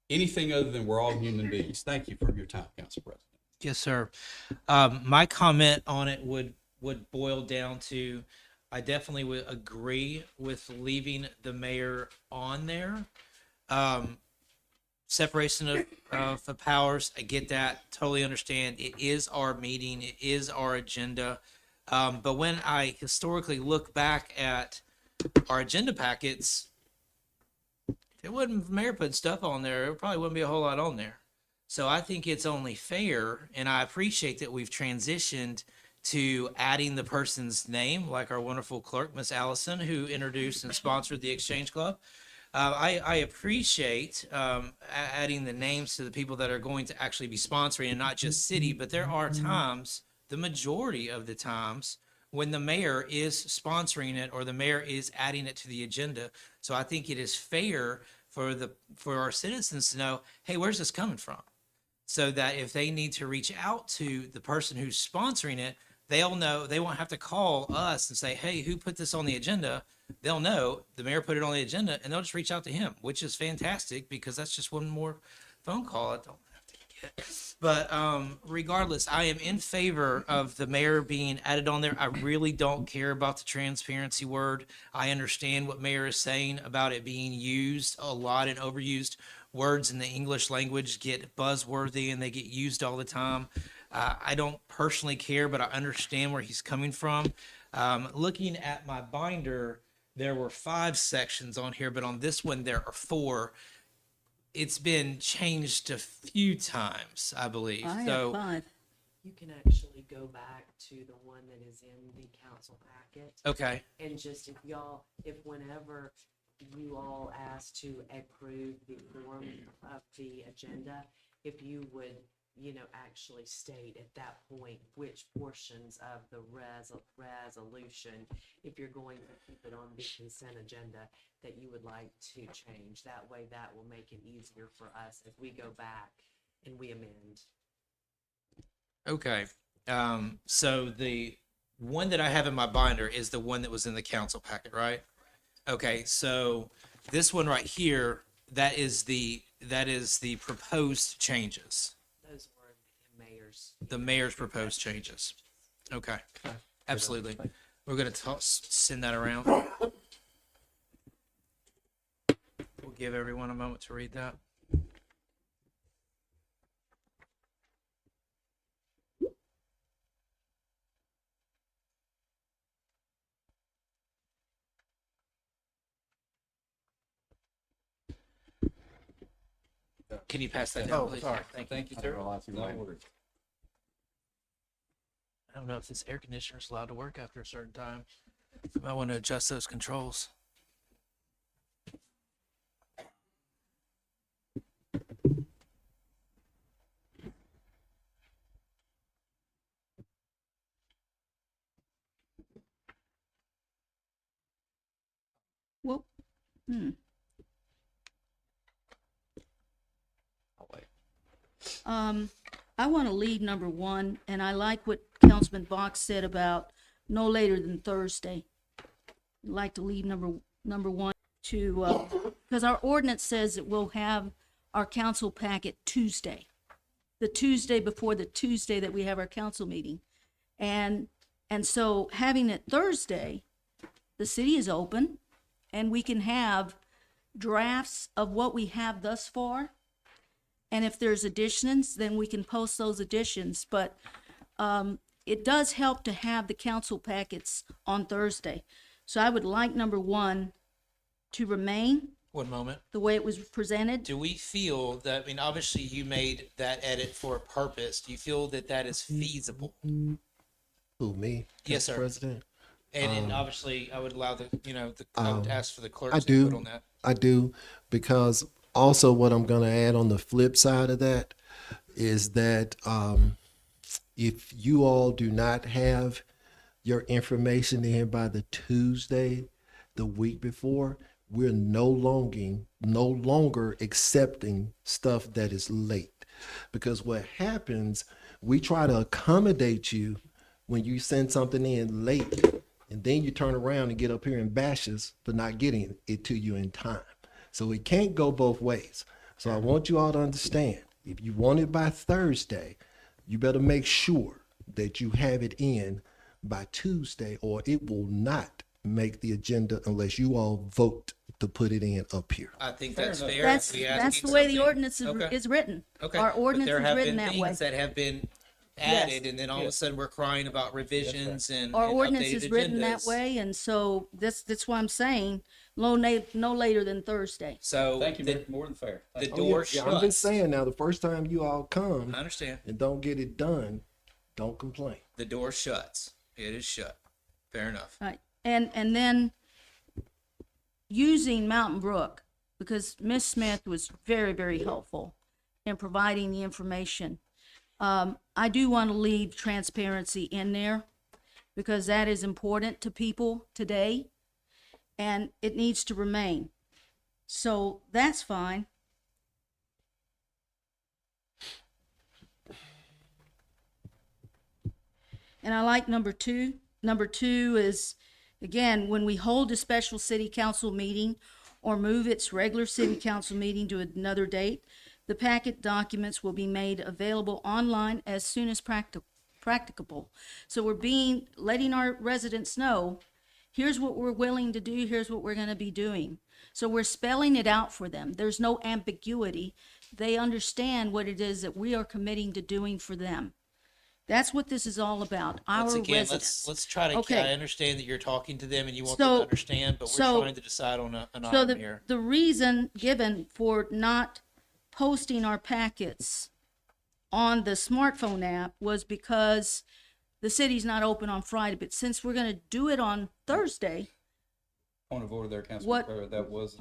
anything other than we're all human beings. Thank you for your time, Council President. Yes, sir. My comment on it would boil down to, I definitely would agree with leaving the mayor on there. Separation of powers, I get that, totally understand. It is our meeting, it is our agenda. But when I historically look back at our agenda packets, if it wasn't the mayor putting stuff on there, there probably wouldn't be a whole lot on there. So I think it's only fair, and I appreciate that we've transitioned to adding the person's name, like our wonderful clerk, Miss Allison, who introduced and sponsored the Exchange Club. I appreciate adding the names to the people that are going to actually be sponsoring, and not just city, but there are times, the majority of the times, when the mayor is sponsoring it or the mayor is adding it to the agenda. So I think it is fair for our citizens to know, hey, where's this coming from? So that if they need to reach out to the person who's sponsoring it, they'll know. They won't have to call us and say, hey, who put this on the agenda? They'll know the mayor put it on the agenda, and they'll just reach out to him, which is fantastic, because that's just one more phone call I don't have to get. But regardless, I am in favor of the mayor being added on there. I really don't care about the transparency word. I understand what mayor is saying about it being used a lot and overused. Words in the English language get buzzworthy and they get used all the time. I don't personally care, but I understand where he's coming from. Looking at my binder, there were 5 sections on here, but on this one there are 4. It's been changed a few times, I believe. I So have 5. You can actually go back to the one that is in the council packet. Okay. And just if whenever you all ask to approve the form of the agenda, if you would, actually state at that point which portions of the resolution, if you're going to keep it on the consent agenda, that you would like to change. That way, that will make it easier for us as we go back and we amend. Okay. So the one that I have in my binder is the one that was in the council packet, right? Okay. So this one right here, that is the proposed changes. Those were The mayor's proposed changes. Okay. Absolutely. We're going to send that around. We'll give everyone a moment to read that. Can you pass that down, please? Sorry. Thank you, sir. I don't know if this air conditioner is allowed to work after a certain time. You might want to adjust those controls. Well, I want to leave number 1, and I like what Councilman Box said about no later than Thursday. I'd like to leave number 1 to, because our ordinance says that we'll have our council packet Tuesday, the Tuesday before the Tuesday that we have our council meeting. And so having it Thursday, the city is open, and we can have drafts of what we have thus far. And if there's additions, then we can post those additions. But it does help to have the council packets on Thursday. So I would like number 1 to remain 1 moment. the way it was presented. Do we feel that, I mean, obviously you made that edit for a purpose. Do you feel that that is feasible? Who, me? Yes, sir. President? And obviously I would allow I would ask for the clerk I to do. put on that. I do, because also what I'm going to add on the flip side of that is that if you all do not have your information in by the Tuesday, the week before, we're no longer accepting stuff that is late. Because what happens, we try to accommodate you when you send something in late, and then you turn around and get up here and bash us for not getting it to you in time. So it can't go both ways. So I want you all to understand, if you want it by Thursday, you better make sure that you have it in by Tuesday, or it will not make the agenda unless you all vote to put it in up here. I think that's enough. fair. That's, We ask that's you the way the something. ordinance Okay. is written. Okay. Our But ordinance there is have written been that way. things that have been added, and then all of a sudden we're crying about revisions and Our and ordinance updated is written that agendas. way, and so that's why I'm saying no later than Thursday. So Thank you, the, Mayor. More than fair. the Oh, door yeah, I'm just shuts. saying now, the first time you all come I understand. and don't get it done, don't complain. The door shuts. It is shut. Fair enough. Right, and then using Mountain Brook, because Miss Smith was very, very helpful in providing the information. I do want to leave transparency in there because that is important to people today, and it needs to remain. So that's fine. And I like number two. Number two is, again, when we hold a special city council meeting or move its regular city council meeting to another date, the packet documents will be made available online as soon as practicable. So we're letting our residents know, here's what we're willing to do, here's what we're gonna be doing. So we're spelling it out for them. There's no ambiguity. They understand what it is that we are committing to doing for them. That's what this is all about, our Once again, residents. let's try to. Okay. I understand that you're talking to them and you want So- them to understand, but we're so- trying to decide on an So item here. the reason given for not posting our packets on the smartphone app was because the city's not open on Friday, but since we're gonna do it on Thursday, Point of order there, Councilman What- Carter. That was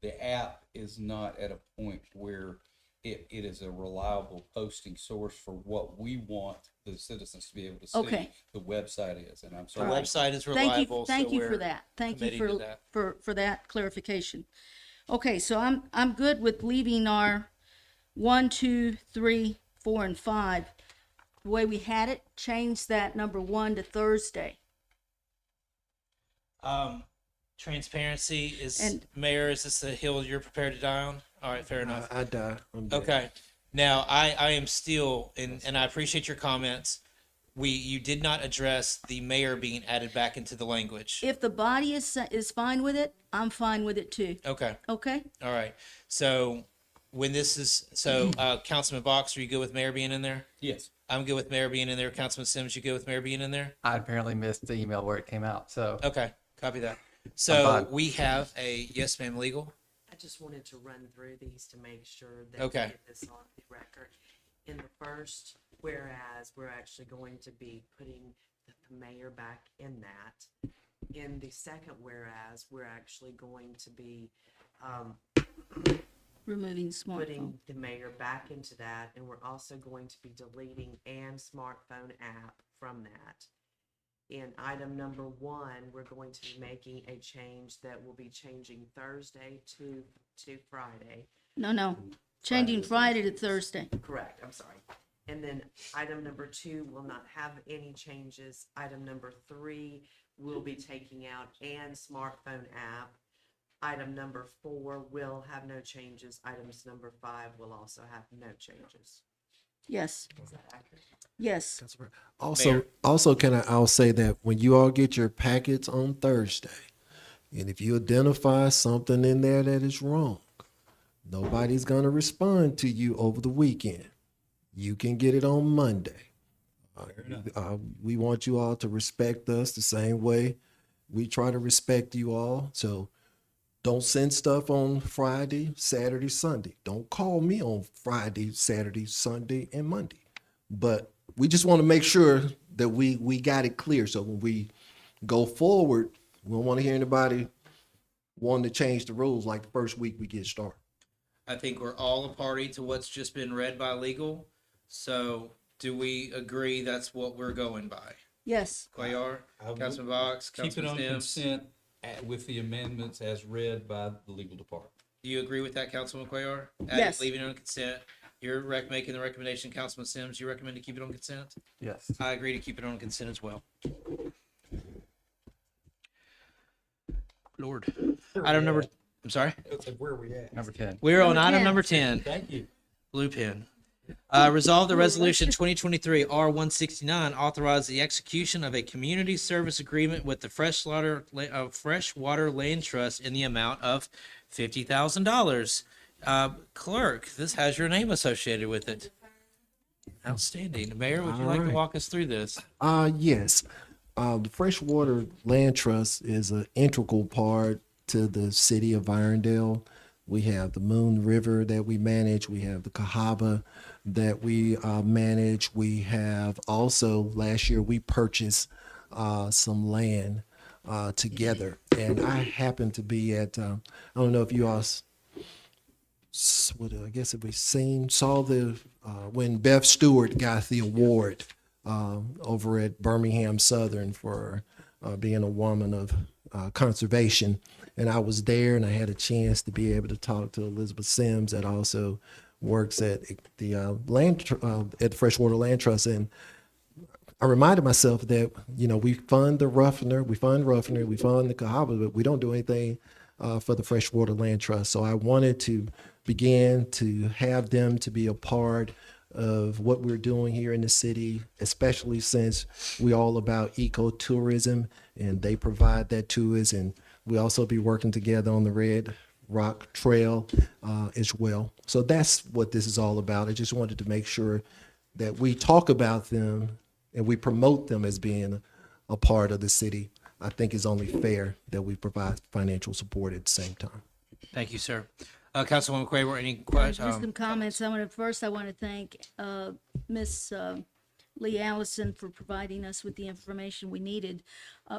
the app is not at a point where it is a reliable posting source for what we want the citizens to be able to see. Okay. The website is, and I'm The sorry. website is thank reliable. you, thank so you for we're that. Thank you committing to that. for that clarification. Okay, so I'm good with leaving our 1, 2, 3, 4, and 5 the way we had it. Change that number 1 to Thursday. Transparency is, And- Mayor, is this a hill you're prepared to die on? All right, fair enough. I die. I'm dead. Okay. Now, I am still, and I appreciate your comments. You did not address the mayor being added back into the language. If the body is fine with it, I'm fine with it too. Okay. Okay? All right. So when this is, Councilman Box, are you good with mayor being in there? Yes. I'm good with mayor being in there. Councilman Sims, you good with mayor being in there? I apparently missed the email where it came out, so. Okay. Copy that. So fine. we have a yes, ma'am, legal. I just wanted to run through these to make sure that Okay. we get this on the record. In the first, whereas we're actually going to be putting the mayor back in that. In the second whereas, we're actually going to be Removing smartphone. putting the mayor back into that, and we're also going to be deleting and smartphone app from that. In item number 1, we're going to be making a change that will be changing Thursday to Friday. No. Changing Friday to Thursday. Correct, I'm sorry. And then item number 2 will not have any changes. Item number 3 will be taking out and smartphone app. Item number 4 will have no changes. Items number 5 will also have no changes. Yes. Is that accurate? Yes. Also, I'll say that when you all get your packets on Thursday, and if you identify something in there that is wrong, nobody's gonna respond to you over the weekend. You can get it on Monday. We want you all to respect us the same way we try to respect you all. So don't send stuff on Friday, Saturday, Sunday. Don't call me on Friday, Saturday, Sunday, and Monday. But we just want to make sure that we got it clear. So when we go forward, we don't want to hear anybody wanting to change the rules like the first week we get started. I think we're all a party to what's just been read by legal. So do we agree that's what we're going by? Yes. Cuellar, will Councilman Box, Keep it Councilman on Sims. consent with the amendments as read by the legal department. Do you agree with that, Councilman Cuellar? Yes. Leaving it on consent. You're making the recommendation, Councilman Sims. You recommend to keep it on consent? Yes. I agree to keep it on consent as well. Lord. Item number, I'm sorry? Where are we at? Number 10. We're on Number item 10. number 10. Thank you. Blue pen. Resolve the resolution 2023 R169 authorize the execution of a community service agreement with the Freshwater Land Trust in the amount of $50,000. Clerk, this has your name associated with it. Outstanding. Mayor, would you like to Alright. walk us through this? Yes. The Freshwater Land Trust is an integral part to the city of Irondale. We have the Moon River that we manage. We have the Cahaba that we manage. We have also, last year, we purchased some land together. And I happened to be at, I don't know if you all, I guess if we saw the, when Beth Stewart got the award over at Birmingham Southern for being a woman of conservation. And I was there and I had a chance to be able to talk to Elizabeth Sims that also works at the at the Freshwater Land Trust. And I reminded myself that, you know, we fund the Ruffner, we fund the Cahaba, but we don't do anything for the Freshwater Land Trust. So I wanted to begin to have them to be a part of what we're doing here in the city, especially since we're all about ecotourism and they provide that to us. And we also be working together on the Red Rock Trail as well. So that's what this is all about. I just wanted to make sure that we talk about them and we promote them as being a part of the city. I think it's only fair that we provide financial support at the same time. Thank you, sir. Councilwoman Quaver, any Just questions? some comments. I want to thank Miss Lee Allison for providing us with the information we needed.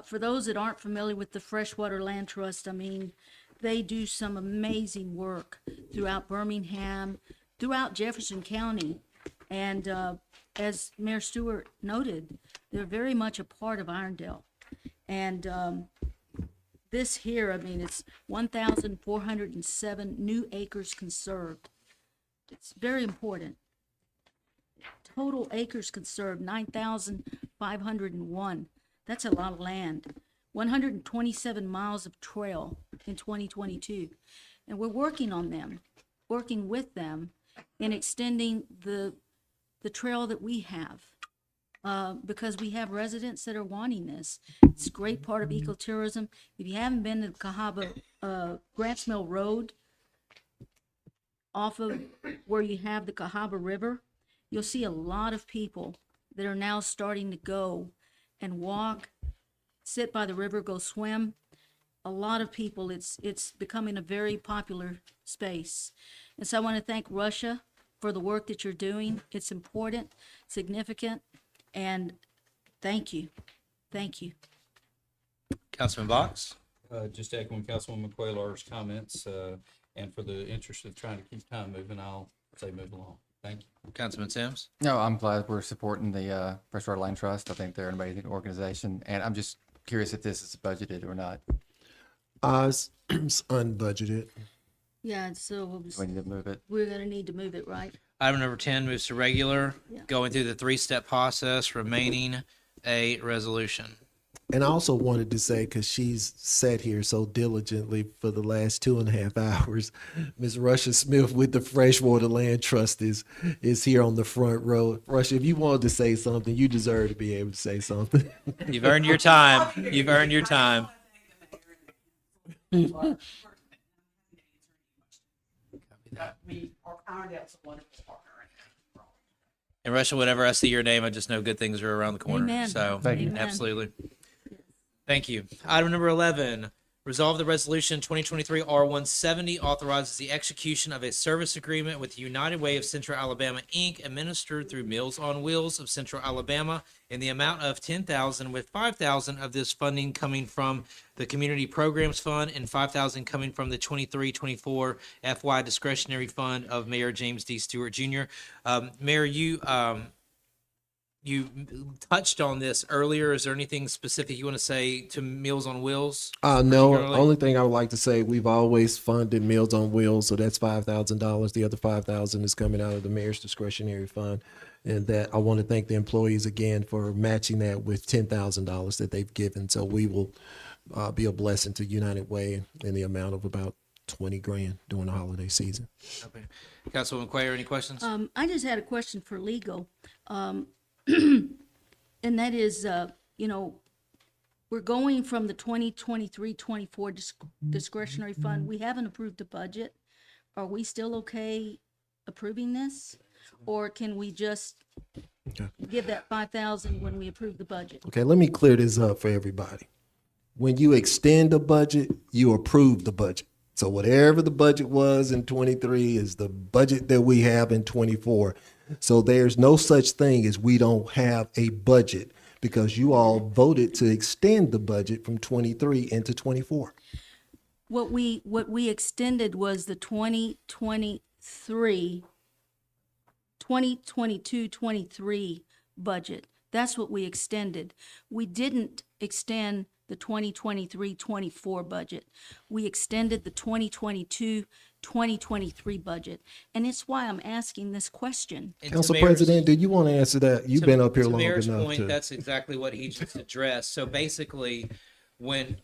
For those that aren't familiar with the Freshwater Land Trust, I mean, they do some amazing work throughout Birmingham, throughout Jefferson County. And as Mayor Stewart noted, they're very much a part of Irondale. And this here, I mean, it's 1,407 new acres conserved. It's very important. Total acres conserved, 9,501. That's a lot of land. 127 miles of trail in 2022. And we're working on them, working with them in extending the trail that we have. Because we have residents that are wanting this. It's a great part of ecotourism. If you haven't been to Cahaba, Grants Mill Road, off of where you have the Cahaba River, you'll see a lot of people that are now starting to go and walk, sit by the river, go swim. A lot of people, it's becoming a very popular space. And so I want to thank Russia for the work that you're doing. It's important, significant. And thank you. Thank you. Councilman Box? Just echoing Councilwoman Quaylar's comments, and for the interest of trying to keep time moving, I'll say move along. Thank you. Councilman Sims? No, I'm glad we're supporting the Freshwater Land Trust. I think they're an amazing organization, and I'm just curious if this is budgeted or not. It's unbudgeted. Yeah, so We need to move it. we're gonna need to move it, right? Item number 10 moves to regular, Yeah. going through the three-step process, remaining a resolution. And I also wanted to say, because she's sat here so diligently for the last 2.5 hours, Ms. Russia Smith with the Freshwater Land Trust is here on the front row. Russia, if you wanted to say something, you deserve to be able to say something. You've earned your time. You've earned your time. And Russia, whenever I see your name, I just know good things are around the corner. Amen. So, Thank you. Amen. absolutely. Thank you. Item number 11, resolve the resolution 2023 R170 authorizes the execution of a service agreement with United Way of Central Alabama, Inc., administered through Meals on Wheels of Central Alabama in the amount of $10,000, with $5,000 of this funding coming from the Community Programs Fund and $5,000 coming from the 23-24 FY discretionary fund of Mayor James D. Stewart Jr. Mayor, you touched on this earlier. Is there anything specific you want to say to Meals on Wheels? No, particularly? only thing I would like to say, we've always funded Meals on Wheels, so that's $5,000. The other $5,000 is coming out of the mayor's discretionary fund. And that I want to thank the employees again for matching that with $10,000 that they've given. So we will be a blessing to United Way in the amount of about 20 grand during the holiday season. Okay. Councilwoman Quayer, any questions? I just had a question for legal. And that is, you know, we're going from the 2023-24 discretionary fund. We haven't approved the budget. Are we still okay approving this? Or can we just Okay. give that 5,000 when we approve the budget? Okay, let me clear this up for everybody. When you extend a budget, you approve the budget. So whatever the budget was in 23 is the budget that we have in 24. So there's no such thing as we don't have a budget because you all voted to extend the budget from 23 into 24. What we extended was the 2022-23 budget. That's what we extended. We didn't extend the 2023-24 budget. We extended the 2022-2023 budget. And it's why I'm asking this question. And to Council Mayor's- President, do you want to answer that? You've to- been up here to long Mayor's enough point, to. that's exactly what he just addressed. So basically, when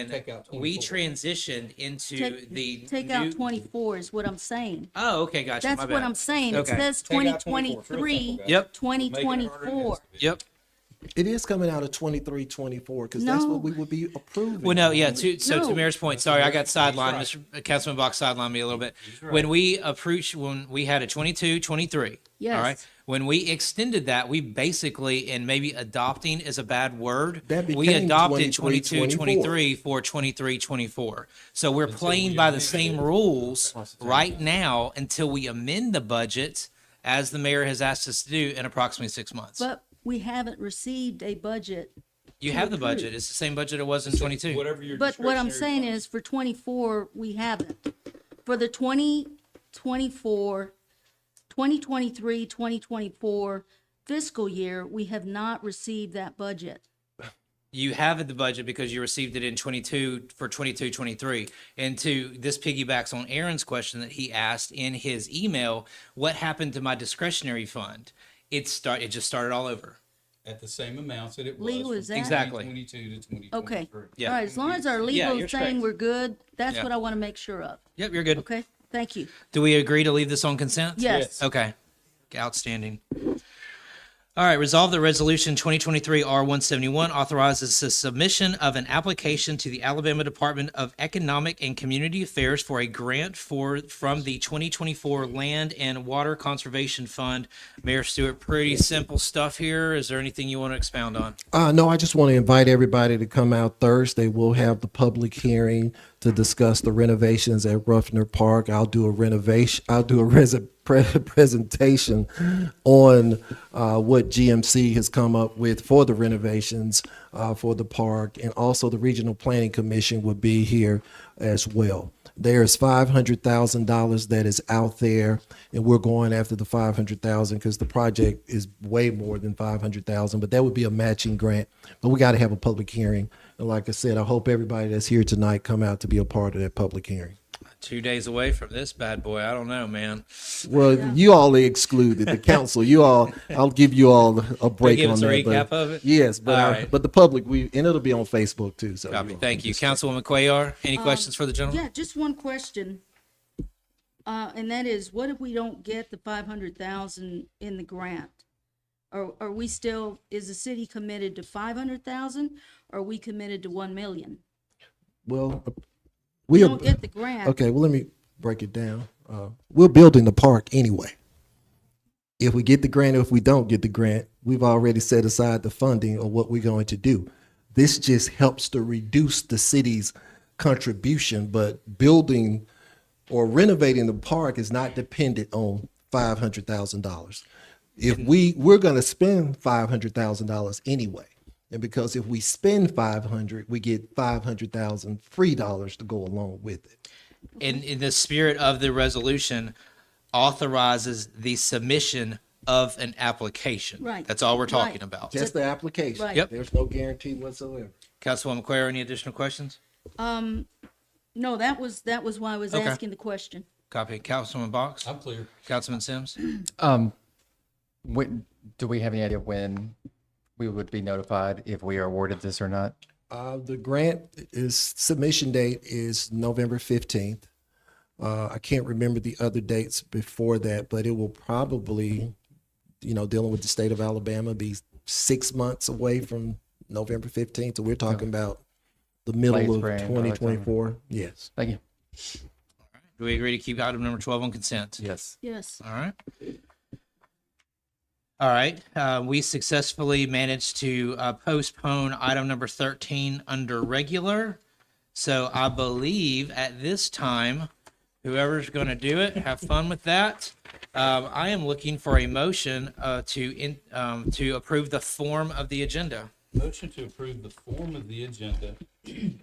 Take out we 24. transitioned into the Take new, out 24 is what I'm saying. Oh, okay, gotcha. That's my what bad. I'm saying. It Okay. says Take out 24. It's real 2023, simple, guys. Yep. 2024. Yep. It is coming out of 23-24 because that's No. what we would be approving. Well, no, yeah. To No. Mayor's point, sorry, I got sidelined. Mr. Councilman Box sidelined me a little bit. When we had a 22-23. Yes. All right. When we extended that, we basically, and maybe adopting is a bad word, That we became adopted 23-24. 22-23 for 23-24. So we're playing by the same rules right now until we amend the budget, as the mayor has asked us to do in approximately 6 months. But we haven't received a budget. You have the budget. It's the same budget it was in 22. Whatever your But what I'm discretionary saying is for 24, we haven't. For the 2024, 2023-2024 fiscal year, we have not received that budget. You have the budget because you received it in 22 for 22-23. And this piggybacks on Aaron's question that he asked in his email, what happened to my discretionary fund? It just started all over. at the same amounts that it was. Legal from is that? Exactly. 2022 to 2023. Okay. Yeah. All right, as long as our Yeah, legal you're is saying correct. we're good, that's Yeah. what I want to make sure of. Yep, you're good. Okay, thank you. Do we agree to leave this on consent? Yes. Okay. Outstanding. All right, resolve that resolution 2023 R171 authorizes the submission of an application to the Alabama Department of Economic and Community Affairs for a grant from the 2024 Land and Water Conservation Fund. Mayor Stewart, pretty simple stuff here. Is there anything you want to expound on? No, I just want to invite everybody to come out Thursday. We'll have the public hearing to discuss the renovations at Ruffner Park. I'll do a presentation on what GMC has come up with for the renovations for the park, and also the Regional Planning Commission will be here as well. There's $500,000 that is out there, and we're going after the $500,000 because the project is way more than $500,000. But that would be a matching grant. But we got to have a public hearing, and like I said, I hope everybody that's here tonight come out to be a part of that public hearing. 2 days away from this bad boy. I don't know, man. Well, you all are excluded. The council, I'll give you all a break give on us a that. recap but- of it? Yes, but All right. but the public, and it'll be on Facebook too. So Copy. you all Thank can you. just- Councilwoman Cuellar, any questions for the gentleman? Yeah, just one question. And that is, what if we don't get the 500,000 in the grant? Are we still, is the city committed to 500,000? Or are we committed to 1 million? Well, We we are don't get the grant. okay. Well, let me break it down. We're building the park anyway. If we get the grant or if we don't get the grant, we've already set aside the funding of what we're going to do. This just helps to reduce the city's contribution, but building or renovating the park is not dependent on $500,000. If we're going to spend $500,000 anyway, and because if we spend 500, we get 500,000 free dollars to go along with it. In the spirit of the resolution, authorizes the submission of an application. Right. That's all we're talking Right. about. Just the application. Right. Yep. There's no guarantee whatsoever. Councilwoman Cuellar, any additional questions? No, that was why I was Okay. asking the question. Copy. Councilman Box? I'm clear. Councilman Sims? Do we have any idea when we would be notified if we are awarded this or not? The grant submission date is November 15th. I can't remember the other dates before that, but it will probably, dealing with the state of Alabama, be 6 months away from November 15th. So we're talking about the middle Late of spring, early summer. 2024. Yes. Thank you. Do we agree to keep item number 12 on consent? Yes. Yes. All right. All right. We successfully managed to postpone item number 13 under regular. So I believe at this time, whoever's going to do it, have fun with that. I am looking for a motion to approve the form of the agenda. Motion to approve the form of the agenda,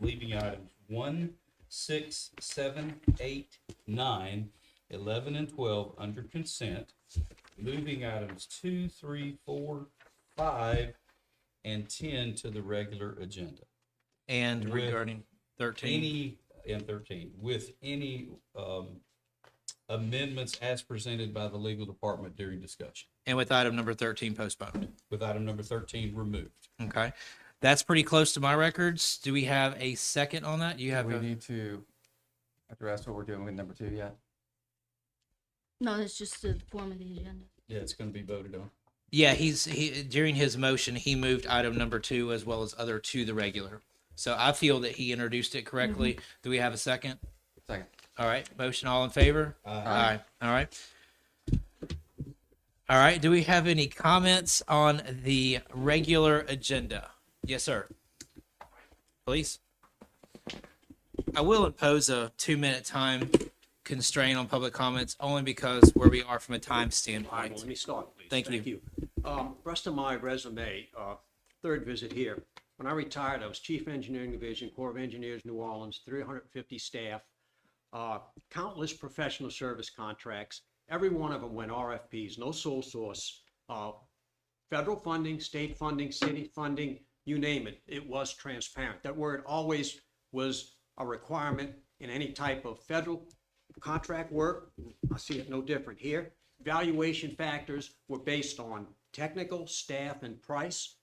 leaving items 1, 6, 7, 8, 9, 11, and 12 under consent, moving items 2, 3, 4, 5, and 10 to the regular agenda. And With regarding 13. And 13, with any amendments as presented by the legal department during discussion, And with item number 13 postponed. with item number 13 removed. Okay. That's pretty close to my records. Do we have a second on that? You have We a, need to address what we're doing with number 2 yet. No, it's just the form of the agenda. Yeah, it's going to be voted on. yeah, during his motion, he moved item number 2 as well as other to the regular. So I feel that he introduced it correctly. Do we have a second? Second. All right. Motion, all in favor? Aye. All right. All right. Do we have any comments on the regular agenda? Yes, sir. Please. I will impose a 2-minute time constraint on public comments only because where we are from a time standpoint. Let me start, please. Thank you. Rest of my resume, third visit here. When I retired, I was Chief Engineering Division, Corps of Engineers, New Orleans, 350 staff, countless professional service contracts. Every one of them went RFPs, no sole source. Federal funding, state funding, city funding, you name it, it was transparent. That word always was a requirement in any type of federal contract work. I see it no different here. Valuation factors were based on technical, staff, and price.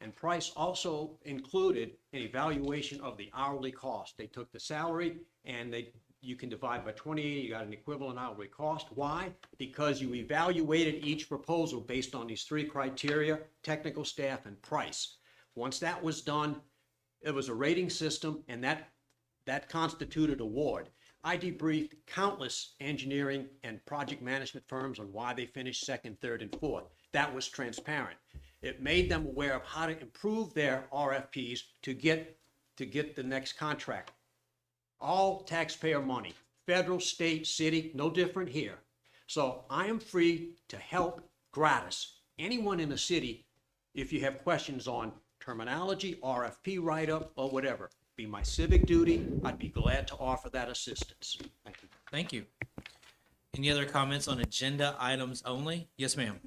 And price also included an evaluation of the hourly cost. They took the salary and you can divide by 28, you got an equivalent hourly cost. Why? Because you evaluated each proposal based on these 3 criteria: technical, staff, and price. Once that was done, it was a rating system, and that constituted award. I debriefed countless engineering and project management firms on why they finished second, third, and fourth. That was transparent. It made them aware of how to improve their RFPs to get the next contract. All taxpayer money, federal, state, city, no different here. So I am free to help gratis anyone in the city if you have questions on terminology, RFP write-up, or whatever. Be my civic duty. I'd be glad to offer that assistance. Thank you. Thank you. Any other comments on agenda items only? Yes, ma'am.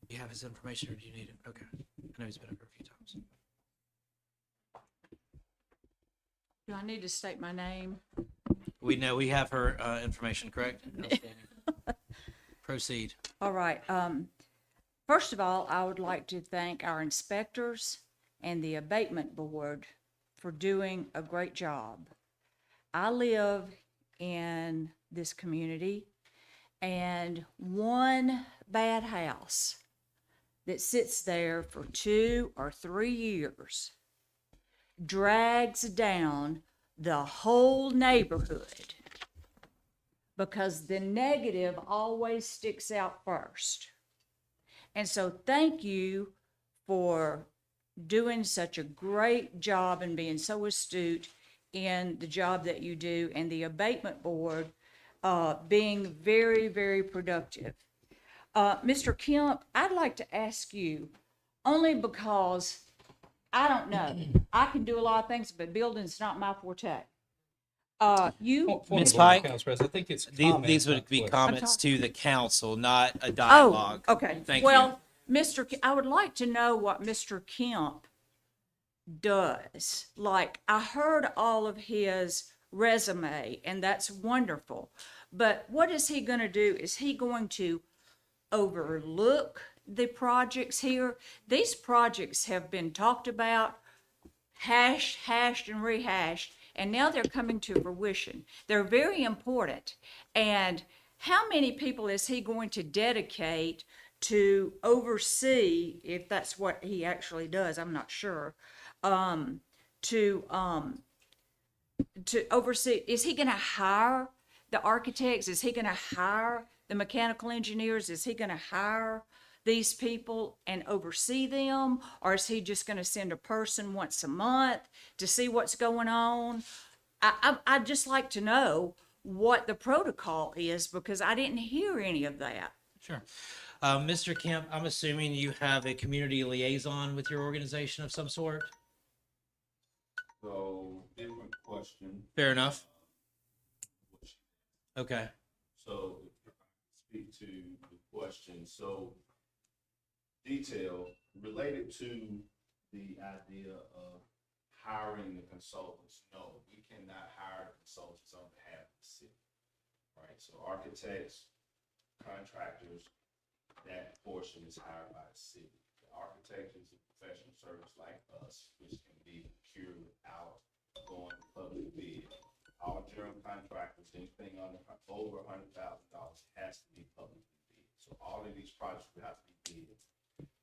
You have his information, or do you need it? Okay. I know he's been over a few times. Do I need to state my name? We know we have her information, correct? Outstanding. Proceed. All right. First of all, I would like to thank our inspectors and the abatement board for doing a great job. I live in this community, and one bad house that sits there for 2 or 3 years drags down the whole neighborhood because the negative always sticks out first. And so thank you for doing such a great job and being so astute in the job that you do, and the abatement board being very, very productive. Mr. Kemp, I'd like to ask you, only because I don't know, I can do a lot of things, but building's not my forte. Ms. Pike, Council President, I think it's these would be comments, not comments to the council, not a Oh, dialogue. okay. Thank Well, I would like to know what Mr. Kemp does. Like, I heard all of his resume, and that's wonderful. But what is he going to do? Is he going to overlook the projects here? These projects have been talked about, hashed and rehashed, and now they're coming to fruition. They're very important. And how many people is he going to dedicate to oversee, if that's what he actually does, I'm not sure, to oversee? Is he going to hire the architects? Is he going to hire the mechanical engineers? Is he going to hire these people and oversee them? Or is he just going to send a person once a month to see what's going on? I'd just like to know what the protocol is, because I didn't hear any of that. Sure. Mr. Kemp, I'm assuming you have a community liaison with your organization of some sort? So, different question. Fair enough. Okay. So, if I speak to the question, so detail related to the idea of hiring the consultants. No, we cannot hire consultants on behalf of the city, right? So architects, contractors, that portion is hired by the city. The architect is a professional service like us, which can be procured without going to public bid. All general contractors, anything under over $100,000 has to be publicly bid. So all of these projects will have to be bid.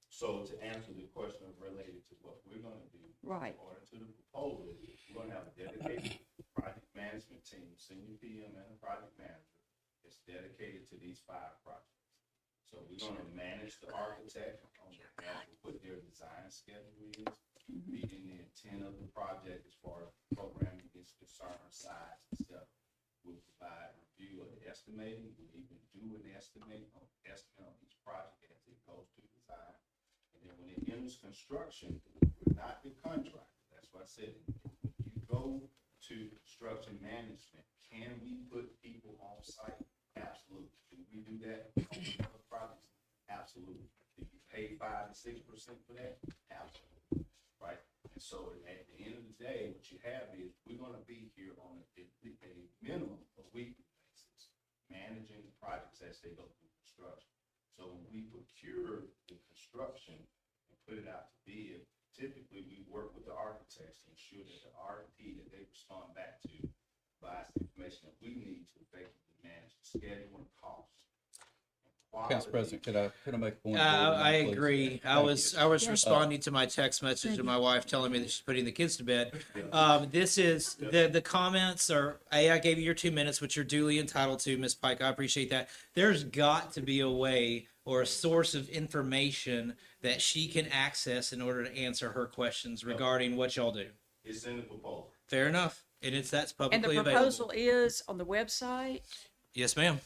So to answer the question related to what we're gonna do. Right. According to the proposal, we're gonna have a dedicated project management team, senior PM and a project manager. It's dedicated to these 5 projects. So we're gonna manage the architect on behalf of what their design schedule is, meeting the intent of the project as far as programming is concerned, size and stuff. We'll provide a review of the estimating, we'll even do an estimate on each project as it goes through design. And then when it enters construction, we're not the contractor. That's why I said, when you go to construction management, can we put people on site? Absolutely. Do we do that on other projects? Absolutely. Do you pay 5 to 6% for that? Absolutely. Right? And so at the end of the day, what you have is we're gonna be here on a minimum of weekly basis, managing the projects as they go through construction. So when we procure the construction and put it out to bid, typically we work with the architects to ensure that the RFP that they respond back to provides the information that we need to effectively manage the schedule and cost. Council President, could I make a point? I agree. I was responding to my text message to my wife telling me that she's putting the kids to bed. This is the comments are, I gave you your 2 minutes, which you're duly entitled to, Ms. Pike. I appreciate that. There's got to be a way or a source of information that she can access in order to answer her questions regarding what y'all do. It's in the proposal. Fair enough. That's And the publicly available. proposal is on the website? Yes, ma'am.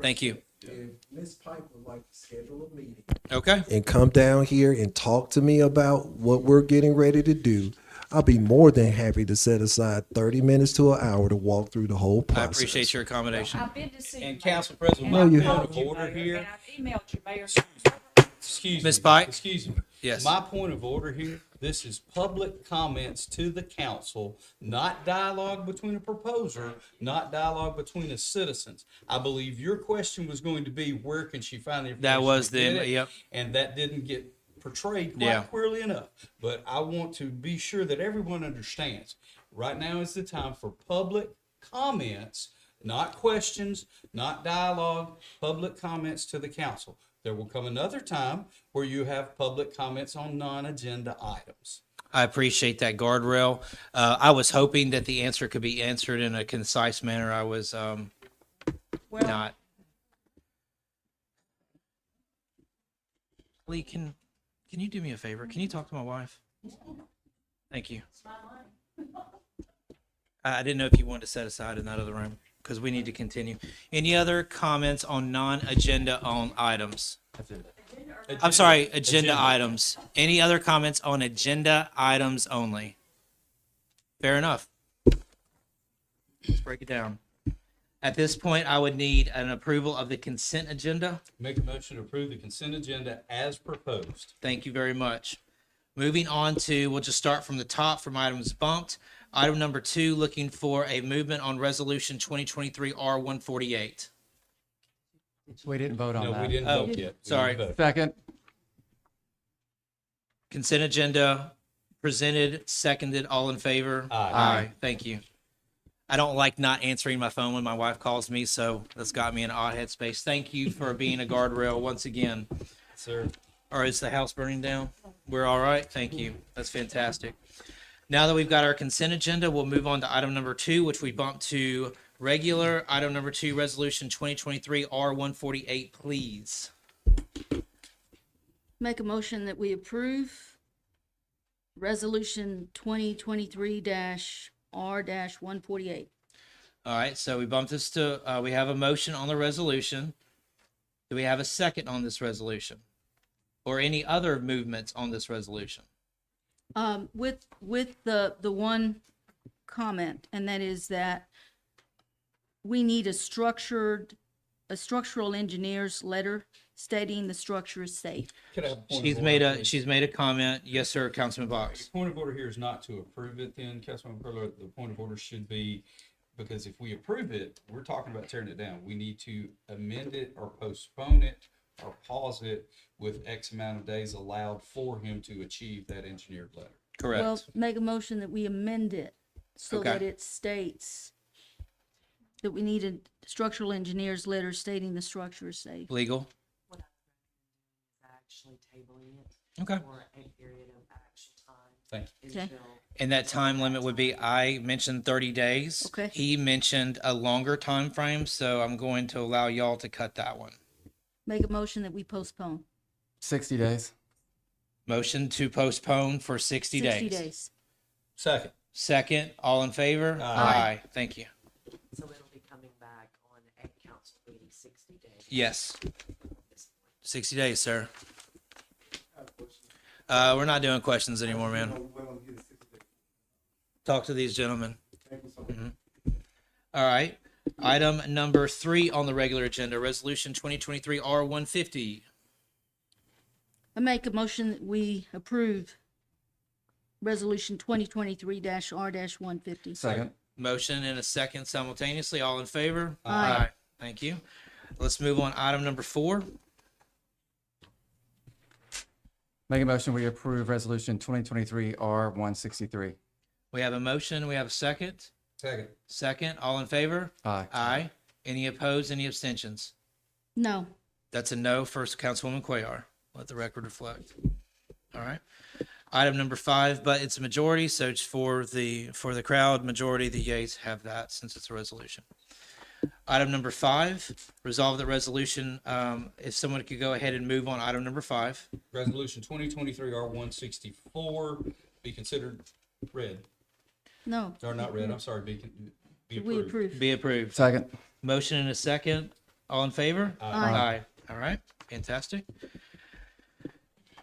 Thank you. If Ms. Pike would like to schedule a meeting. Okay. And come down here and talk to me about what we're getting ready to do, I'll be more than happy to set aside 30 minutes to an hour to walk through the whole I process. appreciate your accommodation. I've been to see And you, Council Mayor. President, And my I've point called of you, order Mayor, here. and I've emailed you, Mayor. Excuse Ms. me. Pike? Excuse me. Yes. My point of order here, this is public comments to the council, not dialogue between a proposer, not dialogue between the citizens. I believe your question was going to be, where can she find the information? That was to get the, it? yep. And that didn't get portrayed Yeah. quite clearly enough. But I want to be sure that everyone understands. Right now is the time for public comments, not questions, not dialogue, public comments to the council. There will come another time where you have public comments on non-agenda items. I appreciate that guardrail. I was hoping that the answer could be answered in a concise manner. I was not. Lee, can you do me a favor? Can you talk to my wife? Thank you. I didn't know if you wanted to set aside in that other room because we need to continue. Any other comments on non-agenda on items? I'm sorry, agenda items. Any other comments on agenda items only? Fair enough. Let's break it down. At this point, I would need an approval of the consent agenda. Make a motion to approve the consent agenda as proposed. Thank you very much. Moving on to, we'll just start from the top from items bumped. Item number 2, looking for a movement on resolution 2023 R148. We didn't vote on No, that. we didn't vote yet. We Sorry. didn't vote. Second. Consent agenda Presented, seconded, all in favor? Aye. Thank you. I don't like not answering my phone when my wife calls me, so that's got me in an odd headspace. Thank you for being a guardrail once again. Sir. Or is the house burning down? We're all right? Thank you. That's fantastic. Now that we've got our consent agenda, we'll move on to item number 2, which we bumped to regular. Item number 2, Resolution 2023 R148, please. Make a motion that we approve Resolution 2023-R-148. All right, so we bumped this to, we have a motion on the resolution. Do we have a second on this resolution? Or any other movements on this resolution? With the one comment, and that is that we need a structural engineer's letter stating the structure is safe. Could I have a point She's of made order, a, please? she's made a comment. Yes, sir, Councilman Box. The point of order here is not to approve it then, Councilman Perla. The point of order should be, because if we approve it, we're talking about tearing it down. We need to amend it or postpone it or pause it with X amount of days allowed for him to achieve that engineered letter. Correct. Well, make a motion that we amend it so Okay. that it states that we need a structural engineer's letter stating the structure is safe. Legal? Actually tabling it. Okay. For a period of actual time. Thank you. Okay. Until And that time limit would be, I mentioned 30 days. Okay. He mentioned a longer time frame, so I'm going to allow y'all to cut that one. Make a motion that we postpone. 60 days. Motion to postpone for 60 days. 60 days. Second. Second, all in favor? Aye. Thank you. So it'll be coming back on a council meeting 60 days. Yes. 60 days, sir. We're not doing questions anymore, man. Talk to these gentlemen. Mhm. All right. Item number 3 on the regular agenda, Resolution 2023 R150. I make a motion that we approve Resolution 2023-R-150. Second. Motion and a second simultaneously. All in favor? Aye. Thank you. Let's move on. Item number 4. Make a motion, we approve resolution 2023 R163. We have a motion. We have a second. Second. Second. All in favor? Aye. Aye. Any opposed? Any abstentions? No. That's a no for Councilwoman Cuellar. Let the record reflect. All right. Item number 5, but it's a majority, so it's for the crowd, majority, the yeas have that since it's a resolution. Item number 5, resolve the resolution. If someone could go ahead and move on item number 5. Resolution 2023 R164 be considered read. No. Or not read, I'm sorry, be We approved. approve. Be approved. Second. Motion and a second. All in favor? Aye. All right. Fantastic.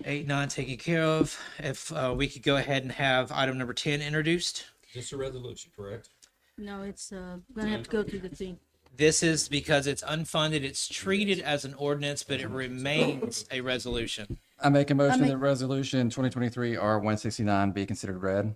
8, 9 taken care of. If we could go ahead and have item number 10 introduced. Just a resolution, correct? No, it's gonna have to go through the thing. This is because it's unfunded. It's treated as an ordinance, but it remains a resolution. I make a motion make- that resolution 2023 R169 be considered read.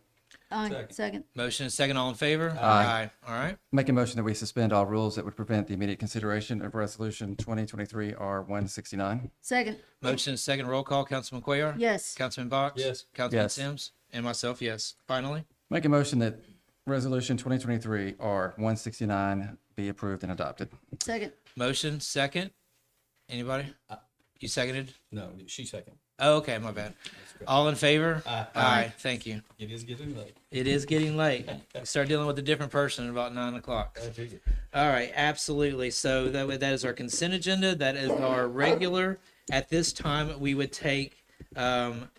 Aye. Second. Motion and second. All in favor? Aye. All right. Make a motion that we suspend all rules that would prevent the immediate consideration of resolution 2023 R169. Second. Motion and second. Roll call. Councilman Cuellar? Yes. Councilman Box? Yes. Councilman Yes. Sims? And myself, yes. Finally, Make a motion that resolution 2023 R169 be approved and adopted. Second. motion, second. Anybody? You seconded? No, she second. Oh, okay, my bad. All in favor? Aye. Thank you. It is getting late. It is getting late. We start dealing with a different person at about 9 o'clock. I figured. All right, absolutely. So that is our consent agenda. That is our regular. At this time, we would take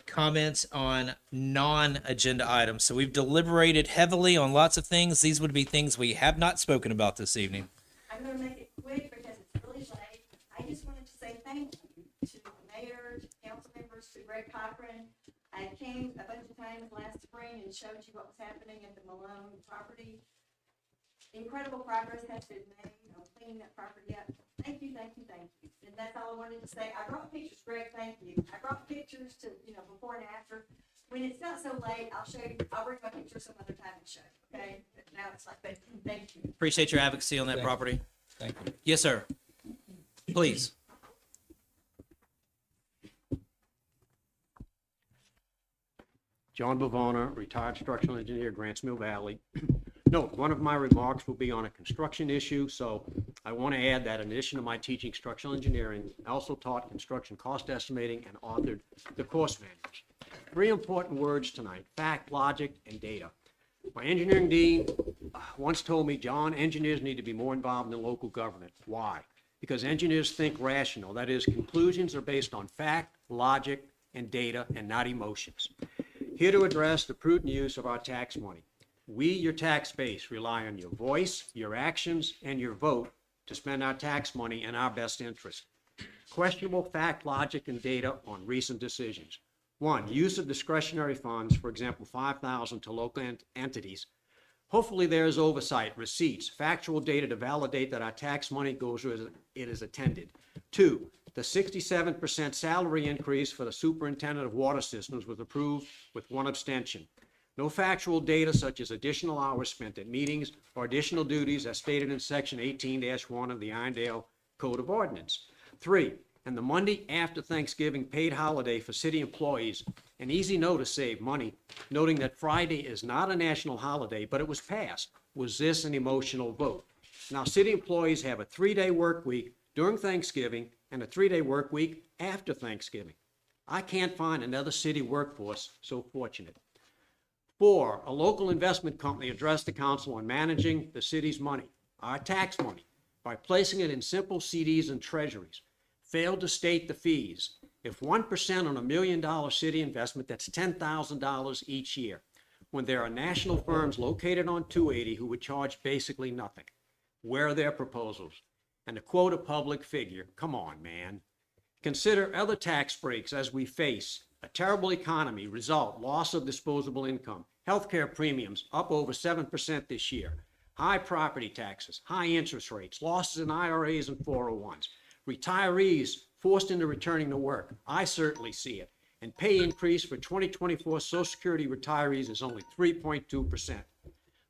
comments on non-agenda items. So we've deliberated heavily on lots of things. These would be things we have not spoken about this evening. I'm gonna make it quick because it's really late. I just wanted to say thank you to the mayor, to council members, to Greg Cochran. I came a bunch of times last spring and showed you what was happening at the Malone property. Incredible progress has been made on cleaning that property up. Thank you, thank you, thank you. And that's all I wanted to say. I brought pictures, Greg, thank you. I brought pictures to, before and after. When it's not so late, I'll show you, I'll bring my picture some other time and show you, okay? But now it's like, thank you. Appreciate your advocacy on that property. Thank you. Yes, sir. Please. John Bavona, retired structural engineer, Grants Mill Valley. Note, one of my remarks will be on a construction issue, so I want to add that in addition to my teaching structural engineering, I also taught construction cost estimating and authored the course manuals. 3 important words tonight: fact, logic, and data. My engineering dean once told me, John, engineers need to be more involved in local government. Why? Because engineers think rational. That is, conclusions are based on fact, logic, and data, and not emotions. Here to address the prudent use of our tax money. We, your tax base, rely on your voice, your actions, and your vote to spend our tax money in our best interest. Questionable fact, logic, and data on recent decisions. 1, use of discretionary funds, for example, $5,000 to local entities. Hopefully there is oversight, receipts, factual data to validate that our tax money goes where it is intended. 2, the 67% salary increase for the superintendent of water systems was approved with 1 abstention. No factual data such as additional hours spent at meetings or additional duties as stated in section 18-1 of the Irondale Code of Ordinance. 3, and the Monday after Thanksgiving paid holiday for city employees, an easy no to save money, noting that Friday is not a national holiday, but it was passed. Was this an emotional vote? Now, city employees have a 3-day work week during Thanksgiving and a 3-day work week after Thanksgiving. I can't find another city workforce so fortunate. 4, a local investment company addressed the council on managing the city's money, our tax money, by placing it in simple CDs and treasuries. Failed to state the fees. If 1% on $1 million city investment, that's $10,000 each year, when there are national firms located on 280 who would charge basically nothing. Where are their proposals? And to quote a public figure, come on, man. Consider other tax breaks as we face a terrible economy, result, loss of disposable income, healthcare premiums up over 7% this year, high property taxes, high interest rates, losses in IRAs and 401s, retirees forced into returning to work. I certainly see it. And pay increase for 2024 Social Security retirees is only 3.2%.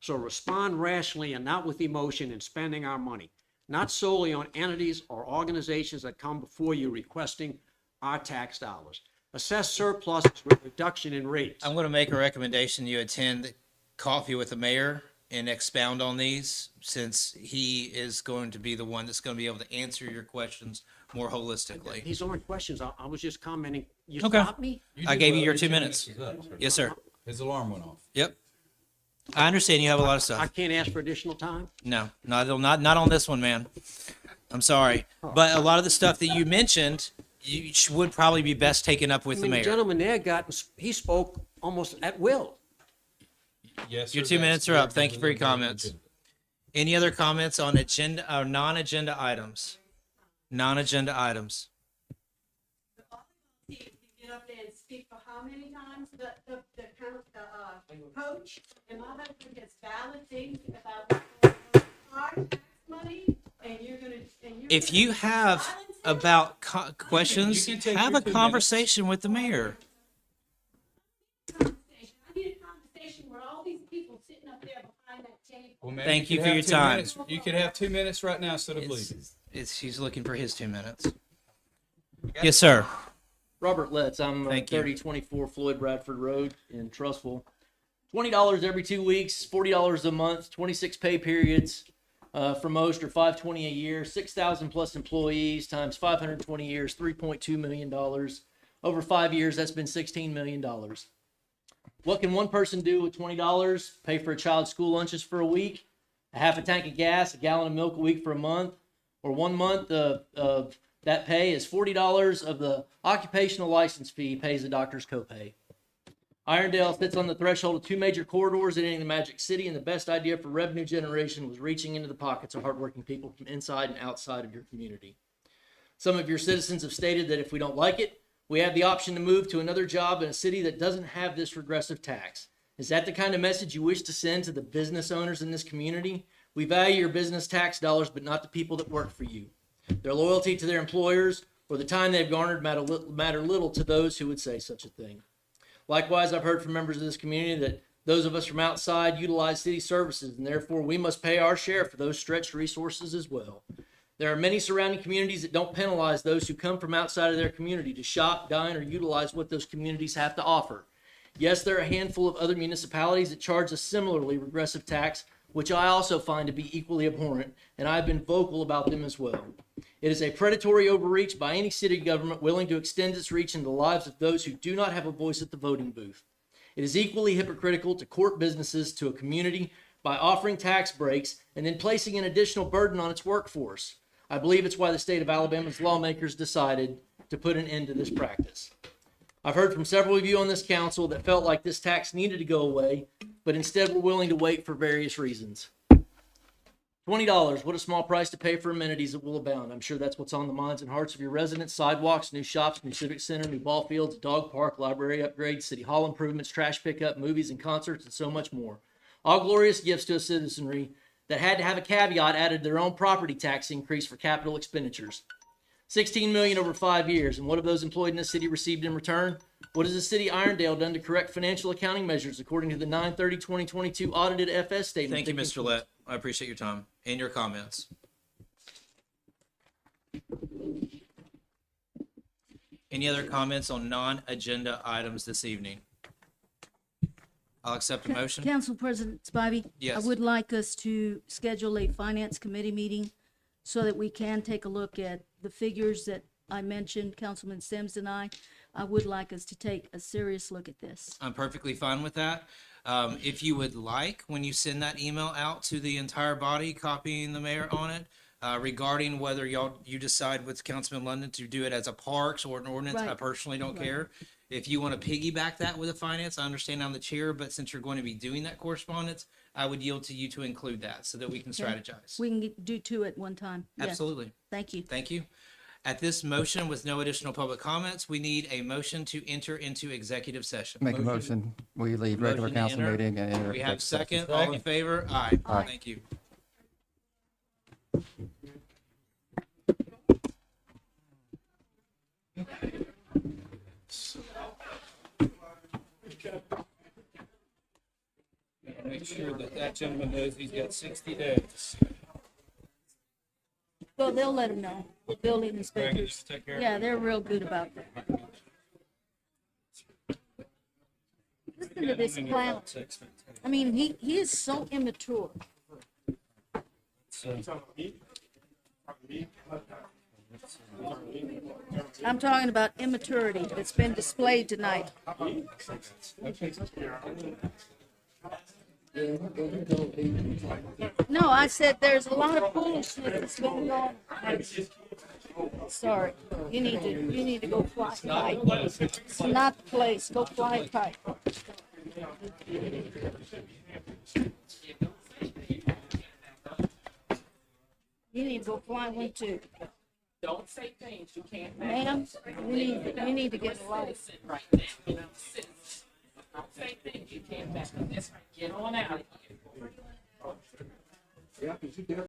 So respond rationally and not with emotion in spending our money, not solely on entities or organizations that come before you requesting our tax dollars. Assess surpluses with reduction in rates. I'm going to make a recommendation you attend coffee with the mayor and expound on these, since he is going to be the one that's going to be able to answer your questions more holistically. These aren't questions. I was just commenting. You Okay. stopped me? I gave you your 2 minutes. Yes, sir. His alarm went off. Yep. I understand you have a lot of I stuff. can't ask for additional time? No, not on this one, man. I'm sorry. But a lot of the stuff that you mentioned, would probably be best taken up with I the mean, the mayor. gentleman there he spoke almost at will. Yes. Your sir, 2 minutes are up. that's Thank you for your on the comments. agenda. Any other comments on agenda or non-agenda items? Non-agenda items. You get up there and speak for how many times? The coach and my husband gets valid things about our tax money, and you're gonna. If you have about questions, You can take have your a 2 conversation with the mayor. I need a conversation where all these people sitting up there behind that table. Well, ma'am, Thank you could for have your 2 time. minutes. You could have 2 minutes right now instead of leaving. She's looking for his 2 minutes. Yes, sir. Robert Letts. I'm Thank you. 3024 Floyd Bradford Road in Trussville. $20 every 2 weeks, $40 a month, 26 pay periods for most, or $520 a year. 6,000 plus employees times 520 years, $3.2 million. Over 5 years, that's been $16 million. What can one person do with $20? Pay for a child's school lunches for a week, a half a tank of gas, a gallon of milk a week for a month, or 1 month of that pay is $40 of the occupational license fee pays the doctor's copay. Irondale sits on the threshold of 2 major corridors entering the Magic City, and the best idea for revenue generation was reaching into the pockets of hardworking people from inside and outside of your community. Some of your citizens have stated that if we don't like it, we have the option to move to another job in a city that doesn't have this regressive tax. Is that the kind of message you wish to send to the business owners in this community? We value your business tax dollars, but not the people that work for you. Their loyalty to their employers or the time they've garnered matter little to those who would say such a thing. Likewise, I've heard from members of this community that those of us from outside utilize city services, and therefore we must pay our share for those stretched resources as well. There are many surrounding communities that don't penalize those who come from outside of their community to shop, dine, or utilize what those communities have to offer. Yes, there are a handful of other municipalities that charge a similarly regressive tax, which I also find to be equally abhorrent, and I've been vocal about them as well. It is a predatory overreach by any city government willing to extend its reach into the lives of those who do not have a voice at the voting booth. It is equally hypocritical to court businesses to a community by offering tax breaks and then placing an additional burden on its workforce. I believe it's why the state of Alabama's lawmakers decided to put an end to this practice. I've heard from several of you on this council that felt like this tax needed to go away, but instead were willing to wait for various reasons. $20, what a small price to pay for amenities that will abound. I'm sure that's what's on the minds and hearts of your residents. Sidewalks, new shops, new civic center, new ball fields, dog park, library upgrades, city hall improvements, trash pickup, movies and concerts, and so much more. All glorious gifts to a citizenry that had to have a caveat added to their own property tax increase for capital expenditures. $16 million over 5 years, and what have those employed in the city received in return? What has the city of Irondale done to correct financial accounting measures according to the 9/30/2022 audited FS statement? Thank you, Mr. Lett. I appreciate your time and your comments. Any other comments on non-agenda items this evening? I'll accept a motion. Council President Spivey? Yes. I would like us to schedule a finance committee meeting so that we can take a look at the figures that I mentioned, Councilman Sims and I. I would like us to take a serious look at this. I'm perfectly fine with that. If you would like, when you send that email out to the entire body, copying the mayor on it, regarding whether you decide with Councilman London to do it as a parks or an ordinance, I Right. personally don't Right. care. If you want to piggyback that with a finance, I understand I'm the chair, but since you're going to be doing that correspondence, I would yield to you to include that so that we can Okay? strategize. We can do two at one time. Yes. Absolutely. Thank you. Thank you. At this motion with no additional public comments, we need a motion to enter into executive session. Make a motion, we leave regular Motion to council enter. meeting and enter. We have executive session. second, all in favor? Aye. Aye. Thank you. Make sure that that gentleman knows he's got 60 days. Well, they'll let them know. The building inspectors. take care of Yeah, it. they're real good about that. Listen to this clown. I mean, he is so immature. I'm talking about immaturity that's been displayed tonight. No, I said there's a lot of foolishness that's going on. Sorry, you need to go fly kite. It's not the place. Go fly kite. You need to go fly one too. Don't say things you can't. Ma'am, you need to get a life. Right now, you know, citizens. Don't say things you can't back up. That's right. Get on out of here.